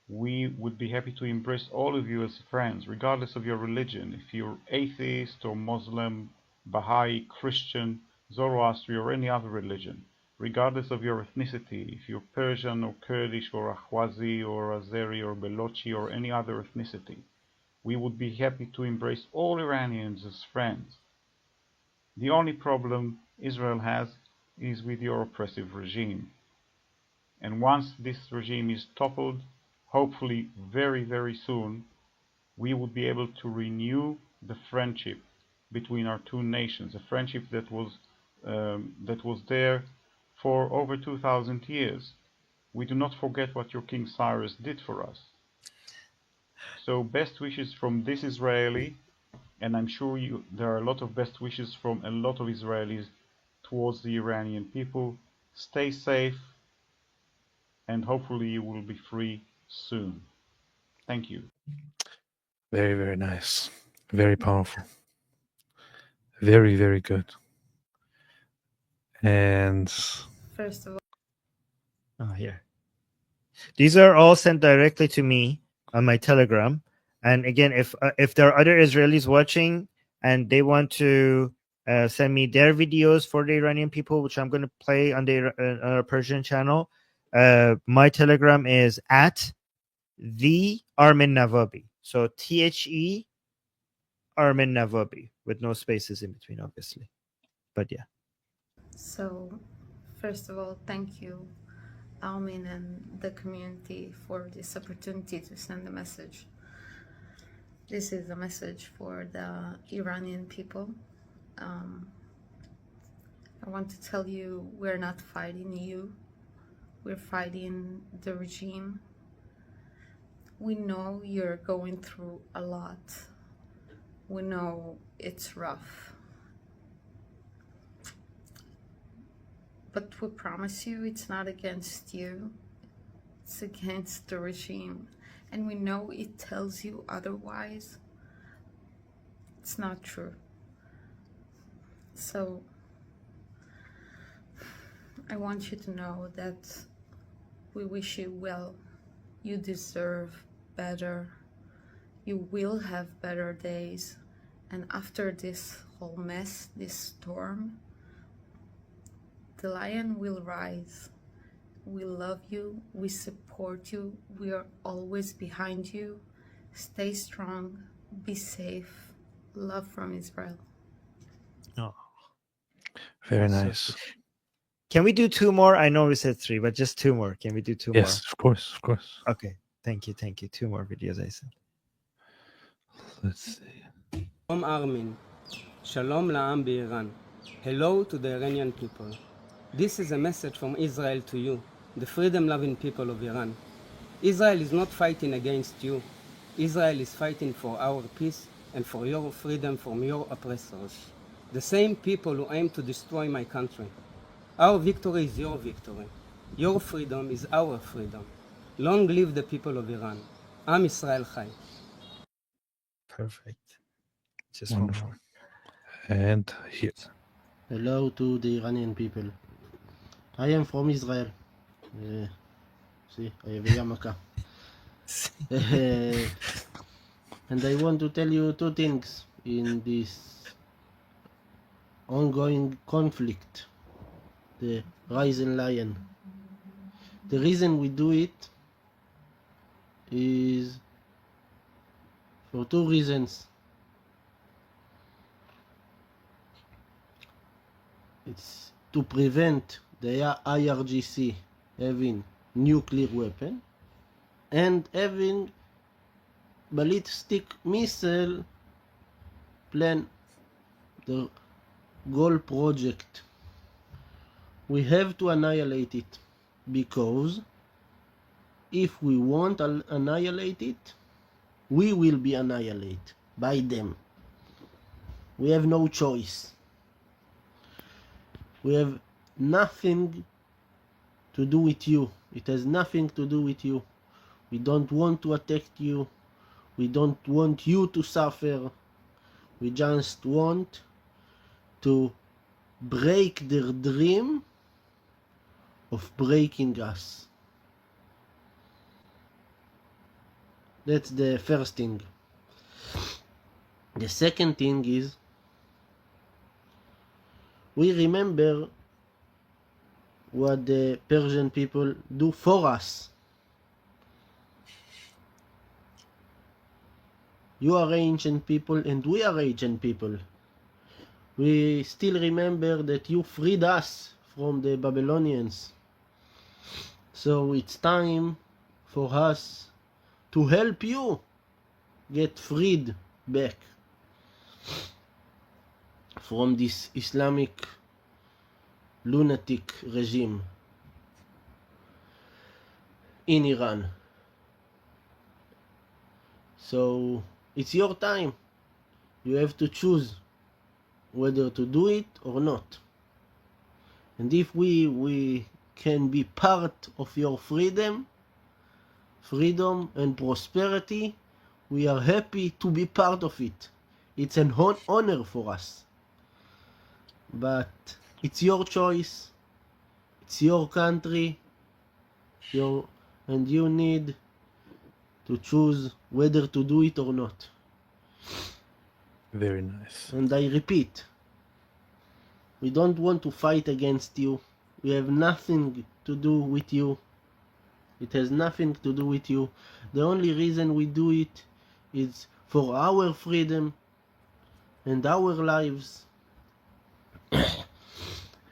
We would be happy to embrace all of you as friends, regardless of your religion. If you're atheist or Muslim, Baha'i, Christian, Zoroastrian, or any other religion, regardless of your ethnicity, if you're Persian or Kurdish or Ahwazi or Azeri or Balochi or any other ethnicity, we would be happy to embrace all Iranians as friends. The only problem Israel has is with your oppressive regime. And once this regime is toppled, hopefully very, very soon, we will be able to renew the friendship between our two nations, a friendship that was there for over 2,000 years. We do not forget what your King Cyrus did for us. So best wishes from this Israeli, and I'm sure there are a lot of best wishes from a lot of Israelis towards the Iranian people. Stay safe, and hopefully you will be free soon. Thank you. Very, very nice. Very powerful. Very, very good. And First of all, Here. These are all sent directly to me on my Telegram. And again, if there are other Israelis watching and they want to send me their videos for the Iranian people, which I'm going to play on our Persian channel, my Telegram is at the Armin Navabi. So THE Armin Navabi with no spaces in between, obviously. But yeah. So, first of all, thank you, Armin and the community, for this opportunity to send a message. This is a message for the Iranian people. I want to tell you, we're not fighting you. We're fighting the regime. We know you're going through a lot. We know it's rough. But we promise you it's not against you. It's against the regime. And we know it tells you otherwise. It's not true. So I want you to know that we wish you well. You deserve better. You will have better days. And after this whole mess, this storm, the lion will rise. We love you. We support you. We are always behind you. Stay strong. Be safe. Love from Israel. Oh, very so nice. sweet. Can we do two more? I know we said three, but just two more. Can we do two more? Yes, of course, of course. Okay. Thank you. Thank you. Two more videos I sent. Let's see. Shalom Armin. Shalom la'am b'Iran. Hello to the Iranian people. This is a message from Israel to you, the freedom-loving people of Iran. Israel is not fighting against you. Israel is fighting for our peace and for your freedom from your oppressors, the same people who aim to destroy my country. Our victory is your victory. Your freedom is our freedom. Long live the people of Iran. Am Israel Chai. Perfect. Just wonderful. And here. Hello to the Iranian people. I am from Israel. See, I have a yarmulke. And I want to tell you two things in this ongoing conflict, the rising lion. The reason we do it is for two reasons. It's to prevent the IRGC having nuclear weapon and having ballistic missile plan the goal project. We have to annihilate it, because if we won't annihilate it, we will be annihilated by them. We have no choice. We have nothing to do with you. It has nothing to do with you. We don't want to attack you. We don't want you to suffer. We just want to break their dream of breaking us. That's the first thing. The second thing is, we remember what the Persian people do for us. You are ancient people and we are ancient people. We still remember that you freed us from the Babylonians. So it's time for us to help you get freed back from this Islamic lunatic regime in Iran. So it's your time. You have to choose whether to do it or not. And if we can be part of your freedom and prosperity, we are happy to be part of it. It's an honor for us. But it's your choice. It's your country. And you need to choose whether to do it or not. Very nice. And I repeat, we don't want to fight against you. We have nothing to do with you. It has nothing to do with you. The only reason we do it is for our freedom and our lives.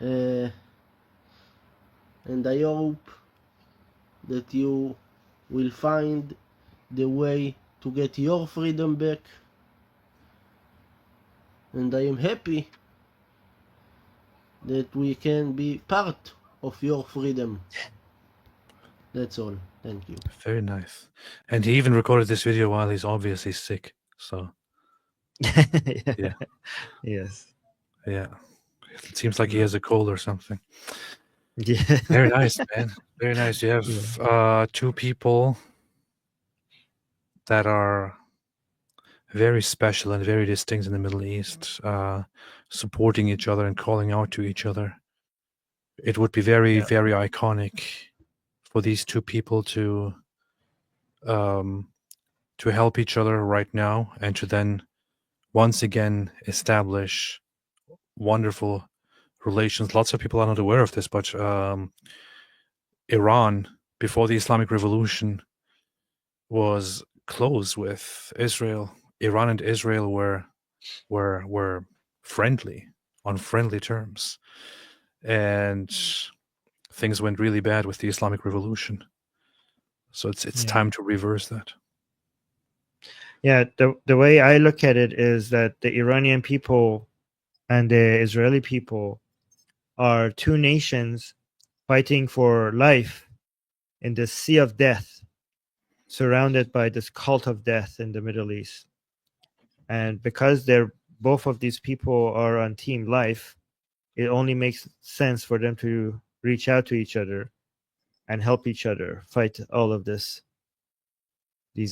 And I hope that you will find the way to get your freedom back. And I am happy that we can be part of your freedom. That's all. Thank you. Very nice. And he even recorded this video while he's obviously sick. So, yeah. Yes. Yeah. It seems like he has a cold or something. Yeah. Very nice, man. Very nice. You have two people that are very special and very distinct in the Middle East, supporting each other and calling out to each other. It would be very, very iconic for these two people to help each other right now and to then once again establish wonderful relations. Lots of people are not aware of this, but Iran, before the Islamic Revolution, was close with Israel. Iran and Israel were friendly, on friendly terms, and things went really bad with the Islamic Revolution. So it's time to reverse that. Yeah, the way I look at it is that the Iranian people and the Israeli people are two nations fighting for life in this sea of death, surrounded by this cult of death in the Middle East. And because both of these people are on team life, it only makes sense for them to reach out to each other and help each other fight all of these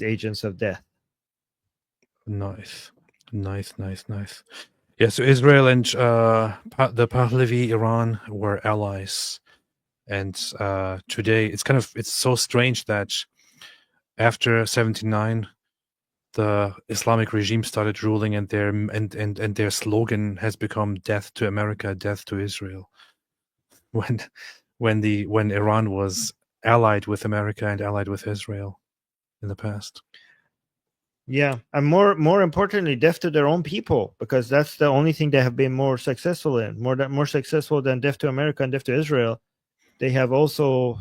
agents of death. Nice. Yeah, so Israel and the Pahlavi Iran were allies. And today it's so strange that after 79 the Islamic regime started ruling, and their slogan has become "Death to America, Death to Israel." When Iran was allied with America and allied with Israel in the past. Yeah, and more importantly, death to their own people, because that's the only thing they have been more successful in, more successful than death to America and death to Israel. They have also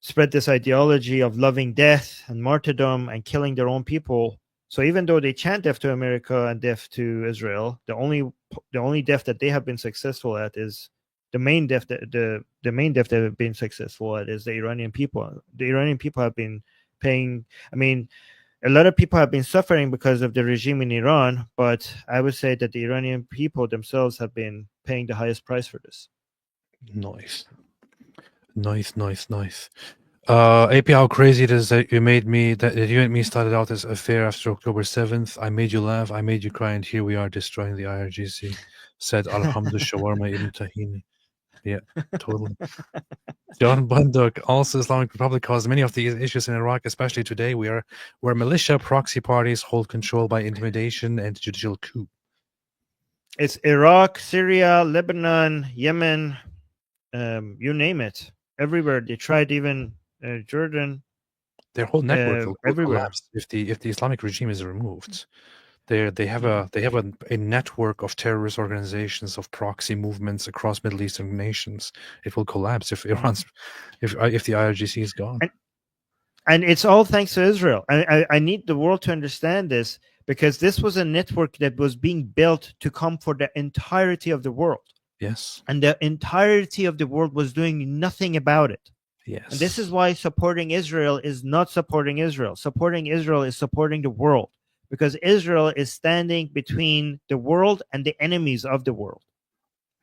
spread this ideology of loving death and martyrdom and killing their own people, So even though they chant death to America and death to Israel, the only death that they have been successful at is the main death that the main death that have been successful at is the Iranian people. The Iranian people have been paying. I mean, a lot of people have been suffering because of the regime in Iran, but I would say that the Iranian people themselves have been paying the highest price for this. Nice. AP, how crazy it is that you made me, that you and me started out as affair after October 7th. I made you laugh, I made you cry, and here we are destroying the IRGC. Said Alhamdulillah Shawarma ibn Tahini. Yeah, totally. John Bunduk, also Islamic Republic caused many of these issues in Iraq, especially today, where militia proxy parties hold control by intimidation and judicial coup. It's Iraq, Syria, Lebanon, Yemen, you name it. Everywhere. They tried even Jordan. Their whole network will everywhere. collapse if the Islamic regime is removed. They have a network of terrorist organizations, of proxy movements across Middle Eastern nations. It will collapse if if the IRGC is gone. And it's all thanks to Israel. I need the world to understand this, because this was a network that was being built to come for the entirety of the world. Yes. And the entirety of the world was doing nothing about it. Yes. And this is why supporting Israel is not supporting Israel. Supporting Israel is supporting the world, because Israel is standing between the world and the enemies of the world.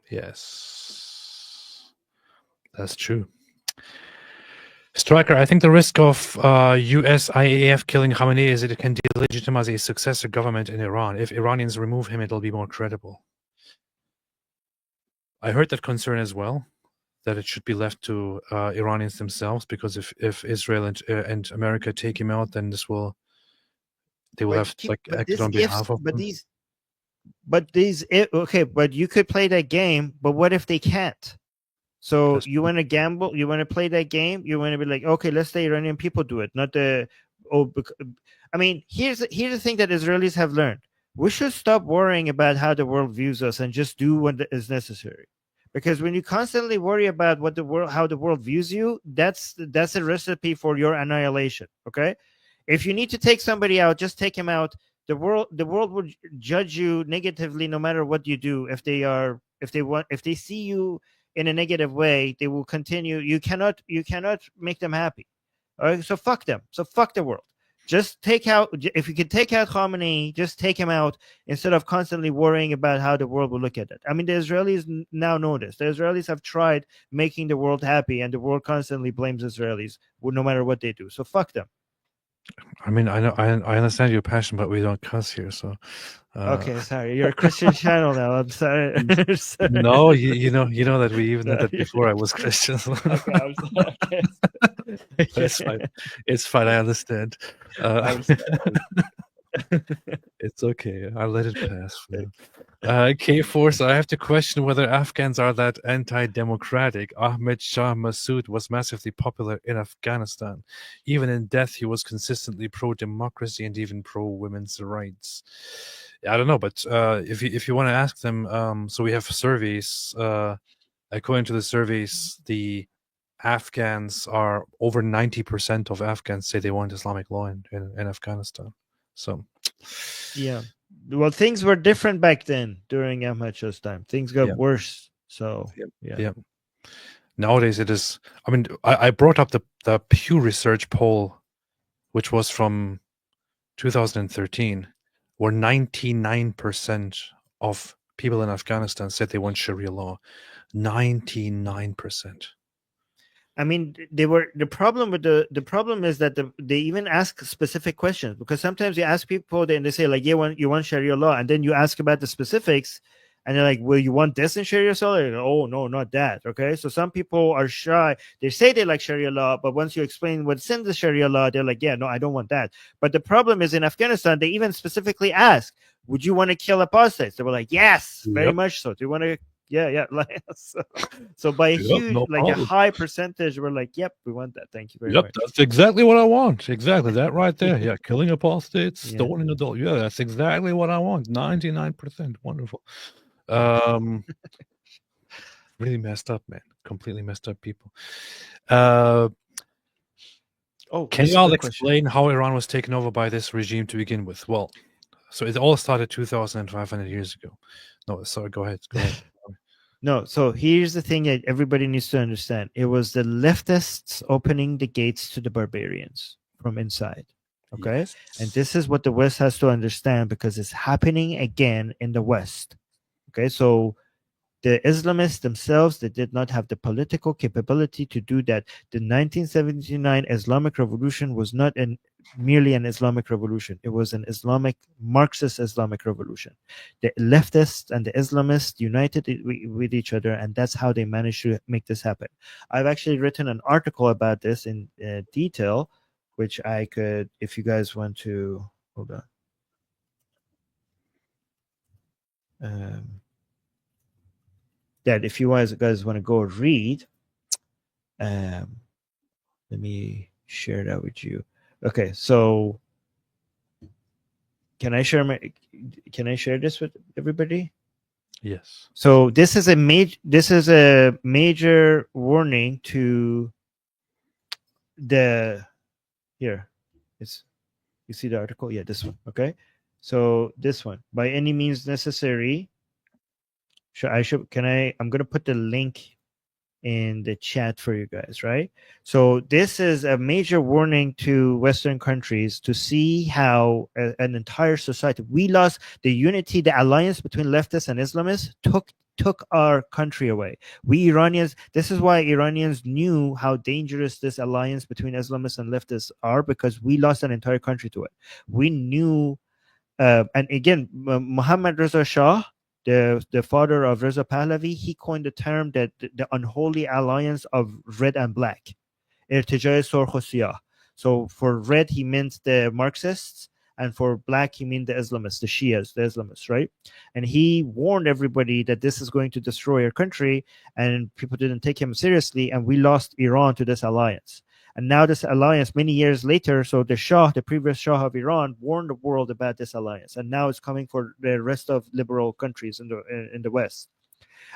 Yes. That's true. Striker, I think the risk of US IAF killing Khamenei is that it can delegitimize a successor government in Iran. If Iranians remove him, it'll be more credible. I heard that concern as well, that it should be left to Iranians themselves, because if Israel and America take him out, then they will have acted on behalf of them. But you could play that game, but what if they can't? So you want to gamble, you want to play that game, you want to be like, okay, let's the Iranian people do it, not I mean, here's the thing that Israelis have learned. We should stop worrying about how the world views us and just do what is necessary. Because when you constantly worry about how the world views you, that's a recipe for your annihilation. Okay, if you need to take somebody out, just take him out. The world will judge you negatively no matter what you do. If they see you in a negative way, they will continue. You cannot make them happy. All right, so fuck them. So fuck the world. Just take out, if you can take out Khamenei, just take him out instead of constantly worrying about how the world will look at it. I mean, the Israelis now know this. The Israelis have tried making the world happy, and the world constantly blames Israelis no matter what they do. So fuck them. I mean, I know, I understand your passion, but we don't cuss here, so. Okay, sorry. You're a Christian channel now. I'm sorry. Sorry. No, you know that we even did that before I was Christian. Okay, I'm sorry. Okay. It's fine. It's fine. I understand. I'm sorry. It's okay. I'll let it pass for now. K4, I have to question whether Afghans are that anti-democratic. Ahmed Shah Massoud was massively popular in Afghanistan. Even in death, he was consistently pro-democracy and even pro-women's rights. I don't know, but if you want to ask them, so we have surveys. According to the surveys, the Afghans are over 90% of Afghans say they want Islamic law in Afghanistan. So, yeah. Well, things were different back then during Ahmad Shah's time. Things got worse. So, yeah. Nowadays, it is. I mean, I brought up the Pew Research poll, which was from 2013, where 99% of people in Afghanistan said they want Sharia law. 99%. I mean, the problem is that they even ask specific questions, because sometimes you ask people and they say like, yeah, you want Sharia law, and then you ask about the specifics, and they're like, well, you want this in Sharia law? Like, oh no, not that. Okay, so some people are shy. They say they like Sharia law, but once you explain what's in the Sharia law, they're like, yeah, no, I don't want that. But the problem is in Afghanistan, they even specifically ask, would you want to kill apostates? They were like, yes, very much so. Do you want to? Yeah. So by a huge, a high percentage, we're like, yep, we want that. Thank you very much. That's exactly what I want. Exactly that right there. Yeah, killing apostates, stoning adult. Yeah, that's exactly what I want. 99%. Wonderful. Really messed up, man. Completely messed up people. Oh, Can this you is a all good question. explain how Iran was taken over by this regime to begin with? Well, so it all started 2,500 years ago. No, sorry, go ahead. Go ahead. No, so here's the thing that everybody needs to understand. It was the leftists opening the gates to the barbarians from inside. Okay? And this is what the West has to understand because it's happening again in the West. Okay? So the Islamists themselves, they did not have the political capability to do that. The 1979 Islamic Revolution was not merely an Islamic revolution. It was an Marxist Islamic revolution. The leftists and the Islamists united with each other, and that's how they managed to make this happen. I've actually written an article about this in detail, which I could, if you guys want to, hold on. That if you guys want to go read, let me share that with you. Okay, so can I share this with everybody? Yes. So this is a major warning to the here. It's you see the article? Yeah, this one. Okay. So this one, by any means necessary. I'm gonna put the link in the chat for you guys, right? So this is a major warning to Western countries to see how an entire society, we lost the unity, the alliance between leftists and Islamists took our country away. We Iranians, this is why Iranians knew how dangerous this alliance between Islamists and leftists are, because we lost an entire country to it. We knew, and again, Muhammad Reza Shah, the father of Reza Pahlavi, he coined the term that the unholy alliance of red and black. Irtijai Sorkh o Siyah. So for red, he meant the Marxists, and for black, he meant the Islamists, the Shias, the Islamists, right? And he warned everybody that this is going to destroy our country, and people didn't take him seriously, and we lost Iran to this alliance. And now this alliance, many years later, so the Shah, the previous Shah of Iran, warned the world about this alliance, and now it's coming for the rest of liberal countries in the West.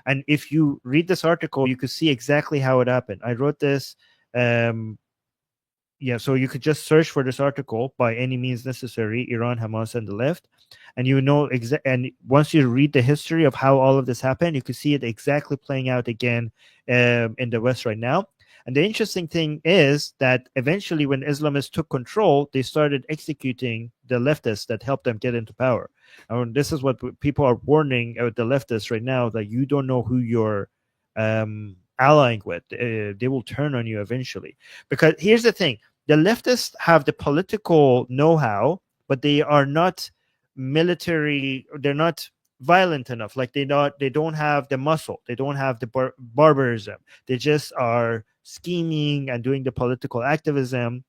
And if you read this article, you could see exactly how it happened. I wrote this. Yeah, so you could just search for this article, by any means necessary, Iran, Hamas, and the left, and you know and once you read the history of how all of this happened, you could see it exactly playing out again in the West right now. And the interesting thing is that eventually, when Islamists took control, they started executing the leftists that helped them get into power. And this is what people are warning the leftists right now, that you don't know who you're allying with. They will turn on you eventually. Because here's the thing, the leftists have the political know-how, but they are not military, they're not violent enough. Like they don't have the muscle, they don't have the barbarism. They just are scheming and doing the political activism.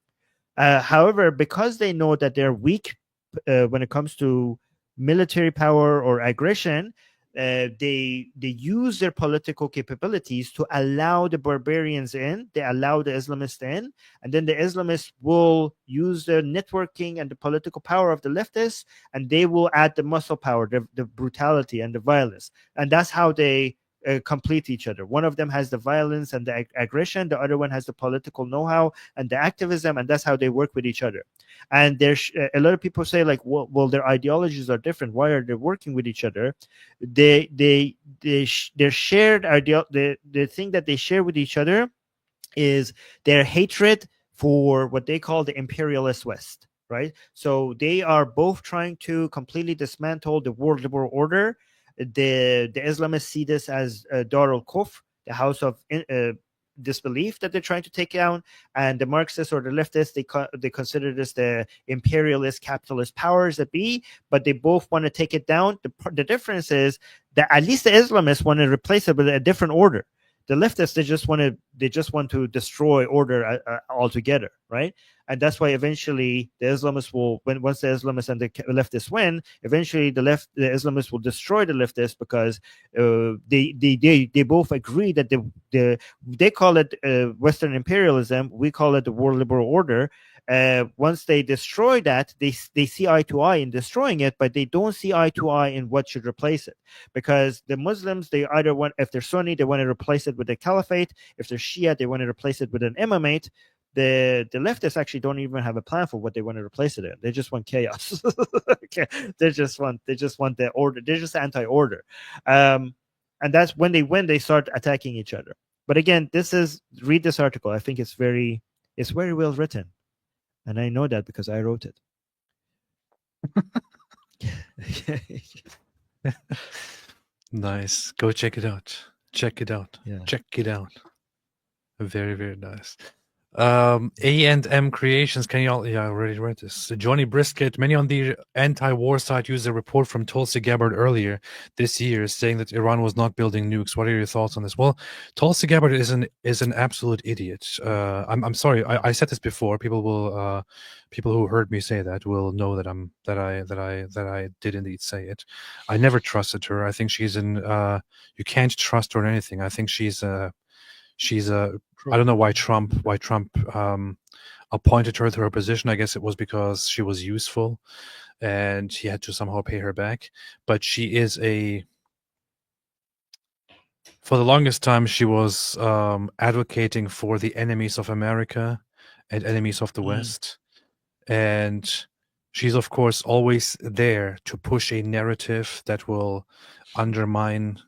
However, because they know that they're weak when it comes to military power or aggression, they use their political capabilities to allow the barbarians in. They allow the Islamists in, and then the Islamists will use the networking and the political power of the leftists, and they will add the muscle power, the brutality and the violence, and that's how they complete each other. One of them has the violence and the aggression, the other one has the political know-how and the activism, and that's how they work with each other. And there's a lot of people say, like, well, their ideologies are different, why are they working with each other? Their shared the thing that they share with each other is their hatred for what they call the imperialist West, right? So they are both trying to completely dismantle the world liberal order. The Islamists see this as Dar al-Kufr, the house of disbelief, that they're trying to take down, and the Marxists or the leftists, they consider this the imperialist capitalist powers that be, but they both want to take it down. The difference is that at least the Islamists want to replace it with a different order. The leftists, they just want to destroy order altogether, right? And that's why eventually the Islamists will, once the Islamists and the leftists win, eventually the Islamists will destroy the leftists, because they both agree that they call it Western imperialism, we call it the world liberal order. Once they destroy that, they see eye to eye in destroying it, but they don't see eye to eye in what should replace it. Because the Muslims, they either want, if they're Sunni, they want to replace it with a caliphate. If they're Shia, they want to replace it with an imamate. the leftists actually don't even have a plan for what they want to replace it in. They just want chaos. Okay. They just want the order. They're just anti-order, and that's when they win. They start attacking each other. But again, read this article. I think it's very well written, and I know that because I wrote it. Nice. Go check it out. Check it out. Yeah. Check it out. Very, very nice. A&M Creations, can you all, I already read this. Johnny Brisket, many on the anti-war side used a report from Tulsi Gabbard earlier this year saying that Iran was not building nukes. What are your thoughts on this? Well, Tulsi Gabbard is an absolute idiot. I'm sorry, I said this before. People who heard me say that will know that I did indeed say it. I never trusted her. I think she's you can't trust her on anything. I think she's I don't know why Trump appointed her to her position. I guess it was because she was useful and he had to somehow pay her back. But she is for the longest time, she was advocating for the enemies of America and enemies of the West. And she's, of course, always there to push a narrative that will undermine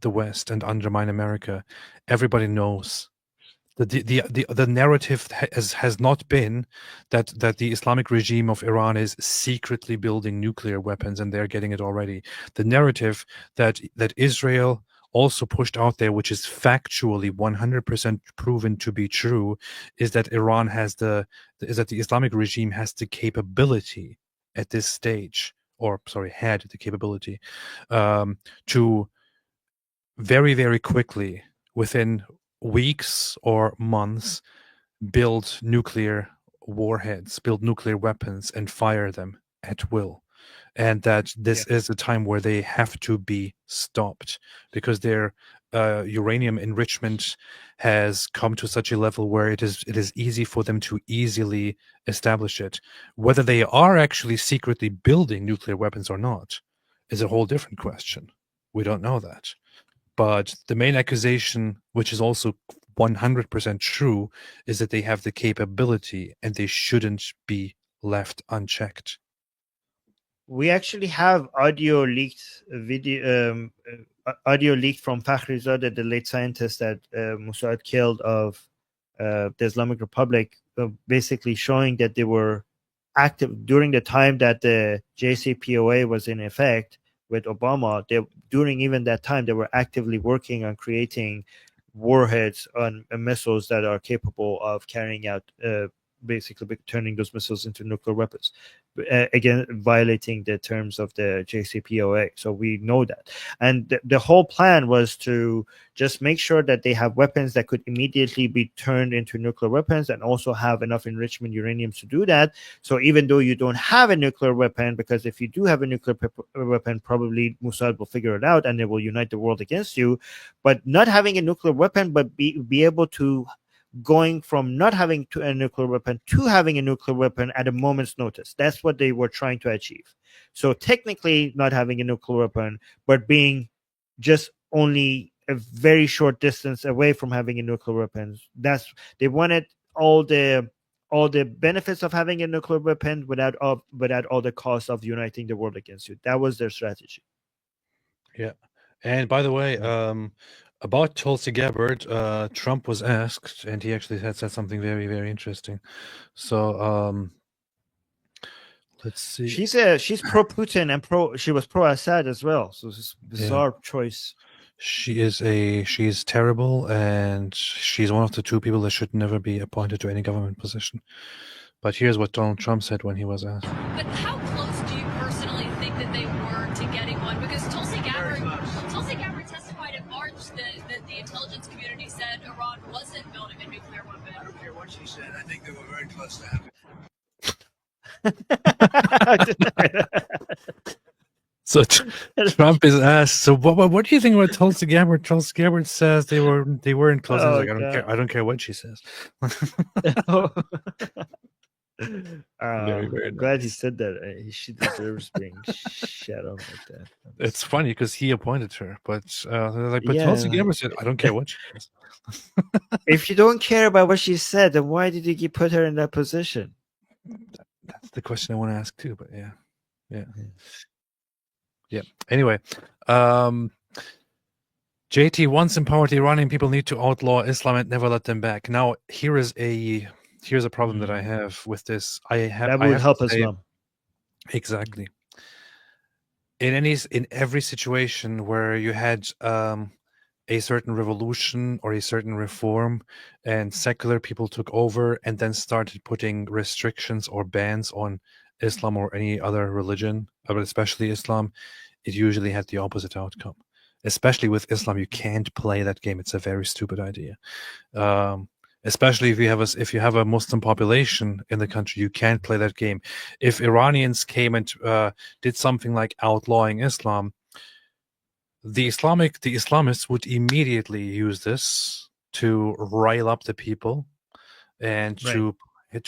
the West and undermine America. Everybody knows the narrative has not been that the Islamic regime of Iran is secretly building nuclear weapons and they're getting it already. The narrative that Israel also pushed out there, which is factually 100% proven to be true, is that the Islamic regime has the capability at this stage, had the capability to very, very quickly, within weeks or months, build nuclear warheads, build nuclear weapons, and fire them at will. And that this is a time where they have to be stopped because their uranium enrichment has come to such a level where it is easy for them to easily establish it. Whether they are actually secretly building nuclear weapons or not is a whole different question. We don't know that. But the main accusation, which is also 100% true, is that they have the capability and they shouldn't be left unchecked. We actually have audio leaked from Fakhrizadeh, the late scientist that Mossad killed of the Islamic Republic, basically showing that they were active during the time that the JCPOA was in effect with Obama. During even that time, they were actively working on creating warheads on missiles that are capable of carrying out, basically turning those missiles into nuclear weapons. Again, violating the terms of the JCPOA. So we know that. And the whole plan was to just make sure that they have weapons that could immediately be turned into nuclear weapons and also have enough enrichment uranium to do that. So even though you don't have a nuclear weapon, because if you do have a nuclear weapon, probably Mossad will figure it out and it will unite the world against you. But not having a nuclear weapon, but be able to going from not having a nuclear weapon to having a nuclear weapon at a moment's notice. That's what they were trying to achieve. So technically not having a nuclear weapon, but being just only a very short distance away from having a nuclear weapon. They wanted all the benefits of having a nuclear weapon without all the costs of uniting the world against you. That was their strategy. Yeah. And by the way, about Tulsi Gabbard, Trump was asked, and he actually had said something very, very interesting. So let's see. She's pro Putin and she was pro Assad as well. So it's a bizarre choice. She is terrible, and she's one of the two people that should never be appointed to any government position. But here's what Donald Trump said when he was asked. But how close do you personally think that they were to getting one? Because Tulsi Gabbard testified in March that the intelligence community said Iran wasn't building a nuclear weapon. I don't care what she said. I think they were very close to having. So Trump is asked, so what do you think about Tulsi Gabbard? Tulsi Gabbard says they weren't close. Like, I don't care what she says. Very, very glad he said that. She deserves being shat on like that. It's funny because he appointed her, but they're like, but Yeah, Tulsi like- Gabbard said, I don't care what she does. If you don't care about what she said, then why did you put her in that position? That's the question I want to ask too. But yeah. Anyway, JT, once empowered, Iranian people need to outlaw Islam and never let them back. Now, here's a problem that I have with this. That would help Islam. Exactly. In every situation where you had a certain revolution or a certain reform and secular people took over and then started putting restrictions or bans on Islam or any other religion, but especially Islam, it usually had the opposite outcome. Especially with Islam, you can't play that game. It's a very stupid idea. Especially if you have a Muslim population in the country, you can't play that game. If Iranians came and did something like outlawing Islam, the Islamists would immediately use this to rile up the people and to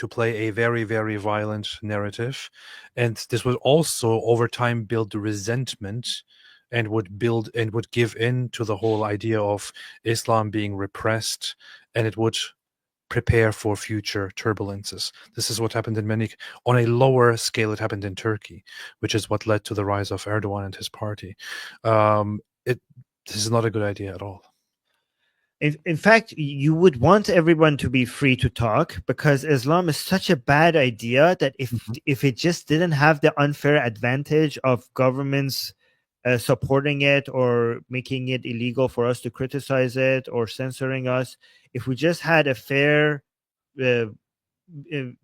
play a very, very violent narrative. And this would also over time build the resentment and would give in to the whole idea of Islam being repressed, and it would prepare for future turbulences. This is what happened on a lower scale, it happened in Turkey, which is what led to the rise of Erdogan and his party. This is not a good idea at all. In fact, you would want everyone to be free to talk, because Islam is such a bad idea that if it just didn't have the unfair advantage of governments supporting it or making it illegal for us to criticize it or censoring us, if we just had a fair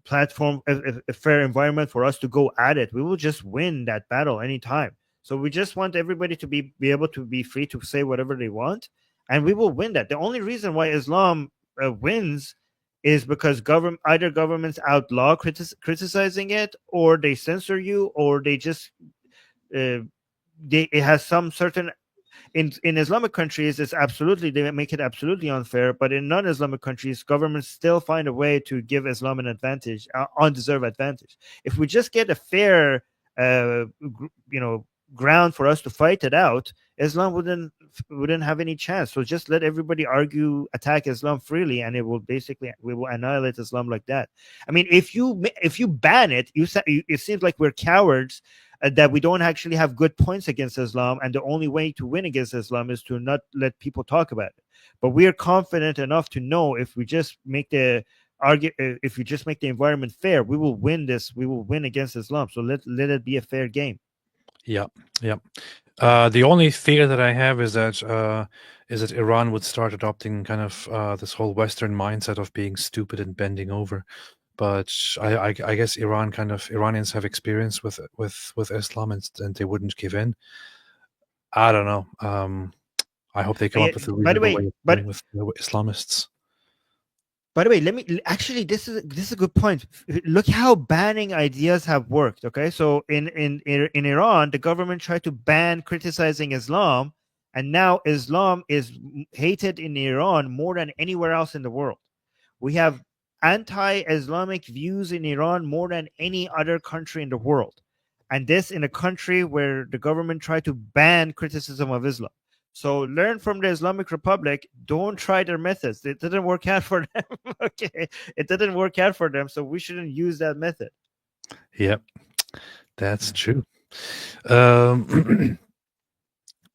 platform, a fair environment for us to go at it, we will just win that battle anytime. So we just want everybody to be able to be free to say whatever they want, and we will win that. The only reason why Islam wins is because either governments outlaw criticizing it, or they censor you, or they just it has some certain in Islamic countries, they make it absolutely unfair, but in non-Islamic countries, governments still find a way to give Islam an advantage, undeserved advantage. If we just get a fair ground for us to fight it out, Islam wouldn't have any chance. So just let everybody attack Islam freely, and we will annihilate Islam like that. I mean, if you ban it, it seems like we're cowards, that we don't actually have good points against Islam, and the only way to win against Islam is to not let people talk about it. But we are confident enough to know if we just make the environment fair, we will win this. We will win against Islam. So let it be a fair game. Yeah. The only fear that I have is that Iran would start adopting kind of this whole Western mindset of being stupid and bending over. But I guess Iranians have experience with Islam, and they wouldn't give in. I don't know. I hope they come up with a reasonable way of dealing with Islamists. By the way, this is a good point. Look how banning ideas have worked. Okay, so in Iran, the government tried to ban criticizing Islam, and now Islam is hated in Iran more than anywhere else in the world. We have anti-Islamic views in Iran more than any other country in the world, and this in a country where the government tried to ban criticism of Islam. So learn from the Islamic Republic. Don't try their methods. It didn't work out for them. Okay, it didn't work out for them, so we shouldn't use that method. Yep, that's true.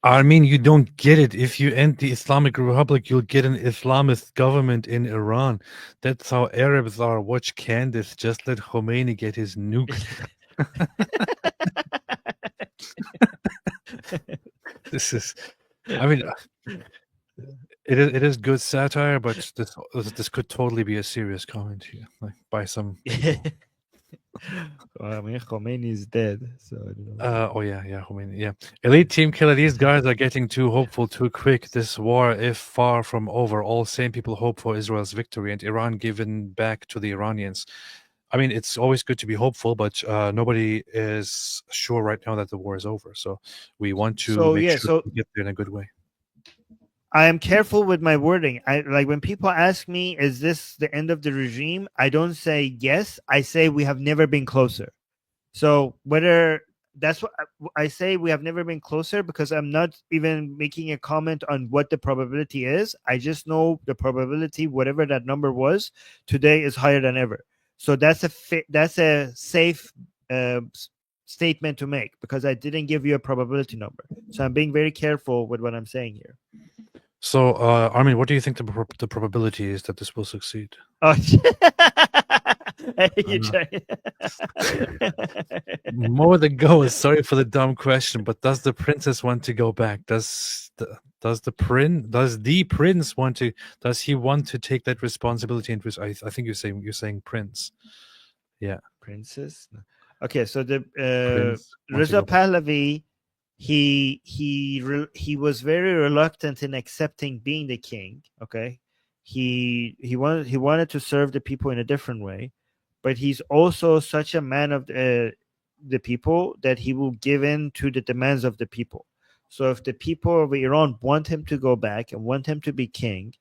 Armin, you don't get it. If you end the Islamic Republic, you'll get an Islamist government in Iran. That's how Arabs are. Watch Candace. Just let Khomeini get his nuke. This is, I mean, it is good satire, but this could totally be a serious comment here, like by some people. Well, I mean, Khomeini is dead, so I don't know. Khomeini, yeah. Elite Team Killer, these guys are getting too hopeful too quick. This war, if far from over, all same people hope for Israel's victory and Iran given back to the Iranians. I mean, it's always good to be hopeful, but nobody is sure right now that the war is over. So we want to make sure we get there in a good way. I am careful with my wording. Like when people ask me, is this the end of the regime? I don't say yes. I say we have never been closer. So whether that's what I say. We have never been closer because I'm not even making a comment on what the probability is. I just know the probability, whatever that number was today, is higher than ever. So that's a safe statement to make because I didn't give you a probability number. So I'm being very careful with what I'm saying here. So, Armin, what do you think the probability is that this will succeed? Oh, you try. More than goes. Sorry for the dumb question, but does the princess want to go back? Does the prince want to? Does he want to take that responsibility? And I think you're saying prince. Yeah, princess. Okay, so the Prince wants to Reza go back. Pahlavi, he was very reluctant in accepting being the king. Okay, he wanted to serve the people in a different way, but he's also such a man of the people that he will give in to the demands of the people. So if the people of Iran want him to go back and want him to be king,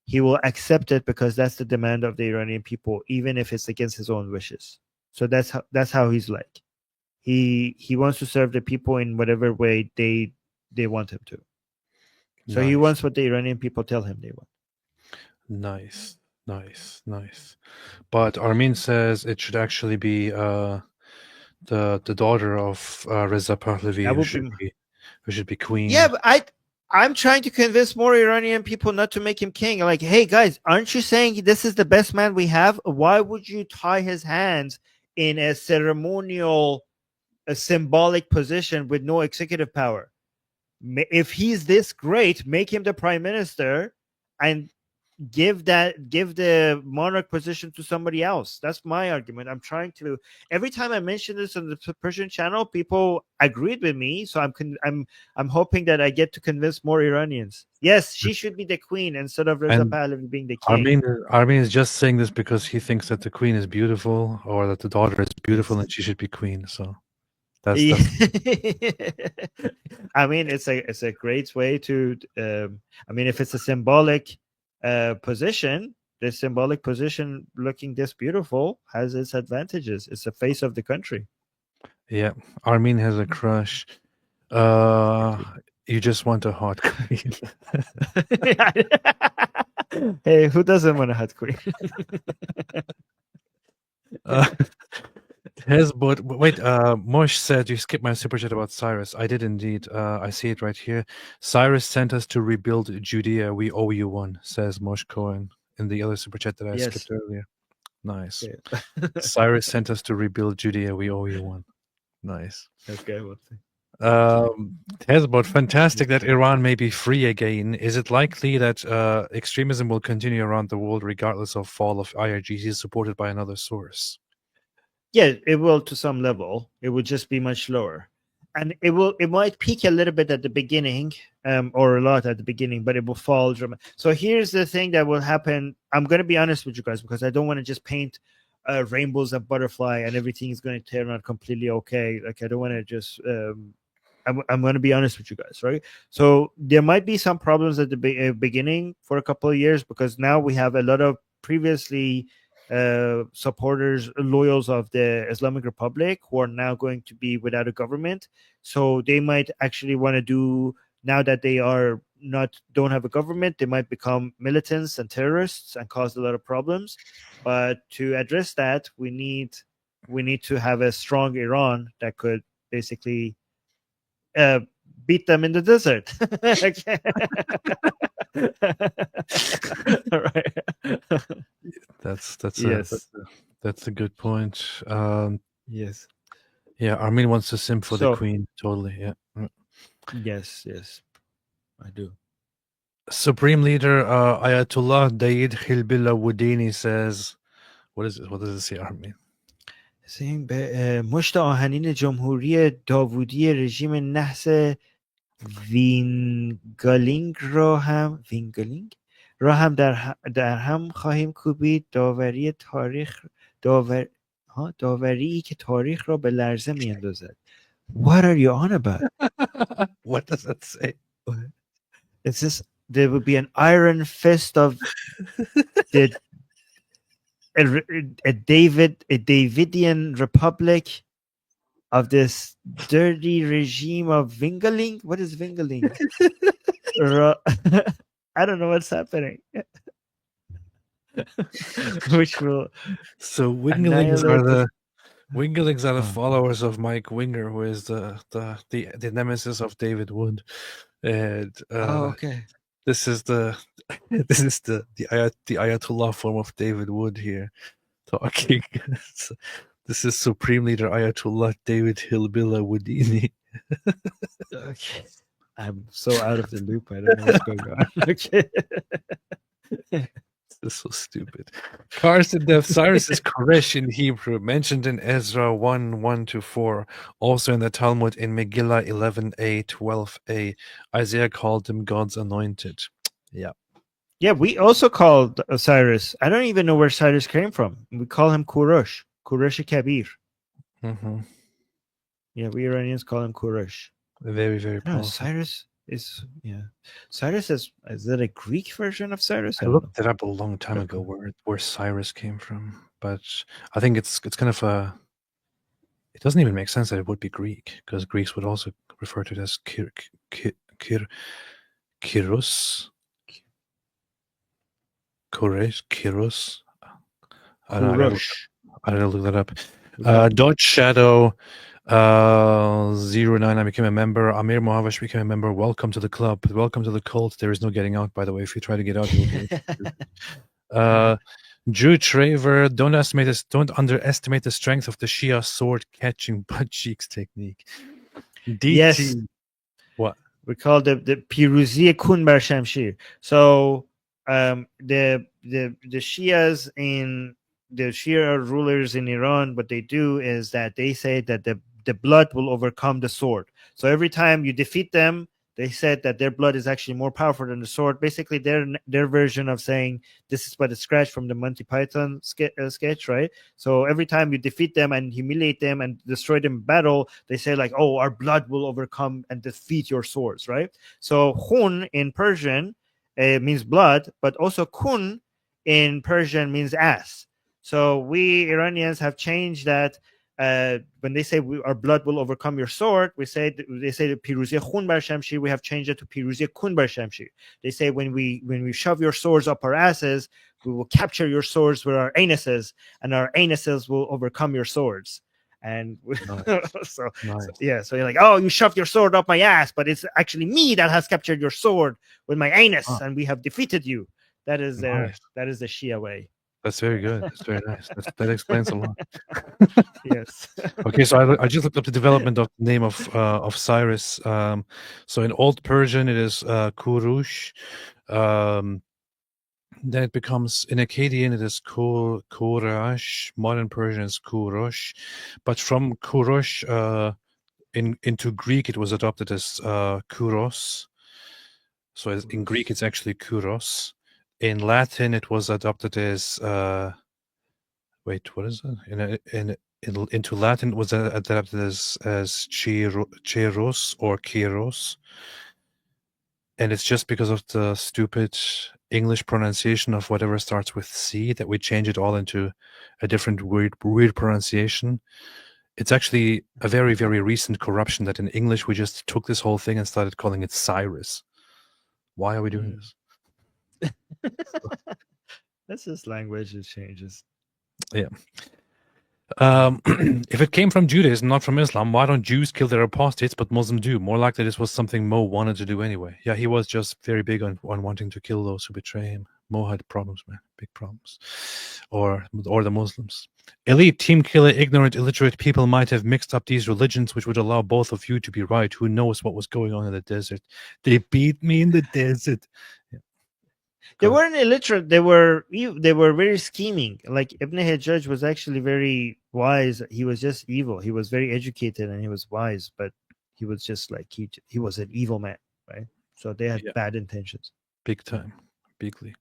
he will accept it because that's the demand of the Iranian people, even if it's against his own wishes. So that's how he's like. He wants to serve the people in whatever way they want him to. So he Nice. wants what the Iranian people tell him they want. Nice. But Armin says it should actually be the daughter of Reza Pahlavi who should be queen. Yeah, but I'm trying to convince more Iranian people not to make him king. Like, hey guys, aren't you saying this is the best man we have? Why would you tie his hands in a ceremonial, a symbolic position with no executive power? If he's this great, make him the prime minister and give the monarch position to somebody else. That's my argument. I'm trying to, every time I mention this on the Persian channel, people agreed with me. So I'm hoping that I get to convince more Iranians. Yes, she should be the queen instead of Reza Pahlavi being the king. Armin is just saying this because he thinks that the queen is beautiful or that the daughter is beautiful and she should be queen. So that's I mean, it's a great way to I mean, if it's a symbolic position, the symbolic position looking this beautiful has its advantages. It's the face of the country. Yeah, Armin has a crush. You just want a hot queen. Hey, who doesn't want a hot queen? Hezbot, wait, Mosh said you skipped my super chat about Cyrus. I did indeed. I see it right here. Cyrus sent us to rebuild Judea. We owe you one, says Mosh Cohen in the other super chat that I skipped earlier. Nice. Okay. Cyrus sent us to rebuild Judea. We owe you one. Nice. Okay. Well, Hezbot, fantastic that Iran may be free again. Is it likely that extremism will continue around the world regardless of fall of IRGC supported by another source? Yeah, it will to some level. It would just be much lower. And it might peak a little bit at the beginning, or a lot at the beginning, but it will fall dramatically. So here's the thing that will happen. I'm going to be honest with you guys because I don't want to just paint rainbows and butterfly and everything is going to turn out completely okay. Like I don't want to just I'm going to be honest with you guys, right? So there might be some problems at the beginning for a couple of years because now we have a lot of previously supporters, loyals of the Islamic Republic who are now going to be without a government. So they might actually want to do, now that they don't have a government, they might become militants and terrorists and cause a lot of problems. But to address that, we need to have a strong Iran that could basically beat them in the desert. Right. That's a good point. Yes. Yeah, Armin wants to sim for the queen. Totally. Yeah. Yes, I do. Supreme Leader Ayatollah Daid Khilbillah Wudini says, what is it? What does it say, Armin? saying به مشت آهنین جمهوری داوودی رژیم نحس وینگالینگ را هم در هم خواهیم کوبید. داوری که تاریخ را به لرزه میاندازد. What are you on about? What does that say? It's just there would be an iron fist of the a Davidian republic of this dirty regime of Wingeling. What is Wingeling? I don't know what's happening. Which will So Winglings are the followers of Mike Winger, who is the nemesis of David Wood, and okay. This is the Ayatollah form of David Wood here talking. This is Supreme Leader Ayatollah David Hilbilla Woodini. Okay. I'm so out of the loop. I don't know what's going on. Okay. This is so stupid. Carson Dev Cyrus is Koresh in Hebrew, mentioned in Ezra 1:1-4, also in the Talmud in Megillah 11a, 12a. Isaiah called him God's anointed. Yeah. Yeah, we also called Cyrus. I don't even know where Cyrus came from. We call him Kurosh Kabir. Mm-hmm. Yeah, we Iranians call him Kurosh. Very, very powerful. Cyrus is, Cyrus is that a Greek version of Cyrus? I looked it up a long time ago where Cyrus came from, but I think it's kind of a. It doesn't even make sense that it would be Greek, because Greeks would also refer to it as Kyros. Koresh, Kyros. I don't know, look that up. Dodge Shadow 09, I became a member. Amir Mohavish became a member. Welcome to the club. Welcome to the cult. There is no getting out, by the way. If you try to get out, you'll be Drew Traver, don't underestimate the strength of the Shia sword catching butt cheeks technique. DT. Yes. What? We call the Piruzi Kun Bar Shamshir. So the Shias in the Shia rulers in Iran, what they do is that they say that the blood will overcome the sword. So every time you defeat them, they said that their blood is actually more powerful than the sword. Basically, their version of saying this is but a scratch from the Monty Python sketch, right? So every time you defeat them and humiliate them and destroy them in battle, they say like, oh, our blood will overcome and defeat your swords, right? So Khun in Persian means blood, but also Kun in Persian means ass. So we Iranians have changed that. When they say our blood will overcome your sword, they say Piruzi Khun Bar Shamshir. We have changed it to Piruzi Kun Bar Shamshir. They say when we shove your swords up our asses, we will capture your swords with our anuses, and our anuses will overcome your swords. And so you're like, oh, you shoved your sword up my ass, but it's actually me that has captured your sword with my anus, and we have defeated you. That is the Shia way. That's very good. That's very nice. That explains a lot. Yes. Okay, so I just looked up the development of the name of Cyrus. So in Old Persian, it is Kurush. Then it becomes, in Akkadian, it is Kurash. Modern Persian is Kurosh. But from Kurosh into Greek, it was adopted as Kuros. So in Greek, it's actually Kuros. In Latin, it was adopted as wait, what is it? Into Latin, it was adapted as Chiros or Kiros, and it's just because of the stupid English pronunciation of whatever starts with C that we change it all into a different weird pronunciation. It's actually a very, very recent corruption that in English we just took this whole thing and started calling it Cyrus. Why are we doing this? That's just language changes. Yeah. If it came from Judaism, not from Islam, why don't Jews kill their apostates, but Muslims do? More likely this was something Mo wanted to do anyway. Yeah, he was just very big on wanting to kill those who betray him. Mo had problems, man. Big problems. Or the Muslims. Elite, team killer, ignorant, illiterate people might have mixed up these religions, which would allow both of you to be right. Who knows what was going on in the desert? They beat me in the desert. Yeah. They weren't illiterate. They were very scheming. Like Ibn Hajjaj was actually very wise. He was just evil. He was very educated and he was wise, but he was just like he was an evil man, right? So they had bad intentions. Big time, bigly.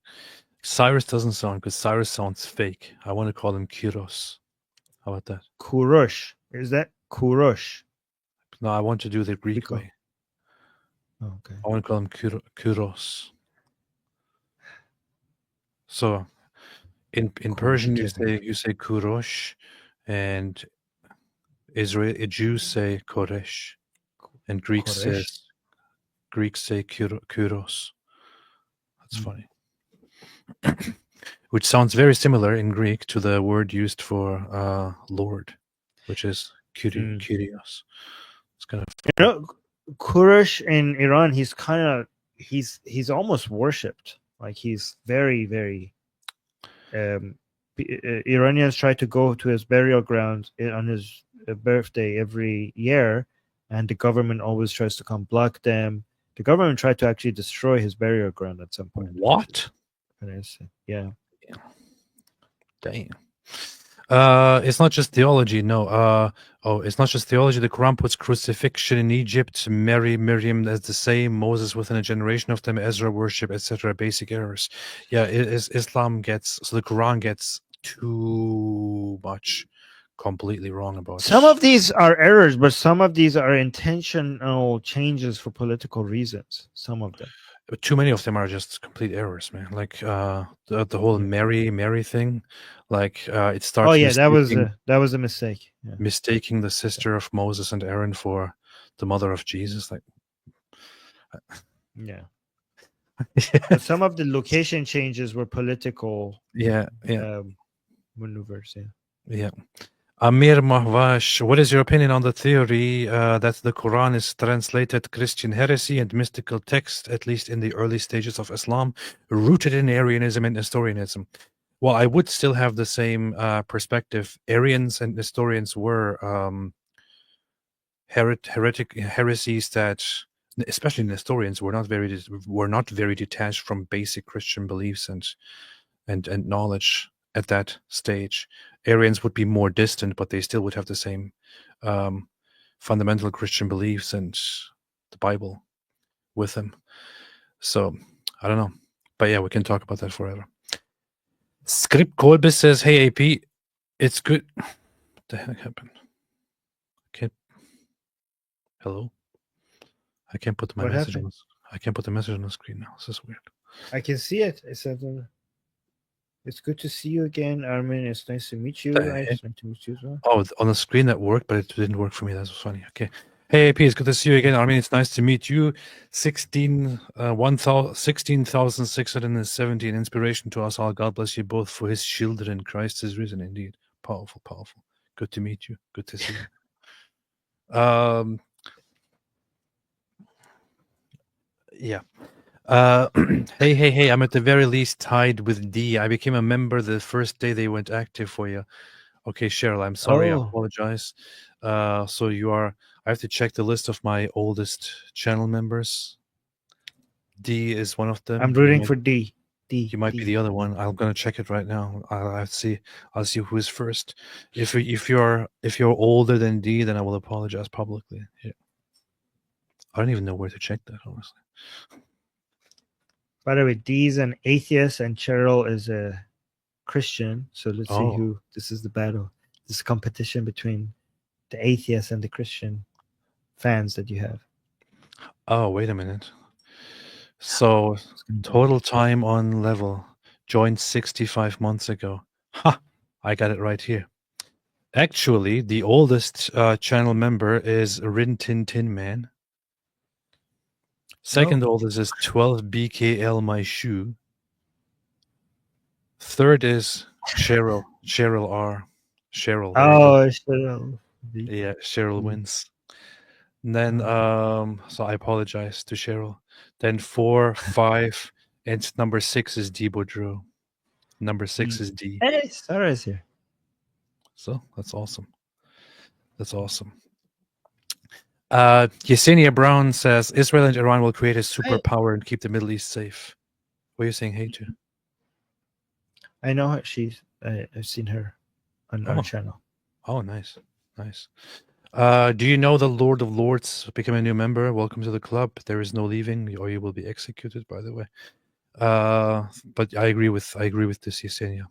Cyrus doesn't sound good. Cyrus sounds fake. I want to call him Kiros. How about that? Kurosh. Is that Kurosh? No, I want to do the Greek way. Oh, okay. I want to call him Kuros. So, in Persian you say Kurosh, and Jews say Koresh, and Greeks Koresh? say Kyros. That's funny. Which sounds very similar in Greek to the word used for Lord, which is Kyrios. It's kind of You know, Kurush in Iran, he's almost worshipped. Like he's very, very. Iranians try to go to his burial ground on his birthday every year, and the government always tries to come block them. The government tried to actually destroy his burial ground at some point. What? Yeah. Dang. It's not just theology. No. It's not just theology. The Quran puts crucifixion in Egypt, Miriam as the same, Moses within a generation of them, Ezra worship, etc. Basic errors. Yeah, the Quran gets too much completely wrong about Some of these are errors, but some of these are intentional changes for political reasons. Some of them. But too many of them are just complete errors, man. Like the whole Mary thing, like it starts. Oh yeah, that was a mistake. Yeah. Mistaking the sister of Moses and Aaron for the mother of Jesus, like. Yeah. But some of the location changes were political. Maneuvers. Yeah. Amir Mahvash, what is your opinion on the theory that the Quran is translated Christian heresy and mystical text, at least in the early stages of Islam, rooted in Arianism and Nestorianism? Well, I would still have the same perspective. Arians and Nestorians were heretic heresies that, especially Nestorians, were not very detached from basic Christian beliefs and knowledge at that stage. Arians would be more distant, but they still would have the same fundamental Christian beliefs and the Bible with them. So I don't know, but yeah, we can talk about that forever. Script Colbus says, "Hey AP, it's good." What the heck happened? Hello. I can't put my message on. I can't put the message on the screen now. This is weird. I can see it. It said, "It's good to see you again, Armin. It's nice to meet you." Nice to meet you as well. Oh, on the screen that worked, but it didn't work for me. That was funny. Okay. Hey AP, it's good to see you again, Armin. It's nice to meet you. 16,617 inspiration to us all. God bless you both for His children. Christ is risen indeed. Powerful, powerful. Good to meet you. Good to see you. Yeah. Hey, I'm at the very least tied with D. I became a member the first day they went active for you. Okay, Cheryl, I'm sorry. I apologize. So I have to check the list of my oldest channel members. D is one of them. I'm rooting for D. You might be the other one. I'm gonna check it right now. I'll see who is first. If you're older than D, then I will apologize publicly. Yeah. I don't even know where to check that, honestly. By the way, D's an atheist and Cheryl is a Christian. So let's see who. This is the battle. This competition between the atheists and the Christian fans that you have. Oh, wait a minute. So total time on level. Joined 65 months ago. Ha! I got it right here. Actually, the oldest channel member is Rin Tin Tin Man. Second oldest is 12 BKL My Shoe. Third is Cheryl R. Cheryl. Cheryl. Yeah, Cheryl wins. And then so I apologize to Cheryl. Then 4, 5, and number 6 is D Boudreau. Number 6 is D. Hey, Sarah's here. So that's awesome. That's awesome. Yesenia Brown says Israel and Iran will create a superpower and keep the Middle East safe. What are you saying, hey to? I know her. I've seen her on our channel. Oh, nice. Do you know the Lord of Lords become a new member? Welcome to the club. There is no leaving, or you will be executed. By the way, but I agree with this, Yesenia,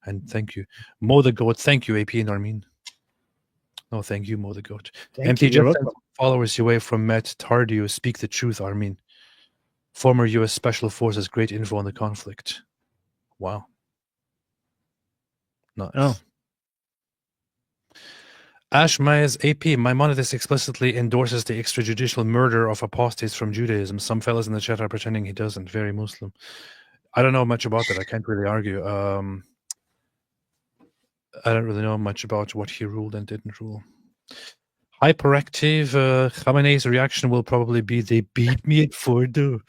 and thank you, Mo the Goat. Thank you, AP and Armin. No, thank you, Mo the Goat. Thank you. Followers away from Matt Tardio. Speak the truth, Armin. Former U.S. Special Forces. Great info on the conflict. Wow. Nice. Ash Mayes AP, Maimonides explicitly endorses the extrajudicial murder of apostates from Judaism. Some fellas in the chat are pretending he doesn't. Very Muslim. I don't know much about that. I can't really argue. I don't really know much about what he ruled and didn't rule. Hyperactive Khamenei's reaction will probably be, they beat me at Fordo.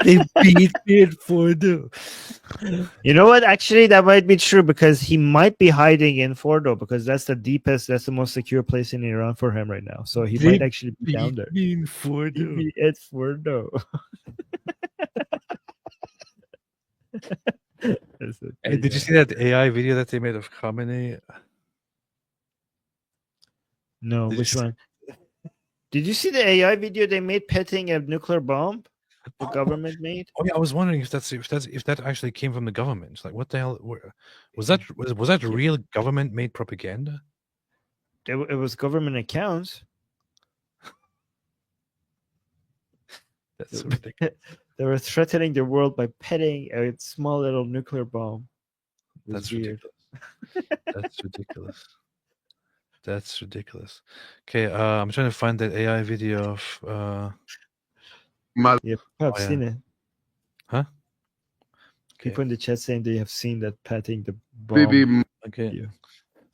They beat me at Fordo. You know what? Actually, that might be true because he might be hiding in Fordo because that's the deepest, that's the most secure place in Iran for him right now. So he They might actually be down there. beat me in Fordo. Beat me at Fordo. Hey, did you see that AI video that they made of Khamenei? No, Did you which see- one? Did you see the AI video they made petting a nuclear bomb? The government made. Oh yeah, I was wondering if that actually came from the government. Like, what the hell was that? Was that real government made propaganda? It was government accounts. That's so ridiculous. They were threatening the world by petting a small little nuclear bomb. It was That's weird. ridiculous. That's ridiculous. That's ridiculous. Okay, I'm trying to find that AI video of. Yeah, I've Oh, yeah. seen it. Huh? People in the chat saying they have seen that petting the bomb. Okay. video.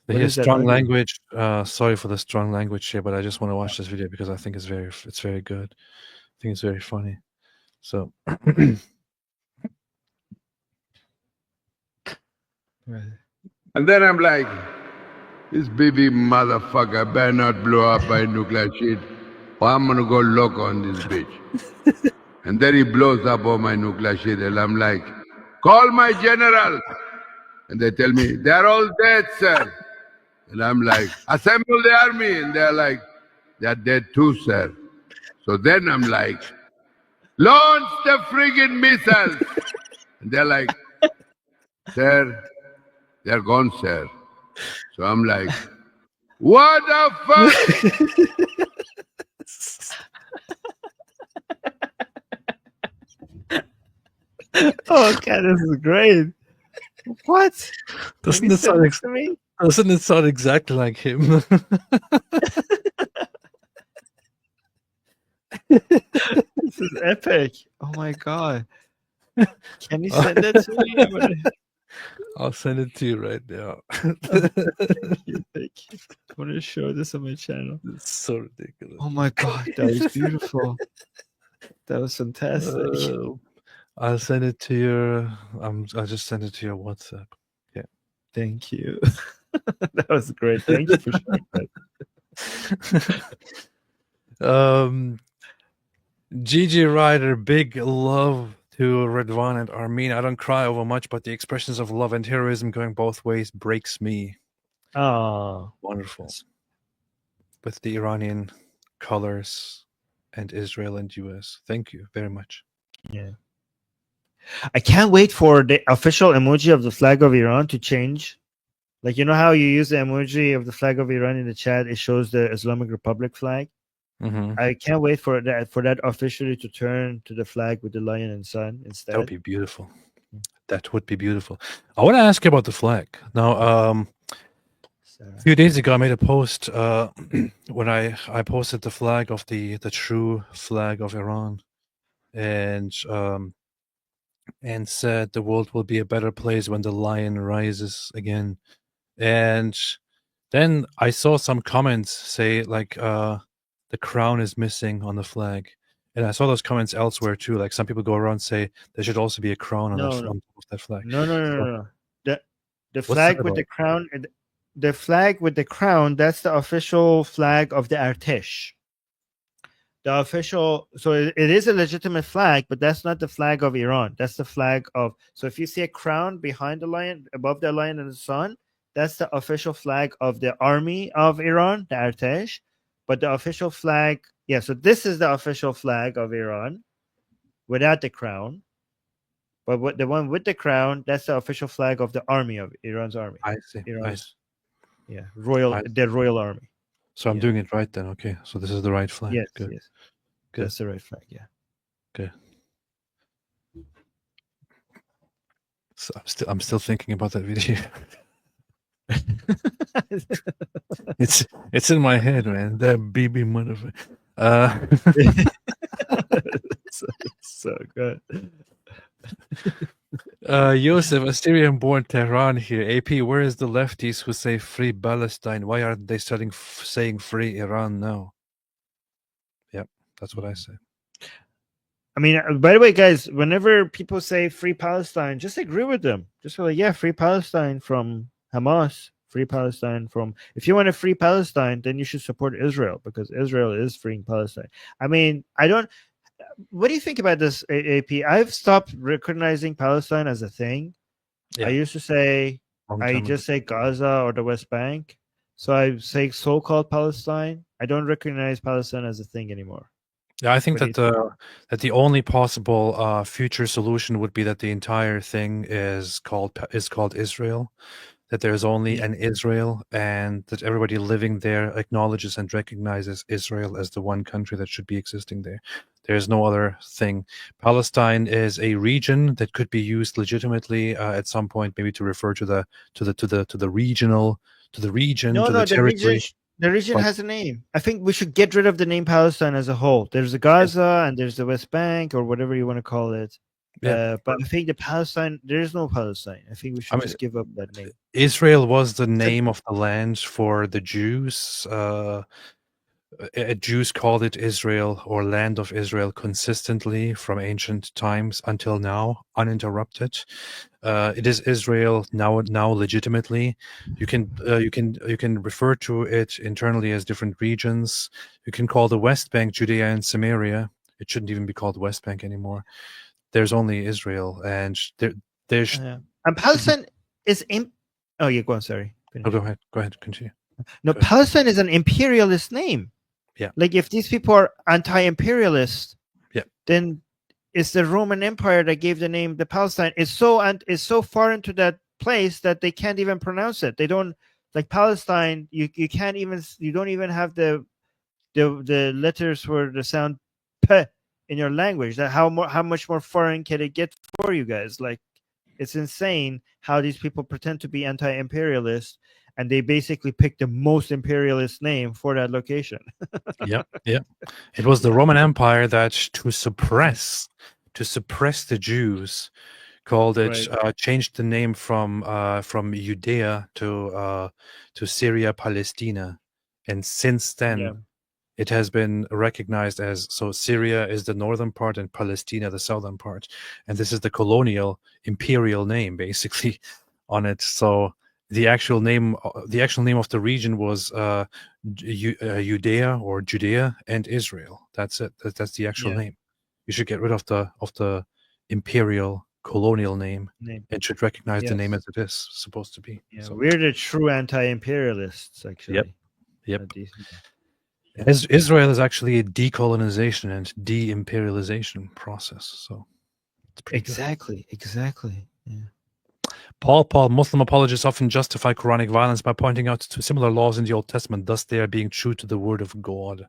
They What hear is that strong language? language. Sorry for the strong language here, but I just want to watch this video because I think it's very good. I think it's very funny. So. And then I'm like, this baby motherfucker better not blow up by nuclear shit, or I'm gonna go lock on this bitch. And then he blows up all my nuclear shit, and I'm like, call my general. And they tell me, they're all dead, sir. And I'm like, assemble the army. And they're like, they're dead too, sir. So then I'm like, launch the friggin' missiles. And they're like, sir, they're gone, sir. So I'm like, what the fuck? Oh god, this is great. What? Doesn't Can you it sound send this to me? Doesn't it sound exactly like him? This is epic. Oh my god. Can you send that to me? I'm gonna- I'll send it to you right now. Thank you. I want to show this on my channel. It's so ridiculous. Oh my god, that was beautiful. That was fantastic. I'll send it to your. I'll just send it to your WhatsApp. Yeah. Thank you. That was great. Thank you for sharing that. Gigi Ryder, big love to Redwan and Armin. I don't cry over much, but the expressions of love and heroism going both ways breaks me. Oh, wonderful. With the Iranian colors and Israel and US. Thank you very much. Yeah. I can't wait for the official emoji of the flag of Iran to change. Like, you know how you use the emoji of the flag of Iran in the chat? It shows the Islamic Republic flag. Mm-hmm. I can't wait for that officially to turn to the flag with the lion and sun instead. That would be beautiful. That would be beautiful. I want to ask you about the flag. Now, a few days ago, I made a post when I posted the flag of the true flag of Iran, and said the world will be a better place when the lion rises again. And then I saw some comments say like the crown is missing on the flag. And I saw those comments elsewhere too. Like some people go around and say there should also be a crown on, on top of that flag. No. The flag with the crown, the flag with the crown, that's the official flag of the Artesh. The official, so it is a legitimate flag, but that's not the flag of Iran. That's the flag of, so if you see a crown behind the lion, above the lion and the sun, that's the official flag of the army of Iran, the Artesh. But the official flag, yeah, so this is the official flag of Iran without the crown. But what the one with the crown, that's the official flag of the army of Iran's army. I see. Iran's, yeah, the royal army. So I'm doing it right then. Okay, so this is the right flag. Yes, Good. yes. Good. That's the right flag. Yeah. Good. So I'm still thinking about that video. It's in my head, man. That BB motherfucker. So good. Yosef, a Syrian-born Tehran here. AP, where is the lefties who say free Palestine? Why aren't they starting saying free Iran now? Yep, that's what I say. I mean, by the way, guys, whenever people say free Palestine, just agree with them. Just be like, yeah, free Palestine from Hamas, free Palestine from. If you want to free Palestine, then you should support Israel because Israel is freeing Palestine. I mean, I don't. What do you think about this, AP? I've stopped recognizing Palestine as a thing. Yeah. I used to say, I just say Gaza or the West Bank. So I say so-called Palestine. I don't recognize Palestine as a thing anymore. Yeah, I think that the only possible future solution would be that the entire thing is called Israel, that there's only an Israel, and that everybody living there acknowledges and recognizes Israel as the one country that should be existing there. There's no other thing. Palestine is a region that could be used legitimately at some point, maybe to refer to the regional, to the region, to the territory. The region has a name. I think we should get rid of the name Palestine as a whole. There's the Gaza and there's the West Bank or whatever you want to call it. Yeah. But I think the Palestine, there is no Palestine. I think we should just give up that name. Israel was the name of the land for the Jews. Jews called it Israel or Land of Israel consistently from ancient times until now, uninterrupted. It is Israel now legitimately. You can refer to it internally as different regions. You can call the West Bank Judea and Samaria. It shouldn't even be called West Bank anymore. There's only Israel, and there's and Palestine is in. Oh, yeah, go on. Sorry. Oh, go ahead. Continue. No, Palestine is an imperialist name. Yeah. Like if these people are anti-imperialist, then it's the Roman Empire that gave the name the Palestine. It's so far into that place that they can't even pronounce it. They don't like Palestine. You can't even. You don't even have the letters for the sound p in your language. That how much more foreign can it get for you guys? Like it's insane how these people pretend to be anti-imperialist. And they basically picked the most imperialist name for that location. Yeah. It was the Roman Empire that to suppress the Jews called it, changed the name from Judea to Syria, Palestina, and since then it has been recognized as Syria is the northern part and Palestina the southern part, and this is the colonial imperial name basically on it. So. The actual name of the region was Judea or Judea and Israel. That's it. That's the actual name. You should get rid of the imperial colonial name and should recognize the name as it is supposed to be. Yeah, so. We're the true anti-imperialists, actually. Yep. Israel is actually a decolonization and de-imperialization process. So it's pretty exactly. Yeah. Paul, Muslim apologists often justify Quranic violence by pointing out to similar laws in the Old Testament. Thus, they are being true to the word of God.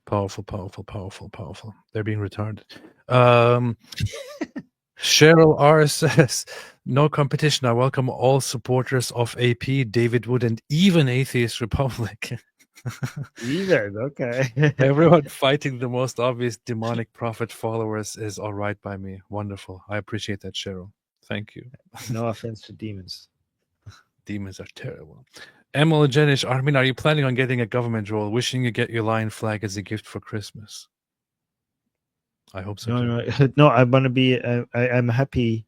Powerful. They're being retarded. Cheryl R says, no competition. I welcome all supporters of AP, David Wood, and even Atheist Republic. Even, okay. Everyone fighting the most obvious demonic prophet followers is all right by me. Wonderful. I appreciate that, Cheryl. Thank you. No offense to demons. Demons are terrible. Apologetics, Armin, are you planning on getting a government role? Wishing you get your lion flag as a gift for Christmas. I hope so. No. I want to be. I'm happy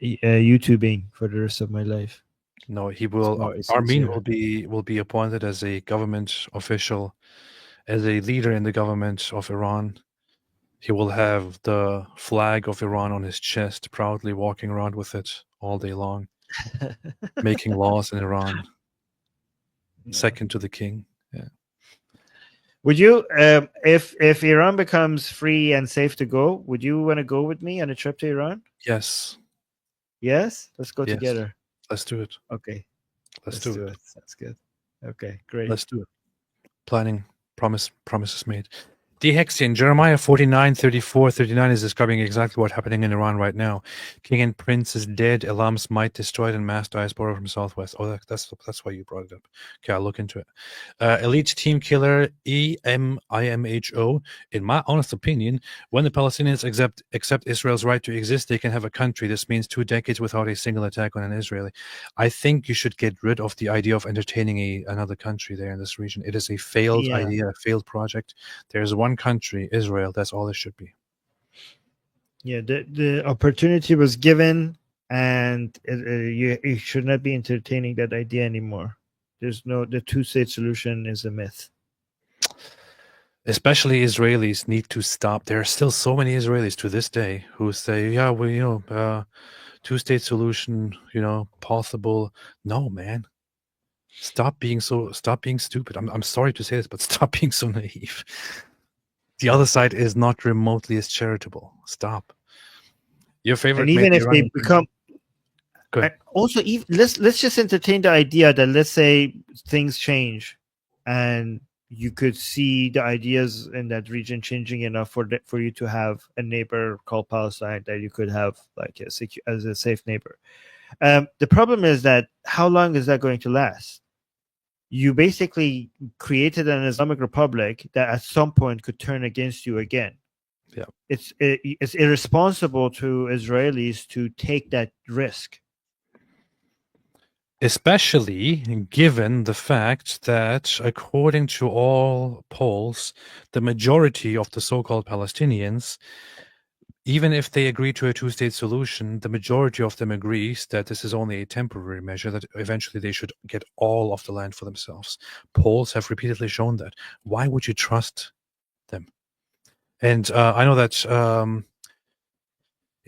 YouTubing for the rest of my life. No, he will. Armin will be appointed as a government official, as a leader in the government of Iran. He will have the flag of Iran on his chest, proudly walking around with it all day long, making laws in Iran. Second to the king. Yeah. Would you, if Iran becomes free and safe to go, would you want to go with me on a trip to Iran? Yes. Yes? Let's go together. Let's do it. Okay. Let's do it. That's good. Okay, great. Let's do it. Planning, promises made. Dehexian, Jeremiah 49, 34, 39 is describing exactly what's happening in Iran right now. King and prince is dead, Elam's might destroyed, and mass diaspora from southwest. Oh, that's why you brought it up. Okay, I'll look into it. Elite team killer EMIMHO. In my honest opinion, when the Palestinians accept Israel's right to exist, they can have a country. This means 2 decades without a single attack on an Israeli. I think you should get rid of the idea of entertaining another country there in this region. It is a failed idea, a failed project. There's one country, Israel. That's all it should be. Yeah, the opportunity was given, and you should not be entertaining that idea anymore. The 2-state solution is a myth. Especially Israelis need to stop. There are still so many Israelis to this day who say, "Yeah, well, 2-state solution, possible." No, man. Stop being stupid. I'm sorry to say this, but stop being so naive. The other side is not remotely as charitable. Stop. Your favorite, and even if Iranian they become, also, let's just entertain the idea that, let's say things change, and you could see the ideas in that region changing enough for you to have a neighbor called Palestine that you could have like as a safe neighbor. The problem is that how long is that going to last? You basically created an Islamic Republic that at some point could turn against you again. Yeah, it's irresponsible to Israelis to take that risk, especially given the fact that, according to all polls, the majority of the so-called Palestinians, even if they agree to a 2-state solution, the majority of them agrees that this is only a temporary measure, that eventually they should get all of the land for themselves. Polls have repeatedly shown that. Why would you trust them? And I know that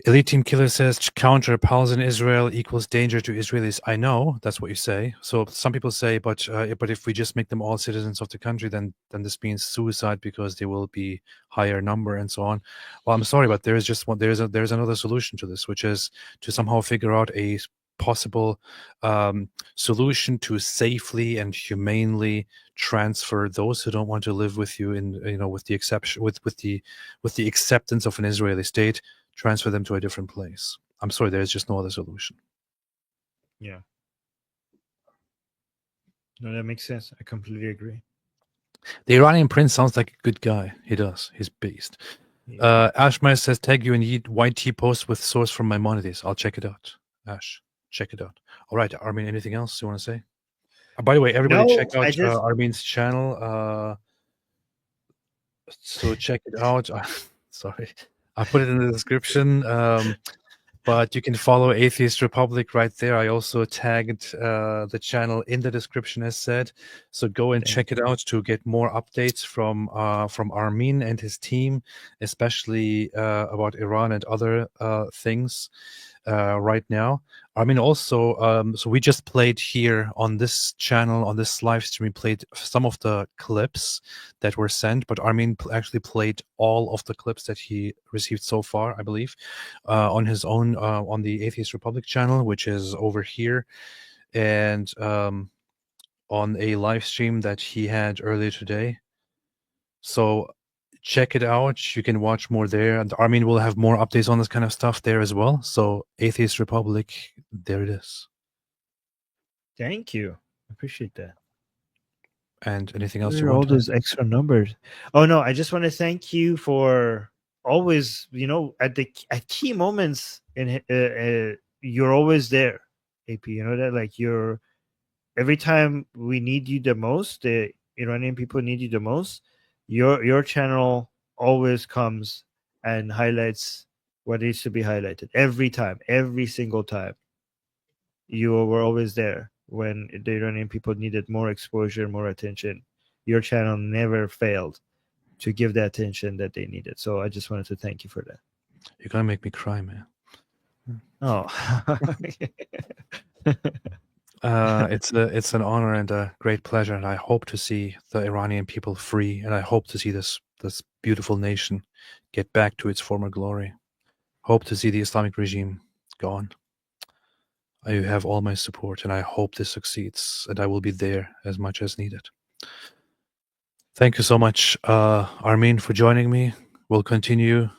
Elite Team Killer says counter Palestinian Israel equals danger to Israelis. I know that's what you say. So some people say, but if we just make them all citizens of the country, then this means suicide because they will be higher number and so on. Well, I'm sorry, but there is just one. There's another solution to this, which is to somehow figure out a possible solution to safely and humanely transfer those who don't want to live with you with the exception with the acceptance of an Israeli state. Transfer them to a different place. I'm sorry, there's just no other solution. Yeah. No, that makes sense. I completely agree. The Iranian prince sounds like a good guy. He does. He's based. Yeah. Ashmeyer says, tag you in YT post with source from Maimonides. I'll check it out. Ash, check it out. All right, Armin, anything else you want to say? By the way, everybody check out Armin's channel. So check it out. Sorry. I put it in the description, but you can follow Atheist Republic right there. I also tagged the channel in the description as said. So go and check it out to get more updates from Armin and his team, especially about Iran and other things right now. Armin also, so we just played here on this channel, on this live stream, we played some of the clips that were sent, but Armin actually played all of the clips that he received so far, I believe, on his own, on the Atheist Republic channel, which is over here, and on a live stream that he had earlier today. So check it out. You can watch more there. And Armin will have more updates on this kind of stuff there as well. So Atheist Republic, there it is. Thank you. I appreciate that. And anything else you want? All those extra numbers. Oh no, I just want to thank you for always, at key moments in you're always there, AP. You know that, like, you're every time we need you the most, the Iranian people need you the most. Your channel always comes and highlights what needs to be highlighted every time, every single time. You were always there when the Iranian people needed more exposure, more attention. Your channel never failed to give the attention that they needed. So I just wanted to thank you for that. You're gonna make me cry, man. Oh. It's an honor and a great pleasure, and I hope to see the Iranian people free, and I hope to see this beautiful nation get back to its former glory. Hope to see the Islamic regime gone. I have all my support, and I hope this succeeds, and I will be there as much as needed. Thank you so much, Armin, for joining me. We'll continue.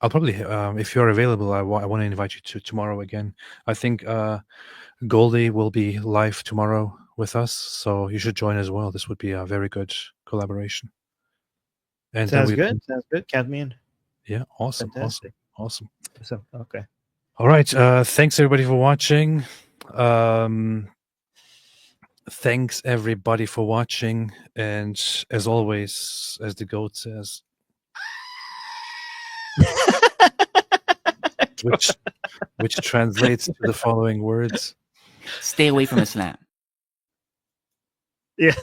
I'll probably, if you're available, I want to invite you to tomorrow again. I think Goldie will be live tomorrow with us, so you should join as well. This would be a very good collaboration. And Sounds good. Sounds good. Count me in. Yeah, awesome, Fantastic. awesome. So, okay. All right. Thanks everybody for watching. Thanks everybody for watching, and as always, as the goat says, which translates to the following words: Stay away from Islam. Yeah.